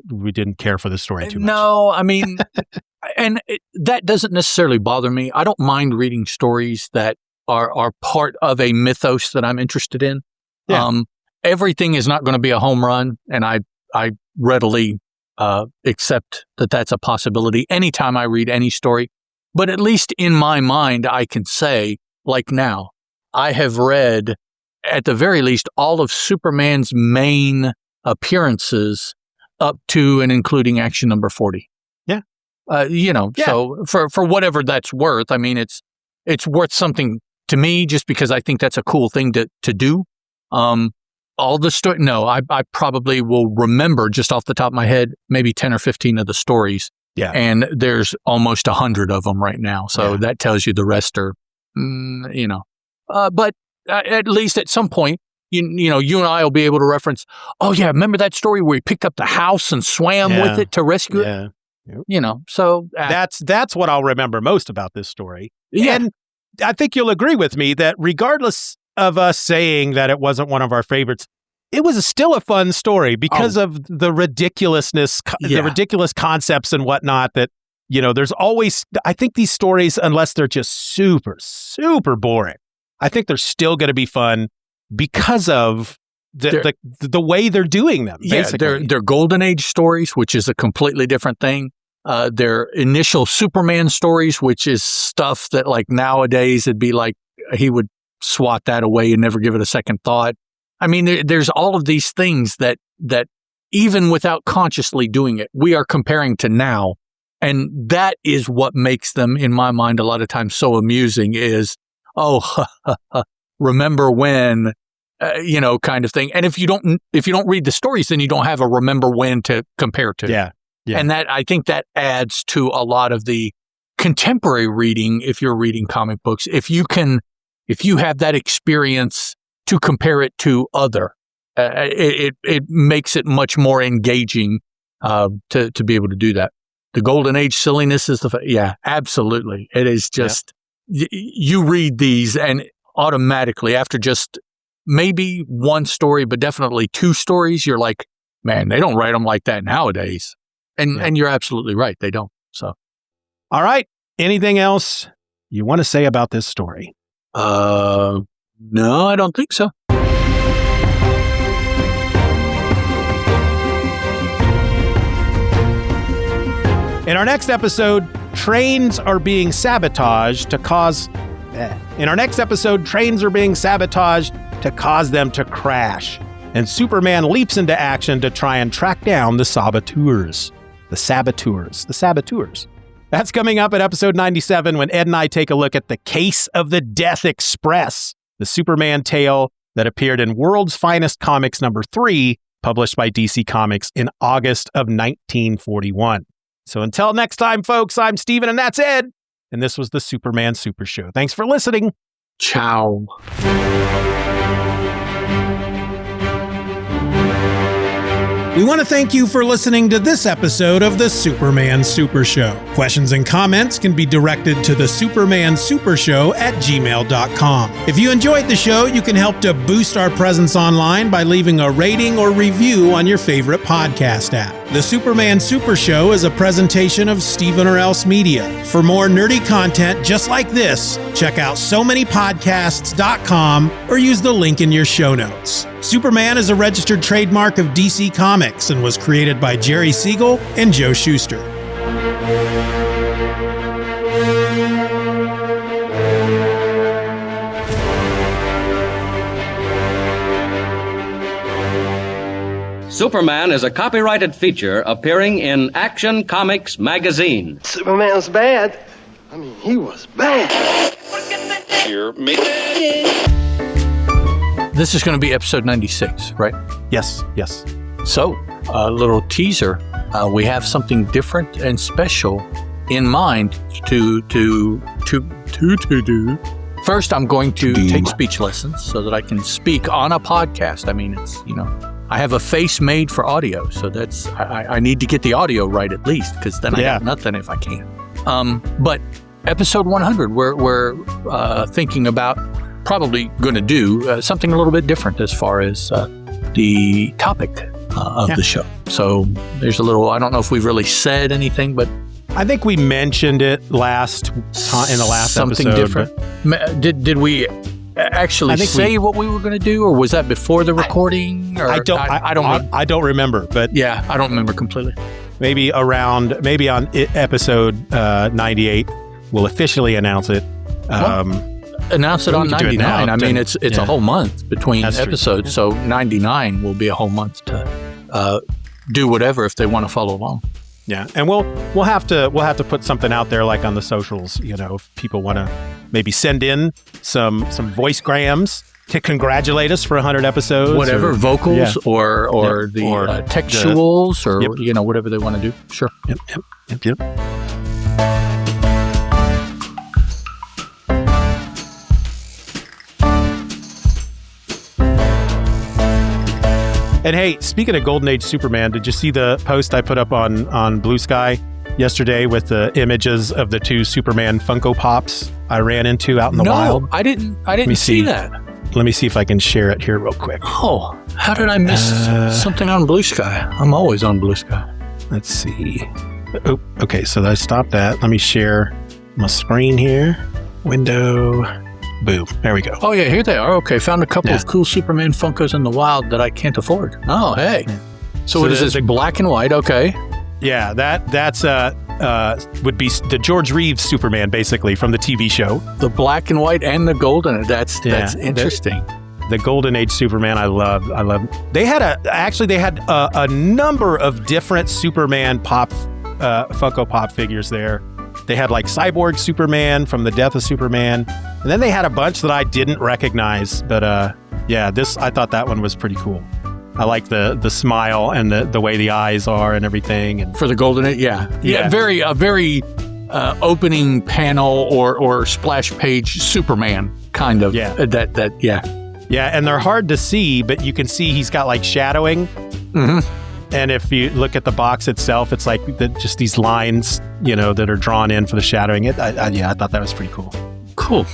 we didn't care for the story too much. No, I mean, that doesn't necessarily bother me. I don't mind reading stories that are part of a mythos that I'm interested in. Yeah. Everything is not going to be a home run, and I readily accept that that's a possibility anytime I read any story. But at least in my mind, I can say, like now, I have read, at the very least, all of Superman's main appearances up to and including action number 40. Yeah. So for whatever that's worth, I mean, it's worth something to me just because I think that's a cool thing to do. All the story, no, I probably will remember just off the top of my head, maybe 10 or 15 of the stories. Yeah. And there's almost 100 of them right now. So that tells you the rest are, but at least at some point, you and I will be able to reference, oh yeah, remember that story where he picked up the house and swam with it to rescue it? Yep. So that's what I'll remember most about this story. Yeah. And I think you'll agree with me that regardless of us saying that it wasn't one of our favorites, it was still a fun story because of the ridiculousness, the ridiculous concepts and whatnot that, there's always, I think these stories, unless they're just super, super boring, I think they're still going to be fun because of the way they're doing them. Yeah, basically. they're Golden Age stories, which is a completely different thing. Their initial Superman stories, which is stuff that like nowadays it'd be like he would swat that away and never give it a second thought. I mean, there's all of these things that even without consciously doing it, we are comparing to now. And that is what makes them, in my mind, a lot of times so amusing is, remember when, kind of thing. And if you don't read the stories, then you don't have a remember when to compare to. Yeah. And I think that adds to a lot of the contemporary reading. If you're reading comic books, if you have that experience to compare it to other, it makes it much more engaging to be able to do that. The Golden Age silliness is absolutely. It is just you read these and automatically after just maybe one story, but definitely two stories, you're like, man, they don't write them like that nowadays. And you're absolutely right. They don't. So, all right. Anything else you want to say about this story? No, I don't think so. In our next episode, trains are being sabotaged to cause them to crash. And Superman leaps into action to try and track down the saboteurs. The saboteurs. That's coming up at episode 97 when Ed and I take a look at The Case of the Death Express, the Superman tale that appeared in World's Finest Comics number 3, published by DC Comics in August of 1941. So until next time, folks, I'm Steven and that's Ed. And this was the Superman Super Show. Thanks for listening. Ciao. We want to thank you for listening to this episode of the Superman Super Show. Questions and comments can be directed to thesupermansupershow@gmail.com. If you enjoyed the show, you can help to boost our presence online by leaving a rating or review on your favorite podcast app. The Superman Super Show is a presentation of Steeven or Else Media. For more nerdy content just like this, check out SoManyPodcasts.com or use the link in your show notes. Superman is a registered trademark of DC Comics and was created by Jerry Siegel and Joe Shuster. Superman is a copyrighted feature appearing in Action Comics magazine. Superman's bad. I mean, he was bad. Hear me. This is going to be episode 96, right? Yes. So, a little teaser. We have something different and special in mind to do. First, I'm going to take speech lessons so that I can speak on a podcast. I mean, it's, I have a face made for audio, so that's, I need to get the audio right at least, because then I got nothing if I can't. But episode 100, we're thinking about probably going to do something a little bit different as far as the topic of the show. So there's a little, I don't know if we've really said anything, but I think we mentioned it in the last something episode. Different. Did we actually say what we were going to do, or was that before the recording? Or I don't remember, but yeah, I don't remember completely. Maybe on episode 98, we'll officially announce it. Announce it on 99. I mean, it's a whole month between episodes, so 99 will be a whole month to do whatever if they want to follow along. Yeah, and we'll have to put something out there like on the socials. If people want to maybe send in some voice grams to congratulate us for 100 episodes, whatever, vocals or the textuals or whatever they want to do. Sure. Yep. And hey, speaking of Golden Age Superman, did you see the post I put up on Blue Sky yesterday with the images of the two Superman Funko Pops I ran into out in the wild? I didn't see that. Let me see if I can share it here real quick. Oh, how did I miss something on Blue Sky? I'm always on Blue Sky. Let's see. Oh, okay, so I stopped that. Let me share my screen here. Window. Boom. There we go. Oh, yeah, here they are. Okay, found a couple of cool Superman Funkos in the wild that I can't afford. Oh, hey. So what is this, black and white? Okay. Yeah, that's would be the George Reeves Superman, basically, from the TV show. The black and white and the golden. That's interesting. The Golden Age Superman, I love. They had a number of different Superman Funko Pop figures there. They had like Cyborg Superman from the Death of Superman. And then they had a bunch that I didn't recognize. But I thought that one was pretty cool. I like the smile and the way the eyes are and everything. And for the Golden Age, yeah. Very opening panel or splash page Superman kind of. Yeah. Yeah, and they're hard to see, but you can see he's got like shadowing. Mm-hmm. And if you look at the box itself, it's like just these lines, that are drawn in for the shadowing. I thought that was pretty cool. Cool.